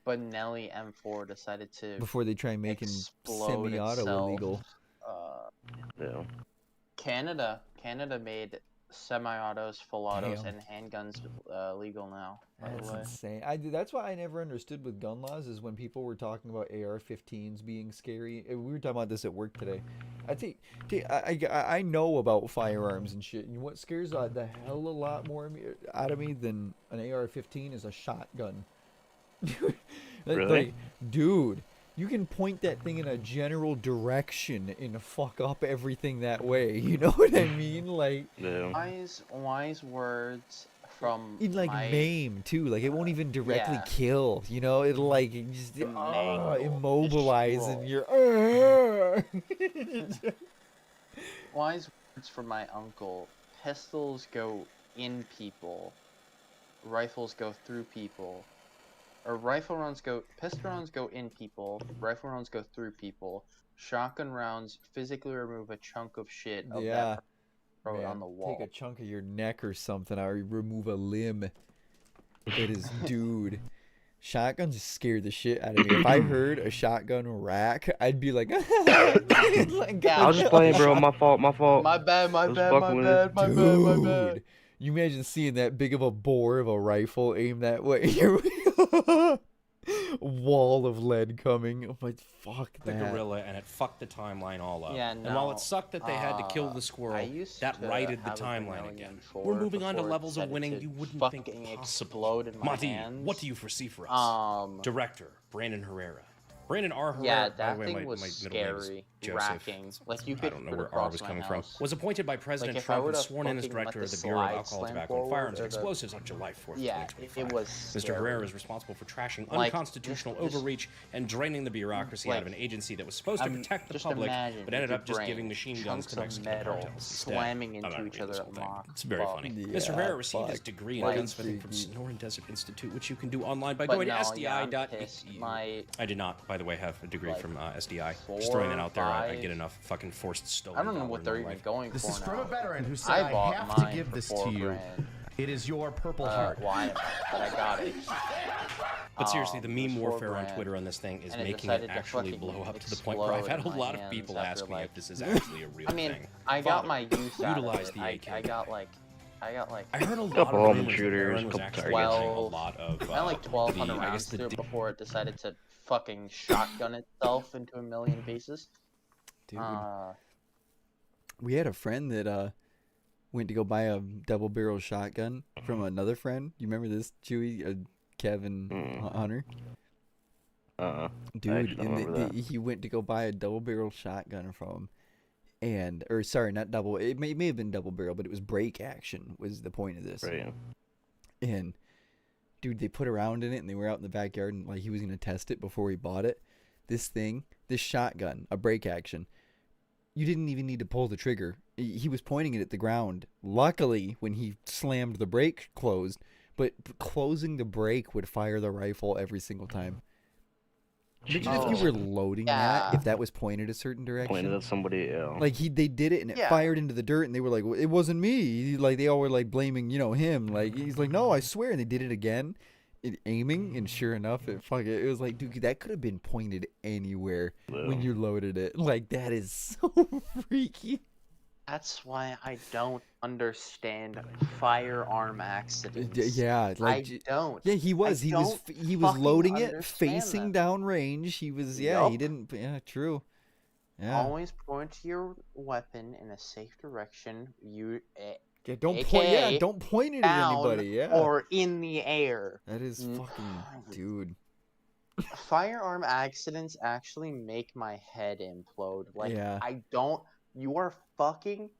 Speaker 12: Benelli M4 decided to
Speaker 4: before they try making
Speaker 12: explode
Speaker 4: semi-auto
Speaker 12: itself,
Speaker 4: illegal.
Speaker 11: Yeah.
Speaker 12: Canada made semi-autos, full autos,
Speaker 4: Damn.
Speaker 12: and handguns legal now. By
Speaker 4: That's
Speaker 12: the way,
Speaker 4: insane. That's why I never understood with gun laws is when people were talking about AR-15s being scary. We were talking about this at work today. I think I know about firearms and shit. And what scares the hell a lot more out of me than an AR-15 is a shotgun.
Speaker 11: Really?
Speaker 4: Like, dude, you can point that thing in a general direction and fuck up everything that way. You know what I mean? Like,
Speaker 11: Yeah.
Speaker 12: wise words from
Speaker 4: You'd like
Speaker 12: my
Speaker 4: maim too. Like it won't even directly
Speaker 12: yeah.
Speaker 4: kill. You know, it'll like just immobilize and you're.
Speaker 12: wise words from my uncle. Pistols go in people. Rifles go through people. Or pistol rounds go in people. Rifle rounds go through people. Shotgun rounds physically remove a chunk of shit of that throw it on the wall.
Speaker 4: Take a chunk of your neck or something, or remove a limb. It is, dude. Shotguns just scared the shit out of me. If I heard a shotgun rack, I'd be like,
Speaker 11: I was just playing, bro. My fault.
Speaker 12: My bad.
Speaker 4: Dude, you imagine seeing that big of a bore of a rifle aimed that way. Wall of lead coming. I'm like, fuck
Speaker 3: The
Speaker 4: that.
Speaker 3: gorilla, and it fucked the timeline all up.
Speaker 12: Yeah,
Speaker 3: And while
Speaker 12: no,
Speaker 3: it sucked that they had to kill the squirrel, that righted the timeline again. We're moving on to levels of winning you wouldn't think possible. Monty, what do you foresee for us? Director, Brandon Herrera. Brandon R. Herrera,
Speaker 12: Yeah,
Speaker 3: by
Speaker 12: that
Speaker 3: the way,
Speaker 12: thing
Speaker 3: my
Speaker 12: was
Speaker 3: middle name is
Speaker 12: scary,
Speaker 3: Joseph.
Speaker 12: racking. Like, you
Speaker 3: I
Speaker 12: could
Speaker 3: don't know
Speaker 12: put it
Speaker 3: where R
Speaker 12: across
Speaker 3: was
Speaker 12: my
Speaker 3: coming from.
Speaker 12: house.
Speaker 3: Was appointed by President
Speaker 12: Like, if I
Speaker 3: Trump and
Speaker 12: would've
Speaker 3: sworn in as
Speaker 12: fucking
Speaker 3: director
Speaker 12: let
Speaker 3: of
Speaker 12: the
Speaker 3: the Bureau of
Speaker 12: slide
Speaker 3: Alcohol,
Speaker 12: slam
Speaker 3: Tobacco, and
Speaker 12: forward,
Speaker 3: Firearms and
Speaker 12: or the-
Speaker 3: Explosives on July 4th,
Speaker 12: Yeah,
Speaker 3: 2025.
Speaker 12: it was
Speaker 3: Mr.
Speaker 12: scary.
Speaker 3: Herrera is responsible for trashing
Speaker 12: Like,
Speaker 3: unconstitutional
Speaker 12: just-
Speaker 3: overreach and draining the bureaucracy out of an agency that was supposed to protect the
Speaker 12: just
Speaker 3: public,
Speaker 12: imagine
Speaker 3: but ended
Speaker 12: your
Speaker 3: up just
Speaker 12: brain,
Speaker 3: giving machine guns
Speaker 12: chunks
Speaker 3: to
Speaker 12: of
Speaker 3: Mexican
Speaker 12: metal
Speaker 3: cartels instead.
Speaker 12: slamming
Speaker 3: I'm not
Speaker 12: into
Speaker 3: gonna
Speaker 12: each
Speaker 3: read
Speaker 12: other
Speaker 3: this
Speaker 12: at
Speaker 3: whole thing.
Speaker 12: Mach
Speaker 3: It's very funny. Mr. Herrera received his degree in gunsmithing from Sonoran Desert Institute, which you can do online by
Speaker 12: But
Speaker 3: going to
Speaker 12: no, yeah, I'm pissed.
Speaker 3: SDI.edu. I did not, by the way, have a degree from SDI.
Speaker 12: four,
Speaker 3: Just throwing that out there. I
Speaker 12: five.
Speaker 3: get enough fucking forced stolen.
Speaker 12: I don't know
Speaker 3: dollar
Speaker 12: what
Speaker 3: in
Speaker 12: they're
Speaker 3: my
Speaker 12: even
Speaker 3: life.
Speaker 12: going
Speaker 1: This
Speaker 12: for
Speaker 1: is from
Speaker 12: now.
Speaker 1: a veteran who said,
Speaker 12: I bought
Speaker 1: have to
Speaker 12: mine
Speaker 1: give
Speaker 12: for
Speaker 1: this
Speaker 12: $4
Speaker 1: to you.
Speaker 12: grand.
Speaker 1: It is your Purple Heart.
Speaker 12: Why? But I got it.
Speaker 3: But seriously, the
Speaker 12: it
Speaker 3: meme
Speaker 12: was
Speaker 3: warfare
Speaker 12: $4
Speaker 3: on
Speaker 12: grand,
Speaker 3: Twitter on this thing is
Speaker 12: and it
Speaker 3: making it
Speaker 12: decided to
Speaker 3: actually
Speaker 12: fucking
Speaker 3: blow up to the point where I've had a
Speaker 12: explode in
Speaker 3: lot
Speaker 12: my
Speaker 3: of people
Speaker 12: hands
Speaker 3: ask
Speaker 12: after,
Speaker 3: me
Speaker 12: like-
Speaker 3: if this is actually a real
Speaker 12: I mean,
Speaker 3: thing.
Speaker 12: I got
Speaker 3: Father,
Speaker 12: my use out
Speaker 3: utilize
Speaker 12: of
Speaker 3: the
Speaker 12: it.
Speaker 3: AK.
Speaker 12: I got like.
Speaker 3: I heard a lot
Speaker 11: Couple
Speaker 3: of
Speaker 11: home
Speaker 3: rumors that
Speaker 11: shooters,
Speaker 3: Aaron was
Speaker 11: couple
Speaker 3: actually
Speaker 11: targets.
Speaker 3: getting a lot of
Speaker 12: I had like 1,200
Speaker 3: I guess
Speaker 12: rounds
Speaker 3: the
Speaker 12: to it before it decided to fucking shotgun itself into a million pieces.
Speaker 4: Dude. We had a friend that went to go buy a double barrel shotgun from another friend. You remember this, Chewy? Kevin Hunter? Dude,
Speaker 11: actually don't
Speaker 4: and
Speaker 11: remember that.
Speaker 4: he went to go buy a double barrel shotgun from him. And, or sorry, not double. It may have been double barrel, but it was break action was the point of this.
Speaker 11: Right.
Speaker 4: And dude, they put a round in it and they were out in the backyard and like he was going to test it before he bought it. This shotgun, a break action, you didn't even need to pull the trigger. He was pointing it at the ground. Luckily, when he slammed the brake closed, but closing the brake would fire the rifle every single time. Imagine if you were loading that, if that was pointed a certain direction.
Speaker 11: Pointed at somebody, yeah.
Speaker 4: Like they did it and it fired into the dirt and they were like, well, it wasn't me. Like they all were like blaming, him. Like he's like, no, I swear. And they did it again, aiming, and sure enough, it was like, dude, that could have been pointed anywhere when you loaded it. Like that is so freaky.
Speaker 12: That's why I don't understand firearm accidents.
Speaker 4: Yeah, like
Speaker 12: I don't.
Speaker 4: Yeah, he was. He was
Speaker 12: fucking
Speaker 4: loading it,
Speaker 12: understand
Speaker 4: facing
Speaker 12: them.
Speaker 4: down range. He was. Yeah,
Speaker 12: Yup.
Speaker 4: he didn't. Yeah, true. Yeah.
Speaker 12: Always point your weapon in a safe direction.
Speaker 4: Yeah, don't point. Yeah,
Speaker 12: AKA
Speaker 4: don't point it at
Speaker 12: down
Speaker 4: anybody. Yeah.
Speaker 12: Or in the air.
Speaker 4: That is fucking, dude.
Speaker 12: Firearm accidents actually make my head implode. Like
Speaker 4: Yeah.
Speaker 12: I don't. You are fucking.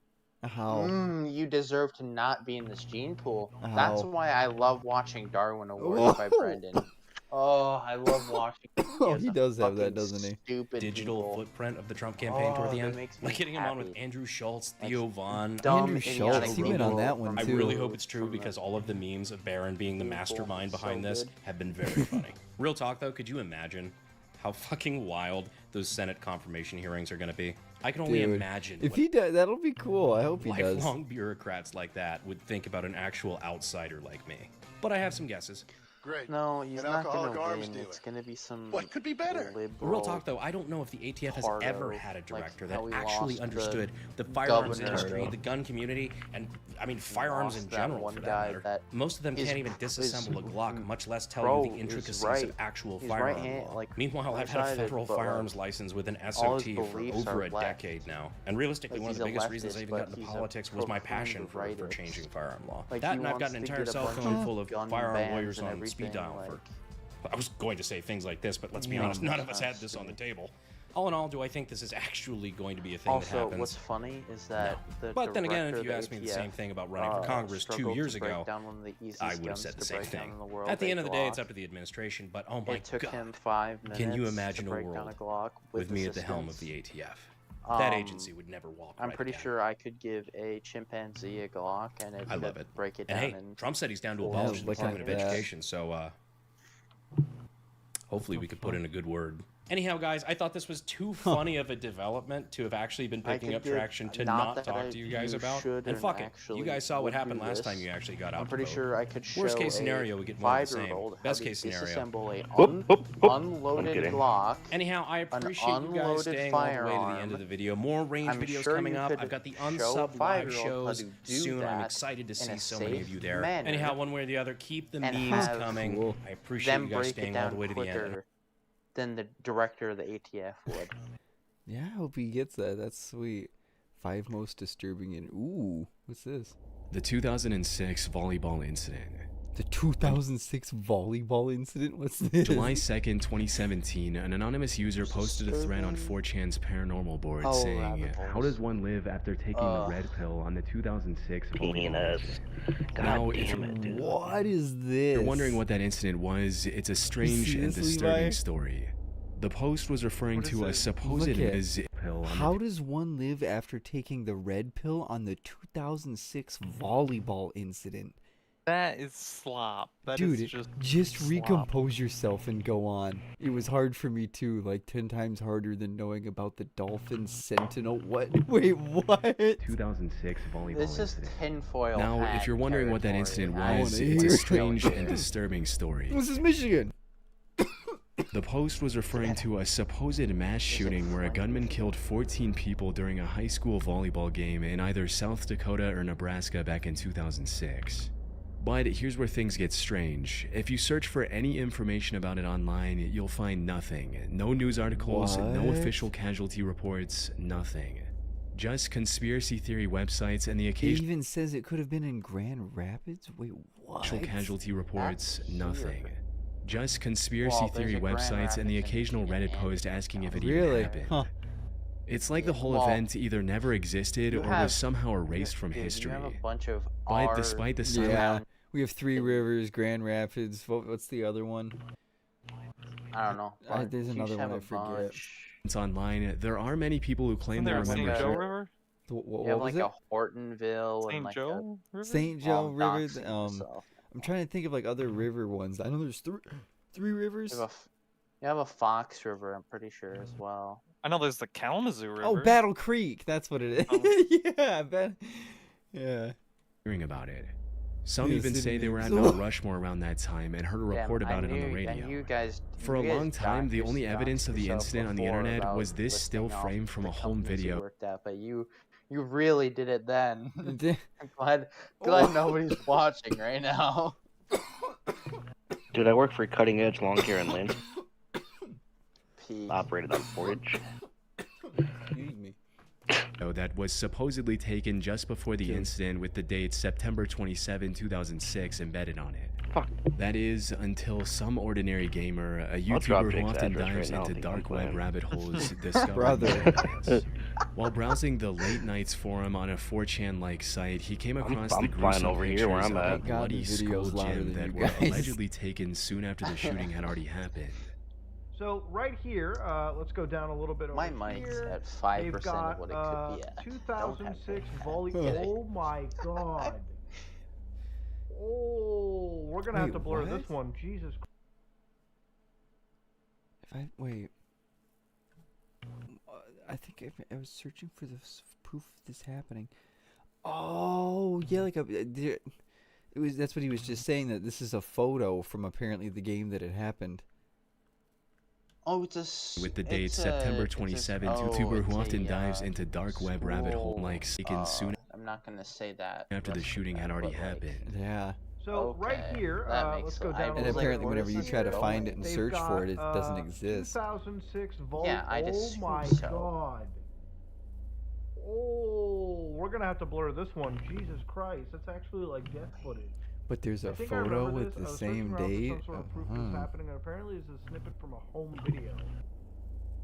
Speaker 4: How?
Speaker 12: You deserve to not be in this gene pool. That's
Speaker 4: How?
Speaker 12: why I love watching Darwin Awards by Brendan. Oh, I love watching.
Speaker 4: Oh, he does have that, doesn't he?
Speaker 12: Stupid
Speaker 3: digital
Speaker 12: people.
Speaker 3: footprint of the Trump campaign toward the
Speaker 12: that
Speaker 3: end.
Speaker 12: makes me
Speaker 3: Like getting him on with
Speaker 12: happy.
Speaker 3: Andrew Schultz, Theo Vaughn.
Speaker 12: dumb,
Speaker 4: Andrew Schultz,
Speaker 12: idiotic
Speaker 4: he went on
Speaker 12: people
Speaker 4: that one
Speaker 12: from
Speaker 3: I
Speaker 4: too.
Speaker 3: really hope it's true because all of the memes of Barron being the mastermind behind
Speaker 12: so
Speaker 3: this
Speaker 12: good.
Speaker 3: have been very funny. Real talk though, could you imagine how fucking wild those Senate confirmation hearings are going to be? I can only
Speaker 4: Dude,
Speaker 3: imagine
Speaker 4: if
Speaker 3: what
Speaker 4: he does, that'll be cool. I hope he does.
Speaker 3: lifelong bureaucrats like that would think about an actual outsider like me. But I have some guesses.
Speaker 2: Great.
Speaker 12: No, he's
Speaker 2: An
Speaker 12: not
Speaker 2: alcoholic
Speaker 12: gonna
Speaker 2: arms
Speaker 12: win.
Speaker 2: dealer.
Speaker 12: It's gonna be some.
Speaker 2: What could be better?
Speaker 12: Liberal
Speaker 3: Real talk though, I don't know if the ATF has
Speaker 12: Pardo,
Speaker 3: ever had a director
Speaker 12: like how
Speaker 3: that
Speaker 12: we
Speaker 3: actually
Speaker 12: lost
Speaker 3: understood
Speaker 12: the
Speaker 3: the firearms
Speaker 12: governor.
Speaker 3: industry, the gun community, and I mean firearms in
Speaker 12: lost that
Speaker 3: general
Speaker 12: one
Speaker 3: for
Speaker 12: guy
Speaker 3: that matter.
Speaker 12: that
Speaker 3: Most of them
Speaker 12: is-
Speaker 3: can't even
Speaker 12: is-
Speaker 3: disassemble a Glock, much less tell
Speaker 12: bro,
Speaker 3: you the
Speaker 12: is
Speaker 3: intricacies
Speaker 12: right.
Speaker 3: of actual
Speaker 12: He's
Speaker 3: firearm
Speaker 12: right-hand-
Speaker 3: law.
Speaker 12: like,
Speaker 3: Meanwhile, I've had a
Speaker 12: one-sided,
Speaker 3: federal
Speaker 12: but, like,
Speaker 3: firearms license with an
Speaker 12: all his
Speaker 3: SOT for
Speaker 12: beliefs
Speaker 3: over
Speaker 12: are
Speaker 3: a
Speaker 12: left.
Speaker 3: decade now. And realistically,
Speaker 12: Like,
Speaker 3: one of
Speaker 12: he's
Speaker 3: the
Speaker 12: a
Speaker 3: biggest reasons I
Speaker 12: leftist,
Speaker 3: even got
Speaker 12: but
Speaker 3: into
Speaker 12: he's a
Speaker 3: politics was my passion for
Speaker 12: proclaimed
Speaker 3: changing
Speaker 12: rightist.
Speaker 3: firearm law.
Speaker 12: Like,
Speaker 3: That
Speaker 12: he
Speaker 3: and I've got an
Speaker 12: wants to
Speaker 3: entire
Speaker 12: get a
Speaker 3: cell
Speaker 12: bunch
Speaker 3: phone
Speaker 12: of
Speaker 3: full of
Speaker 12: gun
Speaker 3: firearm
Speaker 12: bans
Speaker 3: lawyers
Speaker 12: and
Speaker 3: on speed
Speaker 12: everything,
Speaker 3: dial
Speaker 12: like-
Speaker 3: for I was going to say things like this, but let's be
Speaker 12: No,
Speaker 3: honest, none of us
Speaker 12: no,
Speaker 3: had this on the table. All in all, do I think this is actually going to be a thing that
Speaker 12: Also,
Speaker 3: happens?
Speaker 12: what's funny is that the
Speaker 3: But then again, if
Speaker 12: director
Speaker 3: you
Speaker 12: of
Speaker 3: asked me the
Speaker 12: ATF,
Speaker 3: same thing about running for Congress 2
Speaker 12: struggled
Speaker 3: years
Speaker 12: to break
Speaker 3: ago,
Speaker 12: down one of the easiest
Speaker 3: I would have
Speaker 12: guns
Speaker 3: said the
Speaker 12: to
Speaker 3: same
Speaker 12: break down
Speaker 3: thing.
Speaker 12: in the world,
Speaker 3: At the
Speaker 12: a
Speaker 3: end of the day, it's
Speaker 12: Glock.
Speaker 3: up to the administration, but oh my
Speaker 12: It took
Speaker 3: God.
Speaker 12: him 5 minutes
Speaker 3: Can you imagine
Speaker 12: to
Speaker 3: a
Speaker 12: break down
Speaker 3: world
Speaker 12: a Glock
Speaker 3: with me at the helm of
Speaker 12: assistance.
Speaker 3: the ATF? That agency would never walk
Speaker 12: I'm
Speaker 3: right
Speaker 12: pretty
Speaker 3: again.
Speaker 12: sure I could give a chimpanzee a Glock and
Speaker 3: I love
Speaker 12: it'd
Speaker 3: it.
Speaker 12: break it
Speaker 3: And
Speaker 12: down
Speaker 3: hey,
Speaker 12: in
Speaker 3: Trump said he's down to
Speaker 12: 4
Speaker 3: abolish the
Speaker 4: look
Speaker 3: Department
Speaker 4: at
Speaker 3: of
Speaker 4: that.
Speaker 3: Education, so hopefully we could put in a good word. Anyhow, guys, I thought this was too funny of a development to have actually been picking
Speaker 12: could
Speaker 3: up
Speaker 12: give-
Speaker 3: traction to
Speaker 12: not
Speaker 3: not
Speaker 12: that
Speaker 3: talk to you guys about. And
Speaker 12: shouldn't
Speaker 3: fuck it, you
Speaker 12: actually
Speaker 3: guys saw what
Speaker 12: would do
Speaker 3: happened last
Speaker 12: this.
Speaker 3: time you actually got out
Speaker 12: I'm
Speaker 3: to
Speaker 12: pretty
Speaker 3: vote.
Speaker 12: sure I could show
Speaker 3: Worst case
Speaker 12: a
Speaker 3: scenario, we get more of the same.
Speaker 12: 5-year-old
Speaker 3: Best
Speaker 12: how
Speaker 3: case
Speaker 12: to
Speaker 3: scenario.
Speaker 12: disassemble a unloaded
Speaker 11: kidding.
Speaker 12: Glock.
Speaker 3: Anyhow, I appreciate you guys
Speaker 12: unloaded
Speaker 3: staying all the way to the
Speaker 12: firearm.
Speaker 3: end of the video. More range
Speaker 12: I'm
Speaker 3: videos
Speaker 12: sure
Speaker 3: coming
Speaker 12: you
Speaker 3: up.
Speaker 12: could
Speaker 3: I've got the
Speaker 12: show a
Speaker 3: unsub live
Speaker 12: 5-year-old how
Speaker 3: shows
Speaker 12: to do
Speaker 3: soon. I'm
Speaker 12: that
Speaker 3: excited to
Speaker 12: in
Speaker 3: see
Speaker 12: a
Speaker 3: so many of
Speaker 12: safe
Speaker 3: you there.
Speaker 12: manner
Speaker 3: Anyhow, one way or the other, keep the
Speaker 12: and
Speaker 3: memes
Speaker 12: have
Speaker 3: coming. I appreciate
Speaker 12: them
Speaker 3: you guys
Speaker 12: break it
Speaker 3: staying all
Speaker 12: down
Speaker 3: the way to the end.
Speaker 12: quicker than the director of the ATF would.
Speaker 4: Yeah, I hope he gets that. That's sweet. 5 most disturbing and ooh, what's this?
Speaker 6: The 2006 volleyball incident.
Speaker 4: The 2006 volleyball incident? What's this?
Speaker 6: July 2nd, 2017, an anonymous user posted a thread on 4chan's paranormal board
Speaker 4: Oh,
Speaker 6: saying,
Speaker 4: rabbit holes.
Speaker 6: "How does one live after taking the red pill on the 2006 volleyball
Speaker 11: Penis.
Speaker 6: incident?"
Speaker 11: God
Speaker 6: Now,
Speaker 11: damn
Speaker 6: if
Speaker 11: it, dude.
Speaker 4: What is this?
Speaker 6: you're wondering what that incident was, it's a strange
Speaker 4: see
Speaker 6: and
Speaker 4: this,
Speaker 6: disturbing
Speaker 4: Levi?
Speaker 6: story. The post was referring to a supposed
Speaker 4: Look at-
Speaker 6: visit pill on
Speaker 4: How does one live after taking the red pill on the 2006 volleyball incident?
Speaker 20: That is slop. That
Speaker 4: Dude,
Speaker 20: is
Speaker 4: just
Speaker 20: slop.
Speaker 4: recompose yourself and go on. It was hard for me too, like 10 times harder than knowing about the Dolphin Sentinel. What? Wait, what?
Speaker 6: 2006 volleyball
Speaker 12: This is
Speaker 6: incident.
Speaker 12: tinfoil
Speaker 6: Now,
Speaker 12: hat
Speaker 6: if you're wondering what that
Speaker 12: territory.
Speaker 6: incident
Speaker 12: I
Speaker 6: was,
Speaker 12: wanna
Speaker 6: it's
Speaker 12: hear
Speaker 6: a
Speaker 12: it.
Speaker 6: strange and disturbing story.
Speaker 4: This is Michigan.
Speaker 6: The post was referring to a supposed mass shooting where a gunman killed 14 people during a high school volleyball game in either South Dakota or Nebraska back in 2006. But here's where things get strange. If you search for any information about it online, you'll find nothing. No news articles, no
Speaker 4: What?
Speaker 6: official casualty reports, nothing. Just conspiracy theory websites and the
Speaker 4: It
Speaker 6: occasional
Speaker 4: even says it could have been in Grand Rapids. Wait, what?
Speaker 6: casualty reports,
Speaker 12: That's
Speaker 6: nothing.
Speaker 12: weird.
Speaker 6: Just conspiracy
Speaker 12: Well, there's
Speaker 6: theory
Speaker 12: a Grand
Speaker 6: websites and the
Speaker 12: Rapids in
Speaker 6: occasional Reddit
Speaker 12: Michigan.
Speaker 6: post asking if it even
Speaker 4: Really?
Speaker 6: happened.
Speaker 4: Huh.
Speaker 6: It's like the whole
Speaker 12: Well,
Speaker 6: event either never existed
Speaker 12: you
Speaker 6: or
Speaker 12: have-
Speaker 6: was somehow erased from
Speaker 12: Dude,
Speaker 6: history.
Speaker 12: You have a bunch of
Speaker 6: But
Speaker 12: R-
Speaker 6: despite the
Speaker 4: Yeah,
Speaker 6: silent
Speaker 4: we have Three Rivers, Grand Rapids. What's the other one?
Speaker 12: I don't know. but
Speaker 4: There's
Speaker 12: you
Speaker 4: another
Speaker 12: should have
Speaker 4: one I
Speaker 12: a
Speaker 4: forget.
Speaker 12: bunch.
Speaker 6: it's online, there are many people who claim
Speaker 20: Isn't
Speaker 6: they
Speaker 20: there a St.
Speaker 6: remember.
Speaker 20: Joe River?
Speaker 4: What
Speaker 12: You have
Speaker 4: was
Speaker 12: like
Speaker 4: it?
Speaker 12: a Hortonville and
Speaker 20: St.
Speaker 12: like
Speaker 20: Joe River?
Speaker 4: St.
Speaker 12: a,
Speaker 4: Joe
Speaker 12: well,
Speaker 4: River.
Speaker 12: doxing yourself.
Speaker 4: I'm trying to think of like other river ones. I know there's three rivers.
Speaker 12: You have a Fox River, I'm pretty sure as well.
Speaker 20: I know there's the Kalamazoo River.
Speaker 4: Oh, Battle Creek. That's what it is. yeah, yeah.
Speaker 6: Hearing about it. Some
Speaker 4: Yeah,
Speaker 6: even
Speaker 4: city
Speaker 6: say they were at
Speaker 4: names.
Speaker 6: Mount Rushmore around that time and heard a
Speaker 12: Damn,
Speaker 6: report about
Speaker 12: I
Speaker 6: it on the
Speaker 12: knew-
Speaker 6: radio.
Speaker 12: And you guys,
Speaker 6: For a
Speaker 12: you guys
Speaker 6: long time, the
Speaker 12: doxed
Speaker 6: only evidence of the
Speaker 12: yourself
Speaker 6: incident on the
Speaker 12: before
Speaker 6: internet
Speaker 12: about
Speaker 6: was this still
Speaker 12: listing off
Speaker 6: framed from
Speaker 12: the
Speaker 6: a home
Speaker 12: companies you
Speaker 6: video.
Speaker 12: worked at, but you really did it then.
Speaker 4: Did-
Speaker 12: I'm glad nobody's watching right now.
Speaker 11: Dude, I work for Cutting Edge Lawn Care in Lynn.
Speaker 12: Pee.
Speaker 11: Operated on Forage.
Speaker 4: Excuse me.
Speaker 6: That was supposedly taken just before the incident with the date September 27, 2006 embedded on it.
Speaker 11: Fuck.
Speaker 6: That is until some ordinary gamer, a
Speaker 11: I'll drop
Speaker 6: YouTuber who
Speaker 11: Jake's
Speaker 6: often
Speaker 11: address
Speaker 6: dives
Speaker 11: right now
Speaker 6: into
Speaker 11: if you
Speaker 6: dark
Speaker 11: come
Speaker 6: web
Speaker 11: by.
Speaker 6: rabbit holes, discovered
Speaker 4: Brother.
Speaker 6: the evidence. While browsing the Late Nights forum on a 4chan-like site, he came across
Speaker 11: I'm
Speaker 6: the
Speaker 11: fine
Speaker 6: gruesome
Speaker 11: over here where
Speaker 6: pictures
Speaker 11: I'm
Speaker 6: of a
Speaker 11: at.
Speaker 4: God,
Speaker 6: bloody
Speaker 4: the video's
Speaker 6: school
Speaker 4: louder
Speaker 6: gym
Speaker 4: than
Speaker 6: that
Speaker 4: you
Speaker 6: were
Speaker 4: guys.
Speaker 6: allegedly taken soon after the shooting had already happened.
Speaker 1: So right here, let's go down a little bit over
Speaker 12: My mic's
Speaker 1: here.
Speaker 12: at 5%
Speaker 1: They've
Speaker 12: of
Speaker 1: got,
Speaker 12: what it could be at.
Speaker 1: 2006
Speaker 12: Don't
Speaker 1: volley.
Speaker 12: have it.
Speaker 1: Oh my god. Oh, we're gonna have
Speaker 4: Wait,
Speaker 1: to blur
Speaker 4: what?
Speaker 1: this one. Jesus.
Speaker 4: Wait. I think I was searching for this proof of this happening. Oh, yeah, like it was. That's what he was just saying. That this is a photo from apparently the game that had happened.
Speaker 12: Oh, it's a.
Speaker 6: With the date
Speaker 12: it's
Speaker 6: September
Speaker 12: it's a-
Speaker 6: 27,
Speaker 12: oh,
Speaker 6: YouTuber who
Speaker 12: it's
Speaker 6: often
Speaker 12: a,
Speaker 6: dives into dark web rabbit hole like taken soon
Speaker 12: I'm not gonna say that.
Speaker 6: after the
Speaker 12: just
Speaker 6: shooting had
Speaker 12: that,
Speaker 6: already
Speaker 12: but, like,
Speaker 6: happened.
Speaker 4: Yeah.
Speaker 1: So right
Speaker 12: Okay,
Speaker 1: here,
Speaker 12: that makes
Speaker 1: let's go
Speaker 12: sense.
Speaker 1: down.
Speaker 12: I
Speaker 1: a
Speaker 4: And
Speaker 12: was
Speaker 1: little
Speaker 4: apparently,
Speaker 1: bit.
Speaker 4: whenever you try to find it and
Speaker 1: They've
Speaker 4: search for it, it
Speaker 1: got,
Speaker 4: doesn't exist.
Speaker 1: 2006 volley.
Speaker 12: Yeah, I'd
Speaker 1: Oh
Speaker 12: assume
Speaker 1: my
Speaker 12: so.
Speaker 1: god. Oh, we're gonna have to blur this one. Jesus Christ, that's actually like death footage.
Speaker 4: But there's
Speaker 1: I
Speaker 4: a
Speaker 1: think I
Speaker 4: photo
Speaker 1: remember
Speaker 4: with
Speaker 1: this. I
Speaker 4: the
Speaker 1: was searching
Speaker 4: same
Speaker 1: around for
Speaker 4: date.
Speaker 1: some sort of proof this happening, and apparently it's a snippet from a home video.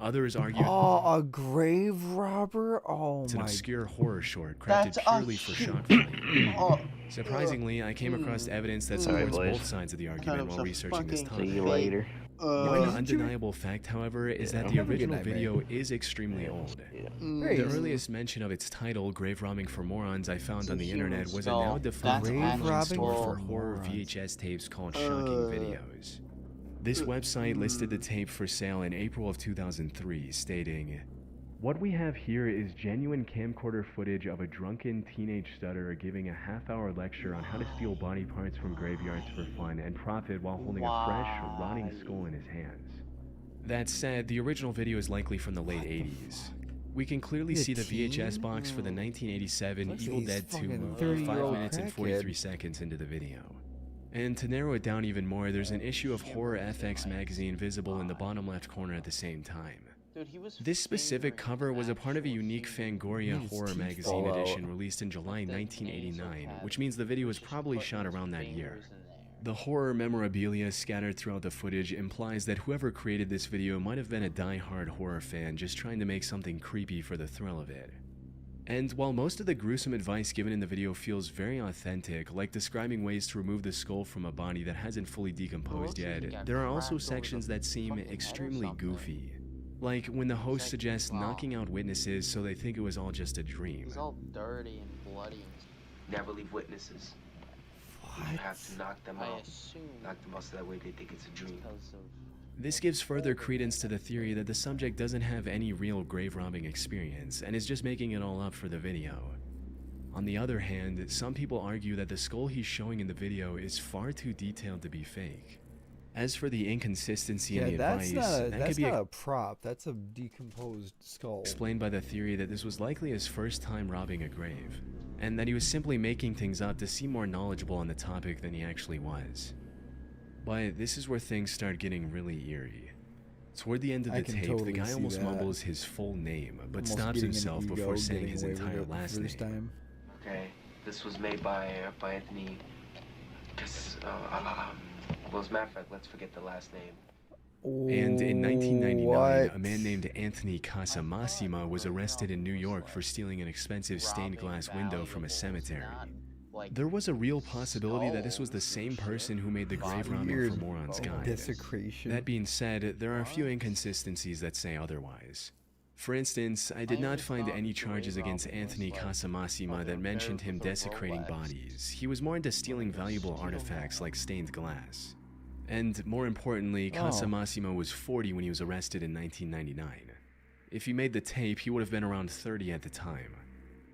Speaker 6: Others argue
Speaker 4: Oh, a grave robber? Oh
Speaker 6: it's an
Speaker 4: my.
Speaker 6: obscure horror short crafted
Speaker 12: That's a
Speaker 6: purely for
Speaker 12: huge-
Speaker 6: shock value.
Speaker 12: Oh,
Speaker 6: Surprisingly, I came across evidence that
Speaker 11: Sorry,
Speaker 6: supports
Speaker 11: Blaze.
Speaker 6: both sides of the argument while researching this
Speaker 11: See
Speaker 6: topic.
Speaker 11: you later.
Speaker 6: One undeniable fact, however, is that the
Speaker 4: Have a good
Speaker 6: original
Speaker 4: night, man.
Speaker 6: video is extremely old. The earliest mention of its title, Grave Robbing for Morons, I found on the internet was a now defunct
Speaker 4: Grave
Speaker 6: online
Speaker 4: robbing
Speaker 6: store
Speaker 4: for
Speaker 6: for horror
Speaker 4: morons.
Speaker 6: VHS tapes called Shocking Videos. This website listed the tape for sale in April of 2003, stating, "What we have here is genuine camcorder footage of a drunken teenage stutterer giving a half-hour lecture on how to steal body parts from graveyards for fun and profit while holding a fresh, rotting skull in his hands." That said, the original video is likely from the late 80s. We can clearly see the VHS box for the 1987
Speaker 4: Looks like
Speaker 6: Evil
Speaker 4: he's
Speaker 6: Dead 2
Speaker 4: fucking
Speaker 6: movie
Speaker 4: 30-year-old
Speaker 6: 5 minutes and
Speaker 4: crackhead.
Speaker 6: 43 seconds into the video. And to narrow it down even more, there's an issue of Horror FX magazine visible in the bottom left corner at the same time.
Speaker 12: Dude, he was
Speaker 6: This specific cover was a part of a unique Fangoria
Speaker 4: His
Speaker 6: horror
Speaker 4: teeth
Speaker 6: magazine
Speaker 4: fall out.
Speaker 6: edition released in July 1989, which means the video was probably shot around that year. The horror memorabilia scattered throughout the footage implies that whoever created this video might have been a die-hard horror fan just trying to make something creepy for the thrill of it. And while most of the gruesome advice given in the video feels very authentic, like describing ways to remove the skull from a body that hasn't fully decomposed yet, there are also sections that seem extremely goofy. Like when the host suggests knocking out witnesses so they think it was all just a dream.
Speaker 12: He's all dirty and bloody.
Speaker 5: Never leave witnesses. You have to knock them
Speaker 12: I
Speaker 5: out.
Speaker 12: assume
Speaker 5: Knock them out so that way they think it's a dream.
Speaker 12: because of
Speaker 6: This gives further credence to the theory that the subject doesn't have any real grave robbing experience and is just making it all up for the video. On the other hand, some people argue that the skull he's showing in the video is far too detailed to be fake. As for the inconsistency in the advice, that could be
Speaker 4: not a prop. That's a decomposed skull.
Speaker 6: explained by the theory that this was likely his first time robbing a grave, and that he was simply making things up to seem more knowledgeable on the topic than he actually was. But this is where things start getting really eerie. Toward the end of
Speaker 4: I
Speaker 6: the
Speaker 4: can
Speaker 6: tape,
Speaker 4: totally
Speaker 6: the guy
Speaker 4: see
Speaker 6: almost
Speaker 4: that.
Speaker 6: mumbles his full name, but
Speaker 4: Almost
Speaker 6: stops
Speaker 4: getting an
Speaker 6: himself
Speaker 4: ego,
Speaker 6: before saying
Speaker 4: getting
Speaker 6: his
Speaker 4: away with
Speaker 6: entire
Speaker 4: it
Speaker 6: last
Speaker 4: first
Speaker 6: name.
Speaker 4: time.
Speaker 5: Okay, this was made by Anthony. Well, as a matter of fact, let's forget the last name.
Speaker 6: And in 1999,
Speaker 4: What?
Speaker 6: a man named Anthony Casamassima was arrested in New York for stealing an expensive stained glass window from a cemetery. There was a real possibility that this was the same person who made the Grave Robbing for
Speaker 4: Weird
Speaker 6: Morons guide.
Speaker 4: desecration.
Speaker 6: That being said, there are a few inconsistencies that say otherwise. For instance, I did not find any charges against Anthony Casamassima that mentioned him desecrating bodies. He was more into stealing valuable artifacts like stained glass. And more importantly, Casamassima was 40 when he was arrested in 1999. If he made the tape, he would have been around 30 at the time.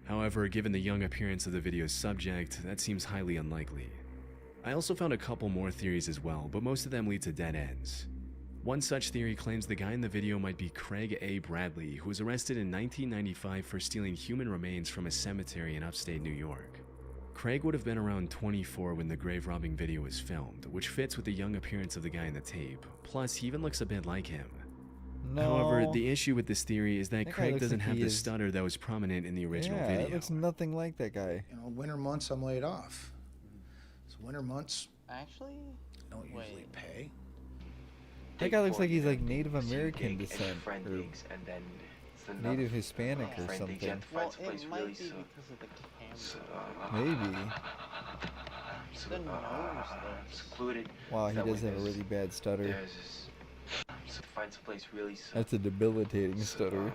Speaker 6: However, given the young appearance of the video's subject, that seems highly unlikely. I also found a couple more theories as well, but most of them lead to dead ends. One such theory claims the guy in the video might be Craig A. Bradley, who was arrested in 1995 for stealing human remains from a cemetery in upstate New York. Craig would have been around 24 when the grave robbing video was filmed, which fits with the young appearance of the guy in the tape. Plus, he even looks a bit like him. However,
Speaker 4: No.
Speaker 6: the issue with this theory is that
Speaker 4: That guy
Speaker 6: Craig
Speaker 4: looks
Speaker 6: doesn't
Speaker 4: like
Speaker 6: have
Speaker 4: he
Speaker 6: the
Speaker 4: is-
Speaker 6: stutter that was prominent in the original
Speaker 4: Yeah,
Speaker 6: video.
Speaker 4: it looks nothing like that guy.
Speaker 7: You know, winter months I'm laid off. So winter months
Speaker 12: actually
Speaker 7: don't usually pay.
Speaker 4: That guy looks like he's like Native American
Speaker 5: dig,
Speaker 4: descent,
Speaker 5: and friend
Speaker 4: or
Speaker 5: digs, and then it's another
Speaker 4: Native Hispanic or
Speaker 5: friend digs. You
Speaker 4: something.
Speaker 5: have to find
Speaker 12: Well,
Speaker 5: someplace
Speaker 12: it might
Speaker 5: really
Speaker 12: be because of the
Speaker 4: Maybe.
Speaker 5: secluded.
Speaker 4: Wow, he
Speaker 5: That way
Speaker 4: does have a
Speaker 5: there's-
Speaker 4: really bad stutter.
Speaker 5: There's this, so find someplace really
Speaker 4: That's a debilitating stutter.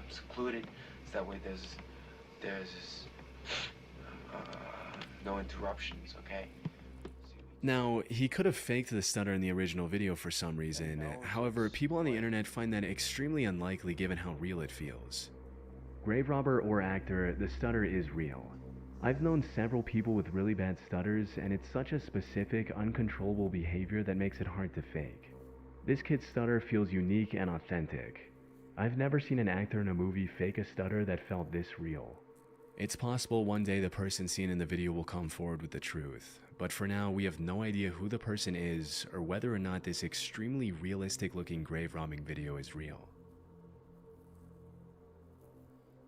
Speaker 5: secluded. So that way there's this, no interruptions. Okay.
Speaker 6: Now, he could have faked the stutter in the original video for some reason. However, people on the internet find that extremely unlikely given how real it feels. Grave robber or actor, the stutter is real. I've known several people with really bad stutters, and it's such a specific, uncontrollable behavior that makes it hard to fake. This kid's stutter feels unique and authentic. I've never seen an actor in a movie fake a stutter that felt this real. It's possible one day the person seen in the video will come forward with the truth, but for now we have no idea who the person is or whether or not this extremely realistic looking grave robbing video is real.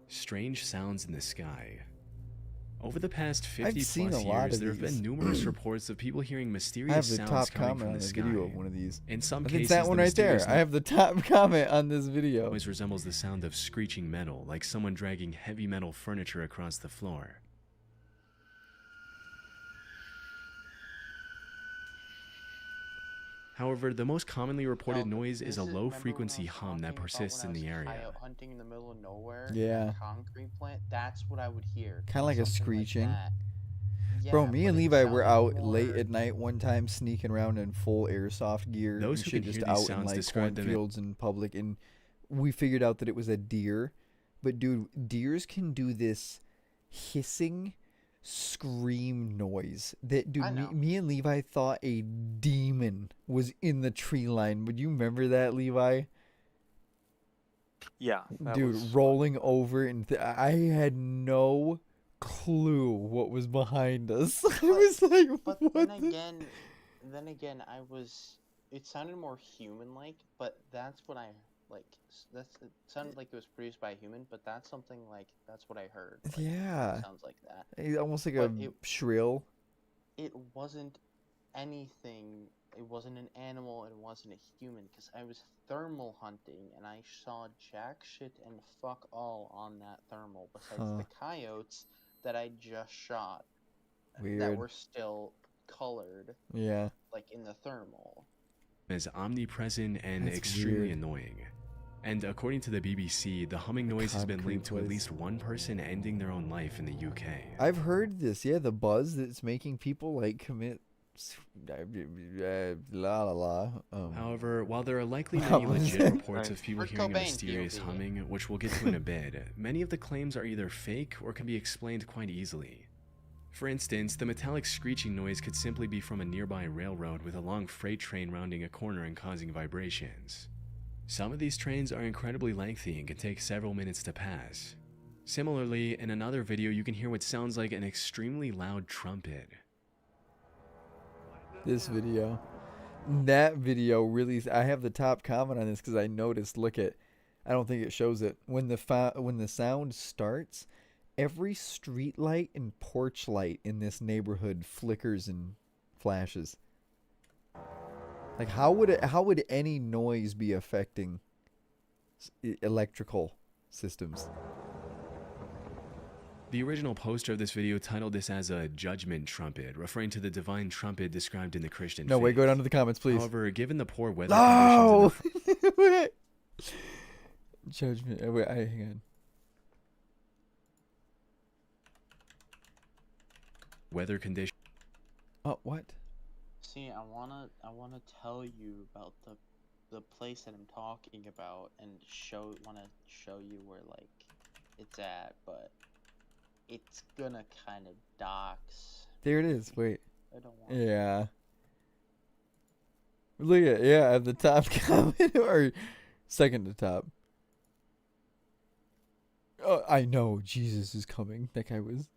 Speaker 6: Strange sounds in the sky. Over the past
Speaker 4: I've
Speaker 6: 50
Speaker 4: seen
Speaker 6: plus
Speaker 4: a lot
Speaker 6: years,
Speaker 4: of
Speaker 6: there have
Speaker 4: these.
Speaker 6: been numerous reports of people hearing
Speaker 4: I have
Speaker 6: mysterious
Speaker 4: the
Speaker 6: sounds
Speaker 4: top
Speaker 6: coming
Speaker 4: comment
Speaker 6: from
Speaker 4: on
Speaker 6: the
Speaker 4: the
Speaker 6: sky.
Speaker 4: video of one of these.
Speaker 6: In some
Speaker 4: I think
Speaker 6: cases,
Speaker 4: that one
Speaker 6: the
Speaker 4: right there.
Speaker 6: mysterious
Speaker 4: I have the top comment on this video.
Speaker 6: noise resembles the sound of screeching metal, like someone dragging heavy metal furniture across the floor. However, the most commonly reported noise is a low-frequency hum that persists in the area.
Speaker 12: Coyote hunting in the middle of nowhere.
Speaker 4: Yeah.
Speaker 12: In a concrete plant. That's what I would hear.
Speaker 4: Kind of like a
Speaker 12: Something
Speaker 4: screeching.
Speaker 12: that.
Speaker 4: Bro,
Speaker 12: Yeah,
Speaker 4: me
Speaker 12: but
Speaker 4: and
Speaker 12: it
Speaker 4: Levi were
Speaker 12: sounded
Speaker 4: out late
Speaker 12: more-
Speaker 4: at night one time, sneaking around in full airsoft gear
Speaker 6: Those
Speaker 4: and
Speaker 6: who
Speaker 4: shit,
Speaker 6: can
Speaker 4: just
Speaker 6: hear these
Speaker 4: out in
Speaker 6: sounds
Speaker 4: like
Speaker 6: describe them in-
Speaker 4: cornfields in public, and we figured out that it was a deer. But dude, deers can do this hissing scream noise that, dude, me and Levi thought a demon was in the tree line. Would you remember that, Levi?
Speaker 20: Yeah. that
Speaker 4: Dude,
Speaker 20: was-
Speaker 4: rolling over, and I had no clue what was behind us. I was like,
Speaker 12: But
Speaker 4: what
Speaker 12: then again, I was. It sounded more human-like, but that's what I like. It sounded like it was produced by a human, but that's something like that's what I heard. Like,
Speaker 4: Yeah.
Speaker 12: it sounds like that.
Speaker 4: Almost like
Speaker 12: But
Speaker 4: a shrill.
Speaker 12: It wasn't anything. It wasn't an animal. It wasn't a human. Because I was thermal hunting, and I saw jack shit and fuck all on that thermal. Besides
Speaker 4: Huh.
Speaker 12: the coyotes that I just shot, that
Speaker 4: Weird.
Speaker 12: were still colored.
Speaker 4: Yeah.
Speaker 12: Like in the thermal.
Speaker 6: Is omnipresent and
Speaker 4: That's
Speaker 6: extremely
Speaker 4: weird.
Speaker 6: annoying. And according to the BBC, the humming noise has been
Speaker 4: concrete
Speaker 6: linked to at
Speaker 4: place.
Speaker 6: least one person ending their own life in the UK.
Speaker 4: I've heard this. Yeah, the buzz that's making people like commit. La la la.
Speaker 6: However, while there are likely
Speaker 4: Wow,
Speaker 6: many
Speaker 4: what is
Speaker 6: legit
Speaker 4: that?
Speaker 6: reports of people
Speaker 12: Kurt
Speaker 6: hearing a
Speaker 12: Cobain,
Speaker 6: mysterious
Speaker 12: POV.
Speaker 6: humming, which we'll get to in a bit, many of the claims are either fake or can be explained quite easily. For instance, the metallic screeching noise could simply be from a nearby railroad with a long freight train rounding a corner and causing vibrations. Some of these trains are incredibly lengthy and can take several minutes to pass. Similarly, in another video you can hear what sounds like an extremely loud trumpet.
Speaker 4: This video. That video really. I have the top comment on this because I noticed. Look at. I don't think it shows it. When the sound starts, every street light and porch light in this neighborhood flickers and flashes. Like how would any noise be affecting electrical systems?
Speaker 6: The original poster of this video titled this as a judgment trumpet, referring to the divine trumpet described in the Christian
Speaker 4: No,
Speaker 6: faith.
Speaker 4: wait, go down to the comments, please.
Speaker 6: However, given the poor weather
Speaker 4: No!
Speaker 6: conditions in the
Speaker 4: Judgment. Wait, hang on.
Speaker 6: weather conditions.
Speaker 4: Oh, what?
Speaker 12: See, I wanna tell you about the place that I'm talking about and wanna show you where like it's at, but it's gonna kind of dox.
Speaker 4: There it is. Wait.
Speaker 12: I don't want.
Speaker 4: Yeah. Look at at the top comment or second to top. Oh, I know Jesus is coming. That guy was.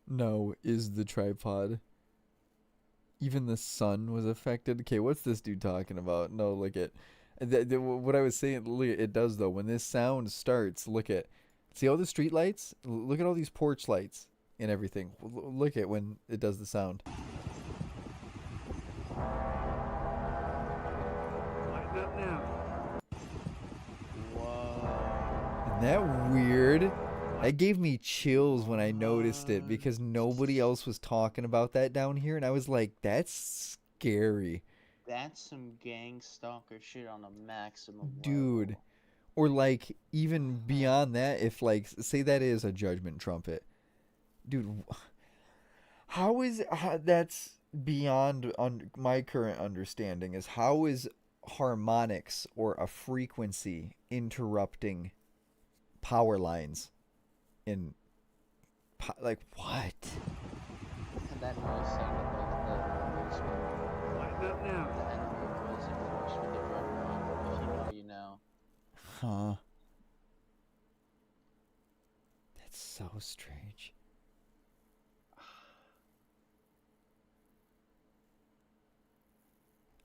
Speaker 4: No, is the tripod. Even the sun was affected. Okay, what's this dude talking about? No, look at. What I was saying, look, it does though. When this sound starts, look at. See all the street lights? Look at all these porch lights and everything. Look at when it does the sound.
Speaker 21: Lighten up now.
Speaker 4: Isn't that weird? That gave me chills when I noticed it because nobody else was talking about that down here, and I was like, that's scary.
Speaker 12: That's some gang stalker shit on a maximum
Speaker 4: Dude.
Speaker 12: level.
Speaker 4: Or like even beyond that, if like say that is a judgment trumpet. Dude, that's beyond my current understanding is how is harmonics or a frequency interrupting power lines in like what?
Speaker 12: And that noise sounded like the noise when
Speaker 21: Lighten up now.
Speaker 12: the enemy was in force with the Dreadnought. If you know, you know.
Speaker 4: Huh. That's so strange.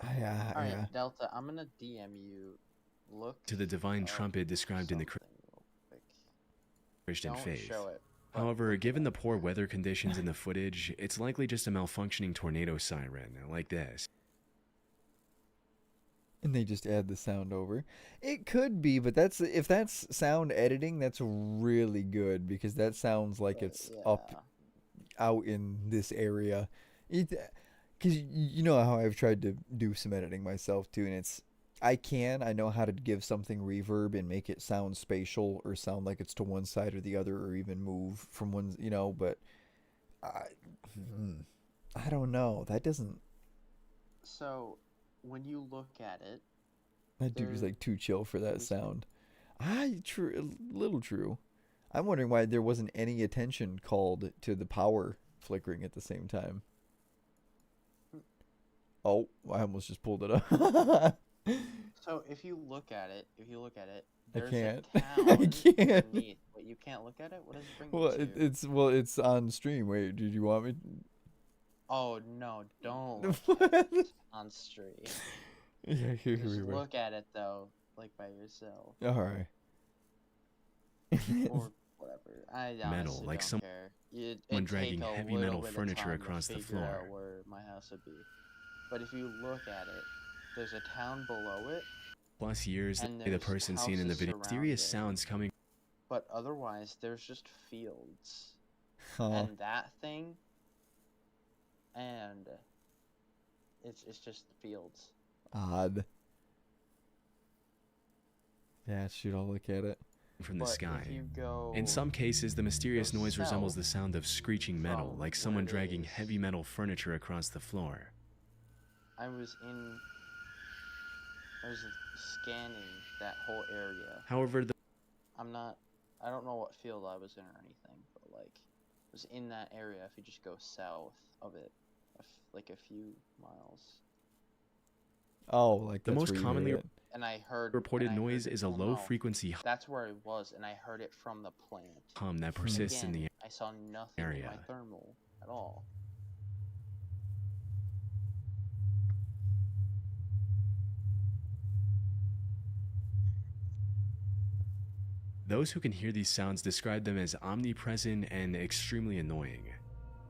Speaker 12: Alright, Delta, I'm gonna DM you look
Speaker 6: to the divine trumpet described in the Christian
Speaker 12: Don't
Speaker 6: faith.
Speaker 12: show it.
Speaker 6: However, given the poor weather conditions in the footage, it's likely just a malfunctioning tornado siren, like this.
Speaker 4: And they just add the sound over. It could be, but if that's sound editing, that's really good because that sounds like it's up out in this area. Because you know how I've tried to do some editing myself too, and I know how to give something reverb and make it sound spatial or sound like it's to one side or the other or even move from one, but I don't know. That doesn't.
Speaker 12: So, when you look at it,
Speaker 4: That dude is like too chill for that sound. A little true. I'm wondering why there wasn't any attention called to the power flickering at the same time. Oh, I almost just pulled it up.
Speaker 12: So if you look at it,
Speaker 4: I
Speaker 12: there's
Speaker 4: can't.
Speaker 12: a town
Speaker 4: I can't.
Speaker 12: underneath. Wait, you can't look at it? What does it bring you to?
Speaker 4: It's on stream. Wait, did you want me?
Speaker 12: Oh no, don't look at it on stream.
Speaker 4: Yeah, here
Speaker 12: Just
Speaker 4: we go.
Speaker 12: look at it though, like by yourself.
Speaker 4: All right.
Speaker 12: Or whatever. I
Speaker 6: Metal,
Speaker 12: honestly
Speaker 6: like
Speaker 12: don't care. It'd
Speaker 6: someone
Speaker 12: take
Speaker 6: dragging
Speaker 12: a
Speaker 6: heavy
Speaker 12: little
Speaker 6: metal
Speaker 12: bit of
Speaker 6: furniture
Speaker 12: time to
Speaker 6: across the
Speaker 12: figure out
Speaker 6: floor.
Speaker 12: where my house would be. But if you look at it, there's a town below it.
Speaker 6: Plus years
Speaker 12: And
Speaker 6: that the
Speaker 12: there's
Speaker 6: person seen in the
Speaker 12: houses
Speaker 6: video.
Speaker 12: around
Speaker 6: Mysterious
Speaker 12: it.
Speaker 6: sounds coming.
Speaker 12: But otherwise, there's just fields.
Speaker 4: Huh.
Speaker 12: And that thing, and it's just fields.
Speaker 4: Odd. Yeah, shoot, I'll look at it.
Speaker 6: From the
Speaker 12: But if
Speaker 6: sky.
Speaker 12: you go-
Speaker 6: In some cases, the mysterious
Speaker 12: go
Speaker 6: noise resembles
Speaker 12: south
Speaker 6: the sound of screeching metal,
Speaker 12: from
Speaker 6: like someone
Speaker 12: where it
Speaker 6: dragging
Speaker 12: is.
Speaker 6: heavy metal furniture across the floor.
Speaker 12: I was scanning that whole area.
Speaker 6: However,
Speaker 12: I don't know what field I was in or anything, but like, it was in that area if you just go south of it, like a few miles.
Speaker 4: Oh, like
Speaker 6: The
Speaker 4: that's
Speaker 6: most
Speaker 4: where you
Speaker 6: commonly
Speaker 4: heard it.
Speaker 12: And I heard
Speaker 6: reported
Speaker 12: and I
Speaker 6: noise
Speaker 12: heard it
Speaker 6: is a
Speaker 12: from-
Speaker 6: low
Speaker 12: no,
Speaker 6: frequency
Speaker 12: That's where I was, and I heard it from the plant.
Speaker 6: hum that persists in
Speaker 12: Again,
Speaker 6: the
Speaker 12: I saw nothing in
Speaker 6: area.
Speaker 12: my thermal at all.
Speaker 6: Those who can hear these sounds describe them as omnipresent and extremely annoying.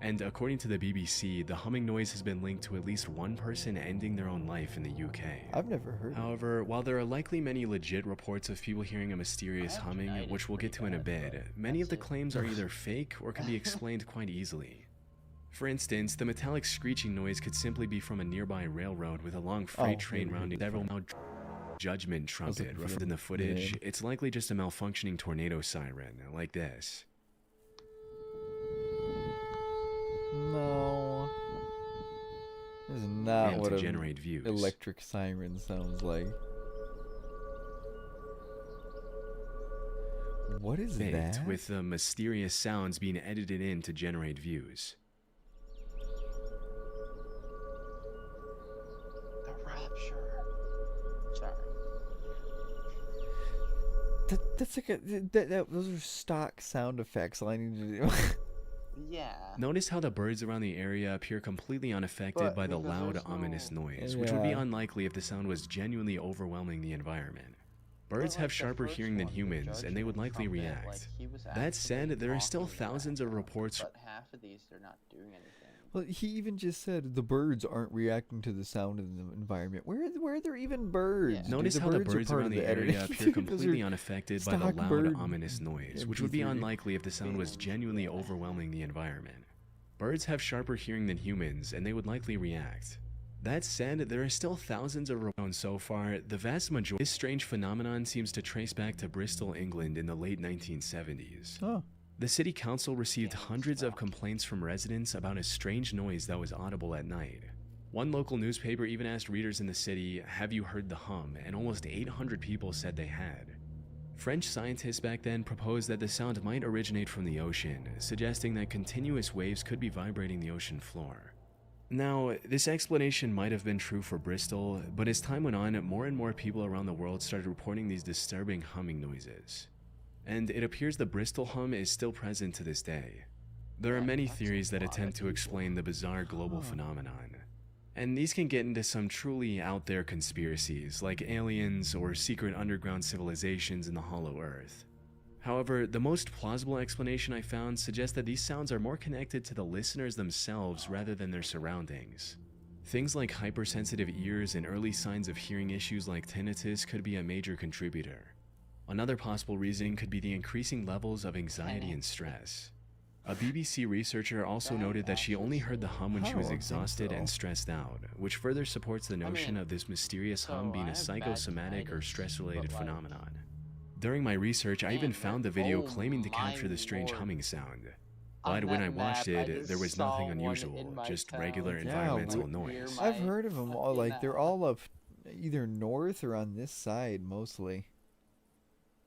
Speaker 6: And according to the BBC, the humming noise has been linked to at least one person ending their own life in the UK.
Speaker 4: I've never heard of it.
Speaker 6: However, while there are likely many legit reports of people hearing a mysterious humming, which we'll get to in a bit, many of the claims are either fake or can be explained quite easily. For instance, the metallic screeching noise could simply be from a nearby railroad with a long freight train rounding several miles. Judgment trumpet
Speaker 4: looking for
Speaker 6: referenced
Speaker 4: the
Speaker 6: in the footage.
Speaker 4: name.
Speaker 6: It's likely just a malfunctioning tornado siren, like this.
Speaker 4: No. This is not
Speaker 6: And
Speaker 4: what
Speaker 6: to
Speaker 4: an
Speaker 6: generate views.
Speaker 4: electric siren sounds like. What is
Speaker 6: Faked,
Speaker 4: that?
Speaker 6: with the mysterious sounds being edited in to generate views.
Speaker 12: The rapture. Sorry.
Speaker 4: That's like those are stock sound effects. All I need to do.
Speaker 12: Yeah.
Speaker 6: Notice how the birds around the area appear completely unaffected
Speaker 12: But
Speaker 6: by the
Speaker 12: because
Speaker 6: loud,
Speaker 12: there's no-
Speaker 6: ominous noise, which would be
Speaker 4: Yeah.
Speaker 6: unlikely if the sound was genuinely overwhelming the environment. Birds
Speaker 12: like,
Speaker 6: have
Speaker 12: the
Speaker 6: sharper
Speaker 12: first
Speaker 6: hearing than
Speaker 12: one, the
Speaker 6: humans, and they would
Speaker 12: judgment
Speaker 6: likely
Speaker 12: trumpet,
Speaker 6: react.
Speaker 12: like, he was
Speaker 6: That said,
Speaker 12: actually
Speaker 6: there are still
Speaker 12: talking to that
Speaker 6: thousands of
Speaker 12: stuff,
Speaker 6: reports.
Speaker 12: But half of these, they're not doing anything.
Speaker 4: Well, he even just said the birds aren't reacting to the sound in the environment. Where are there even birds? dude?
Speaker 6: Notice how the birds
Speaker 4: are part
Speaker 6: around
Speaker 4: of
Speaker 6: the
Speaker 4: editing.
Speaker 6: area appear
Speaker 4: Dude, those
Speaker 6: completely
Speaker 4: are
Speaker 6: unaffected by the
Speaker 4: stock
Speaker 6: loud,
Speaker 4: bird
Speaker 6: ominous noise, which would be
Speaker 4: MP3.
Speaker 6: unlikely if the sound was genuinely overwhelming the environment. Birds have sharper hearing than humans, and they would likely react. That said, there are still thousands of reports so far. The vast majority. This strange phenomenon seems to trace back to Bristol, England in the late 1970s.
Speaker 4: Oh.
Speaker 6: The city council received hundreds of complaints from residents about a strange noise that was audible at night. One local newspaper even asked readers in the city, "Have you heard the hum?" and almost 800 people said they had. French scientists back then proposed that the sound might originate from the ocean, suggesting that continuous waves could be vibrating the ocean floor. Now, this explanation might have been true for Bristol, but as time went on, more and more people around the world started reporting these disturbing humming noises. And it appears the Bristol hum is still present to this day. There are many theories that attempt to explain the bizarre global phenomenon. And these can get into some truly out there conspiracies, like aliens or secret underground civilizations in the Hollow Earth. However, the most plausible explanation I found suggests that these sounds are more connected to the listeners themselves rather than their surroundings. Things like hypersensitive ears and early signs of hearing issues like tinnitus could be a major contributor. Another possible reason could be the increasing levels of anxiety and stress. A BBC researcher also noted that she only heard the hum when she was exhausted and stressed out, which further supports the notion of this mysterious hum being a psychosomatic or stress-related phenomenon. During my research, I even found the video claiming to capture the strange humming sound. But when I watched it, there was nothing unusual, just regular environmental noise.
Speaker 4: I've heard of them all, like they're all up either north or on this side mostly.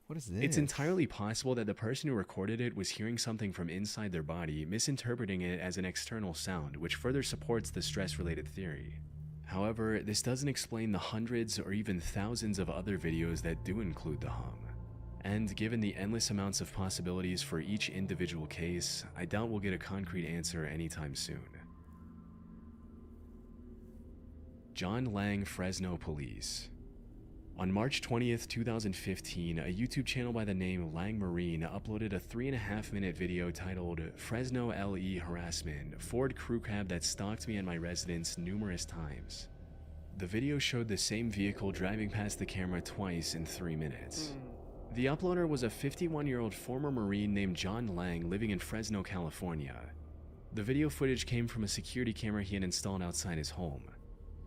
Speaker 4: What is this?
Speaker 6: It's entirely possible that the person who recorded it was hearing something from inside their body, misinterpreting it as an external sound, which further supports the stress-related theory. However, this doesn't explain the hundreds or even thousands of other videos that do include the hum. And given the endless amounts of possibilities for each individual case, I doubt we'll get a concrete answer anytime soon. John Lang Fresno Police. On March 20th, 2015, a YouTube channel by the name Lang Marine uploaded a 3.5-minute video titled Fresno LE Harassment, Ford Crew Cab that stalked me at my residence numerous times. The video showed the same vehicle driving past the camera twice in 3 minutes. The uploader was a 51-year-old former Marine named John Lang living in Fresno, California. The video footage came from a security camera he had installed outside his home.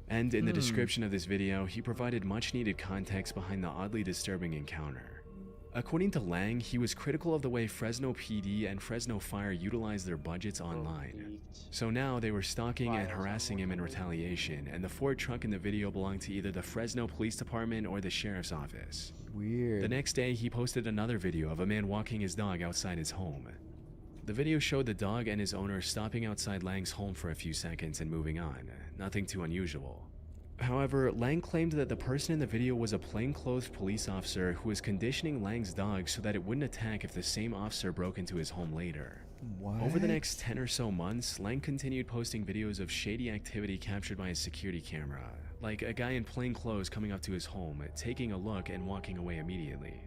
Speaker 6: And in the description of this video, he provided much-needed context behind the oddly disturbing encounter. According to Lang, he was critical of the way Fresno PD and Fresno Fire utilized their budgets online. So now they were stalking and harassing him in retaliation, and the Ford truck in the video belonged to either the Fresno Police Department or the Sheriff's Office.
Speaker 4: Weird.
Speaker 6: The next day, he posted another video of a man walking his dog outside his home. The video showed the dog and his owner stopping outside Lang's home for a few seconds and moving on, nothing too unusual. However, Lang claimed that the person in the video was a plainclothed police officer who was conditioning Lang's dog so that it wouldn't attack if the same officer broke into his home later.
Speaker 4: What?
Speaker 6: Over the next 10 or so months, Lang continued posting videos of shady activity captured by his security camera, like a guy in plain clothes coming up to his home, taking a look and walking away immediately.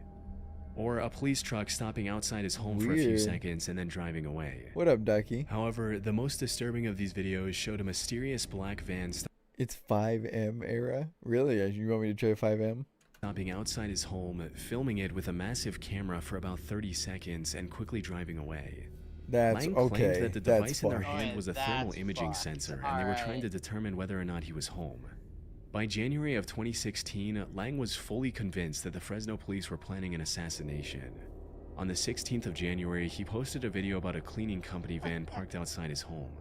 Speaker 6: Or a police truck stopping outside his home for a few seconds and then driving away.
Speaker 4: What up, Ducky?
Speaker 6: However, the most disturbing of these videos showed a mysterious black van
Speaker 4: It's 5M era? Really? You want me to try 5M?
Speaker 6: Stopping outside his home, filming it with a massive camera for about 30 seconds and quickly driving away.
Speaker 4: That's
Speaker 6: Lang
Speaker 4: okay.
Speaker 6: claimed that the device in their
Speaker 4: That's
Speaker 6: hand was a thermal imaging sensor, and they were trying to determine whether or not he was home. By January of 2016, Lang was fully convinced that the Fresno police were planning an assassination. On the 16th of January, he posted a video about a cleaning company van parked outside his home.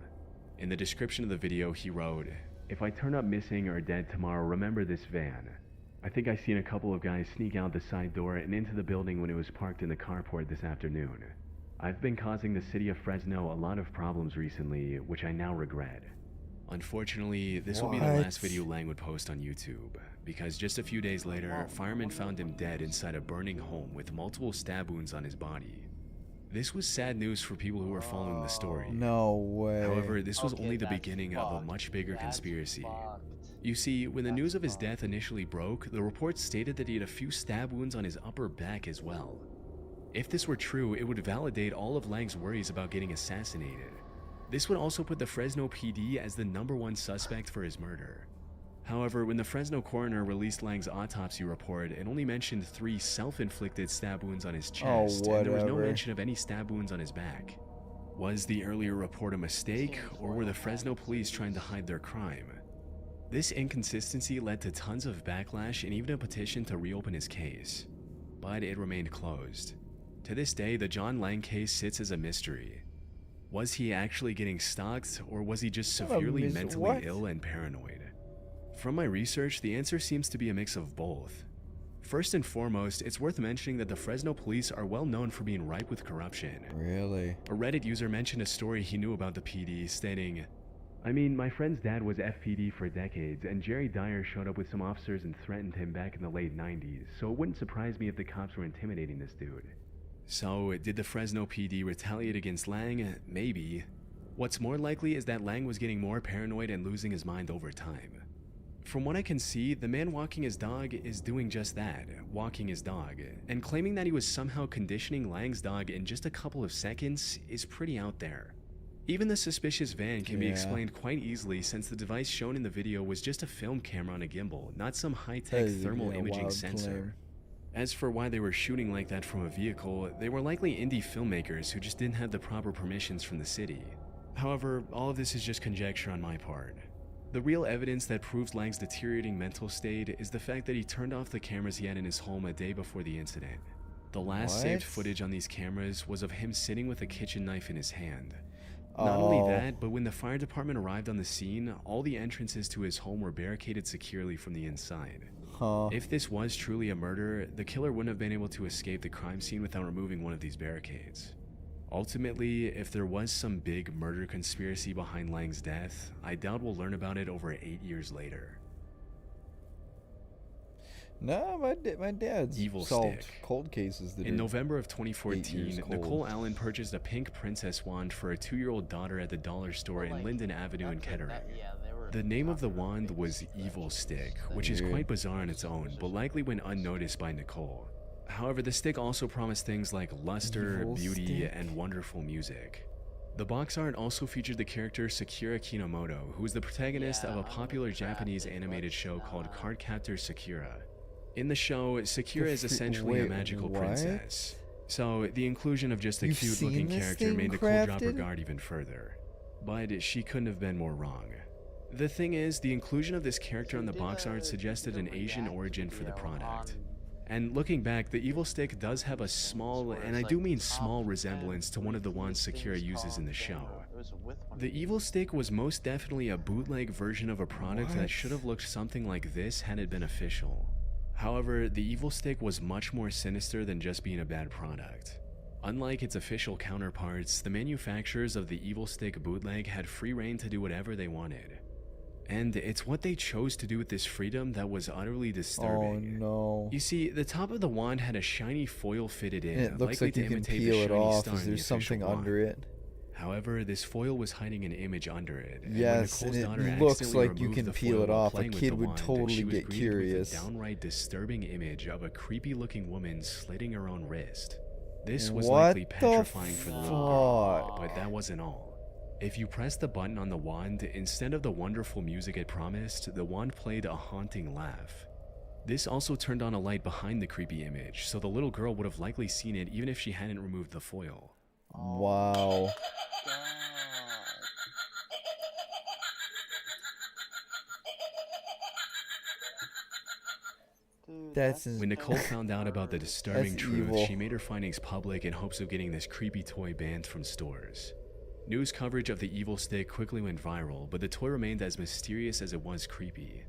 Speaker 6: In the description of the video, he wrote, "If I turn up missing or dead tomorrow, remember this van. I think I seen a couple of guys sneak out the side door and into the building when it was parked in the carport this afternoon. I've been causing the city of Fresno a lot of problems recently, which I now regret." Unfortunately, this will be the last video Lang would post on YouTube, because just a few days later, firemen found him dead inside a burning home with multiple stab wounds on his body. This was sad news for people who were following the story.
Speaker 4: No way.
Speaker 6: However, this was only the beginning of a much bigger conspiracy. You see, when the news of his death initially broke, the reports stated that he had a few stab wounds on his upper back as well. If this were true, it would validate all of Lang's worries about getting assassinated. This would also put the Fresno PD as the #1 suspect for his murder. However, when the Fresno coroner released Lang's autopsy report, it only mentioned 3 self-inflicted stab wounds on his chest, and there was no mention of any stab wounds on his back. Was the earlier report a mistake, or were the Fresno police trying to hide their crime? This inconsistency led to tons of backlash and even a petition to reopen his case, but it remained closed. To this day, the John Lang case sits as a mystery. Was he actually getting stalked, or was he just severely mentally ill and paranoid? From my research, the answer seems to be a mix of both. First and foremost, it's worth mentioning that the Fresno police are well known for being ripe with corruption.
Speaker 4: Really?
Speaker 6: A Reddit user mentioned a story he knew about the PD, stating, "I mean, my friend's dad was FPD for decades, and Jerry Dyer showed up with some officers and threatened him back in the late 90s, so it wouldn't surprise me if the cops were intimidating this dude." So, did the Fresno PD retaliate against Lang? Maybe. What's more likely is that Lang was getting more paranoid and losing his mind over time. From what I can see, the man walking his dog is doing just that, walking his dog, and claiming that he was somehow conditioning Lang's dog in just a couple of seconds is pretty out there. Even the suspicious van can be explained quite easily since the device shown in the video was just a film camera on a gimbal, not some high-tech thermal imaging sensor. As for why they were shooting like that from a vehicle, they were likely indie filmmakers who just didn't have the proper permissions from the city. However, all of this is just conjecture on my part. The real evidence that proves Lang's deteriorating mental state is the fact that he turned off the cameras he had in his home a day before the incident. The last saved footage on these cameras was of him sitting with a kitchen knife in his hand. Not only that, but when the fire department arrived on the scene, all the entrances to his home were barricaded securely from the inside. If this was truly a murder, the killer wouldn't have been able to escape the crime scene without removing one of these barricades. Ultimately, if there was some big murder conspiracy behind Lang's death, I doubt we'll learn about it over 8 years later.
Speaker 4: No, my dad's
Speaker 6: Evil
Speaker 4: solved
Speaker 6: Stick.
Speaker 4: cold cases. That
Speaker 6: In
Speaker 4: are
Speaker 6: November of
Speaker 4: 8
Speaker 6: 2014,
Speaker 4: years cold.
Speaker 6: Nicole Allen purchased a pink princess wand for a 2-year-old daughter at the dollar store in Linden Avenue in Kettering. The name of the wand was Evil Stick, which is quite bizarre on its own, but likely went unnoticed by Nicole. However, the stick also promised things like luster,
Speaker 4: Evil
Speaker 6: beauty,
Speaker 4: Stick.
Speaker 6: and wonderful music. The box art also featured the character Sakura Kinomoto, who was the protagonist of a popular Japanese animated show called Cardcaptor Sakura. In the show, Sakura is essentially a magical princess. So the inclusion of just a
Speaker 4: You've
Speaker 6: cute-looking
Speaker 4: seen this
Speaker 6: character
Speaker 4: thing
Speaker 6: made Nicole drop her
Speaker 4: crafted?
Speaker 6: guard even further. But she couldn't have been more wrong. The thing is, the inclusion of this character on the box art suggested an Asian origin for the product. And looking back, the Evil Stick does have a small, and I do mean small, resemblance to one of the wands Sakura uses in the show. The Evil Stick was most definitely a bootleg version of a product that should have looked something like this had it been official. However, the Evil Stick was much more sinister than just being a bad product. Unlike its official counterparts, the manufacturers of the Evil Stick bootleg had free reign to do whatever they wanted. And it's what they chose to do with this freedom that was utterly disturbing.
Speaker 4: Oh no.
Speaker 6: You see, the top of the wand had a shiny foil fitted in,
Speaker 4: And it looks
Speaker 6: likely
Speaker 4: like
Speaker 6: to
Speaker 4: you can
Speaker 6: imitate
Speaker 4: peel
Speaker 6: the
Speaker 4: it
Speaker 6: shiny
Speaker 4: off.
Speaker 6: star
Speaker 4: Is
Speaker 6: in
Speaker 4: there
Speaker 6: the official
Speaker 4: something
Speaker 6: wand.
Speaker 4: under it?
Speaker 6: However, this foil was hiding an image under it. And when
Speaker 4: Yes,
Speaker 6: Nicole's
Speaker 4: and
Speaker 6: daughter
Speaker 4: it looks
Speaker 6: accidentally
Speaker 4: like you
Speaker 6: removed
Speaker 4: can
Speaker 6: the
Speaker 4: peel
Speaker 6: foil
Speaker 4: it
Speaker 6: while
Speaker 4: off. A
Speaker 6: playing with
Speaker 4: kid
Speaker 6: the
Speaker 4: would
Speaker 6: wand,
Speaker 4: totally
Speaker 6: she was
Speaker 4: get
Speaker 6: greeted
Speaker 4: curious.
Speaker 6: with a downright disturbing image of a creepy-looking woman slitting her own wrist. This was
Speaker 4: What
Speaker 6: likely
Speaker 4: the
Speaker 6: petrifying for the little girl,
Speaker 4: fuck?
Speaker 6: but that wasn't all. If you pressed the button on the wand, instead of the wonderful music it promised, the wand played a haunting laugh. This also turned on a light behind the creepy image, so the little girl would have likely seen it even if she hadn't removed the foil.
Speaker 4: Wow. That's
Speaker 6: When Nicole found out about the disturbing
Speaker 4: That's
Speaker 6: truth,
Speaker 4: evil.
Speaker 6: she made her findings public in hopes of getting this creepy toy banned from stores. News coverage of the Evil Stick quickly went viral, but the toy remained as mysterious as it was creepy.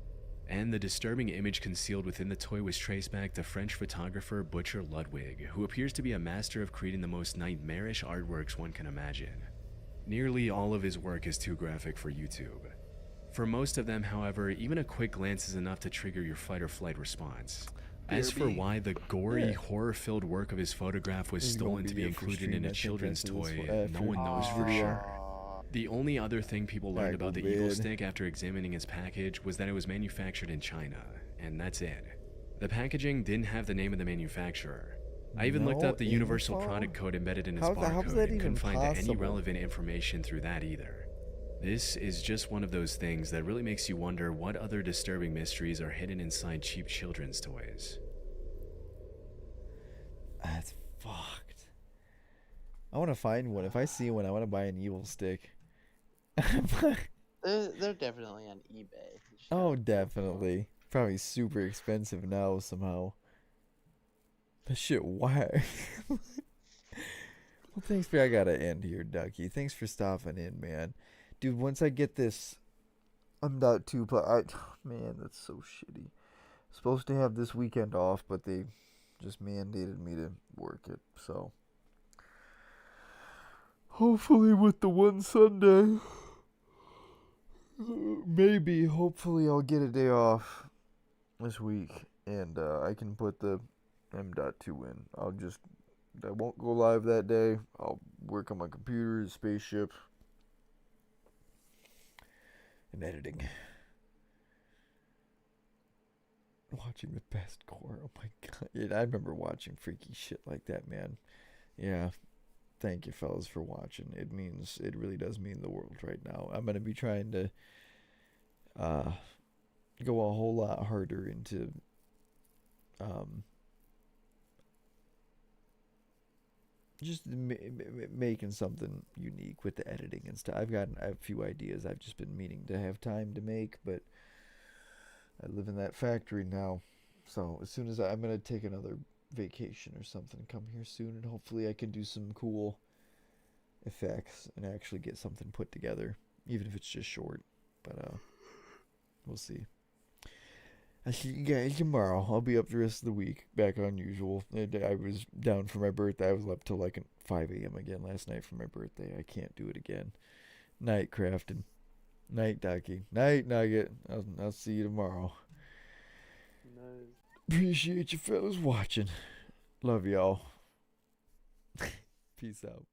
Speaker 6: And the disturbing image concealed within the toy was traced back to French photographer Butcher Ludwig, who appears to be a master of creating the most nightmarish artworks one can imagine. Nearly all of his work is too graphic for YouTube. For most of them, however, even a quick glance is enough to trigger your fight or flight response. As for why the gory, horror-filled work of his photograph was
Speaker 4: This is gonna
Speaker 6: stolen to be
Speaker 4: there for
Speaker 6: included
Speaker 4: stream,
Speaker 6: in
Speaker 4: I
Speaker 6: a
Speaker 4: think,
Speaker 6: children's
Speaker 4: after this
Speaker 6: toy,
Speaker 4: one-
Speaker 6: no
Speaker 4: after
Speaker 6: one knows
Speaker 4: this
Speaker 6: for
Speaker 4: video.
Speaker 6: sure. The only other thing people learned about the Evil
Speaker 4: weird.
Speaker 6: Stick after examining its package was that it was manufactured in China, and that's it. The packaging didn't have the name of the manufacturer. I even looked
Speaker 4: No
Speaker 6: up the universal
Speaker 4: info?
Speaker 6: product code embedded in its
Speaker 4: How's that
Speaker 6: barcode and
Speaker 4: even
Speaker 6: couldn't find any
Speaker 4: possible?
Speaker 6: relevant information through that either. This is just one of those things that really makes you wonder what other disturbing mysteries are hidden inside cheap children's toys.
Speaker 4: That's fucked. I want to find one. If I see one, I want to buy an Evil Stick.
Speaker 12: They're definitely on eBay.
Speaker 4: Oh, definitely. Probably super expensive now somehow. That shit, why? Well, thanks for, I gotta end here, Ducky. Thanks for stopping in, man. Dude, once I get this, I'm not too, man, that's so shitty. Supposed to have this weekend off, but they just mandated me to work it, so. Hopefully with the one Sunday, maybe, hopefully I'll get a day off this week, and I can put the M.2 in. I won't go live that day. I'll work on my computer, spaceship, and editing. Watching the best core. Oh my god. Yeah, I remember watching freaky shit like that, man. Yeah. Thank you, fellas, for watching. It really does mean the world right now. I'm gonna be trying to go a whole lot harder into just making something unique with the editing and stuff. I have a few ideas I've just been meaning to have time to make, but I live in that factory now. So as soon as I'm going to take another vacation or something, come here soon, and hopefully I can do some cool effects and actually get something put together, even if it's just short. But we'll see. I'll see you guys tomorrow. I'll be up the rest of the week, back on usual. I was down for my birthday. I was up till like 5 a.m. again last night for my birthday. I can't do it again. Night crafting. Night Ducky. Night Nugget. I'll see you tomorrow.
Speaker 21: Nice.
Speaker 4: Appreciate you fellas watching. Love y'all. Peace out.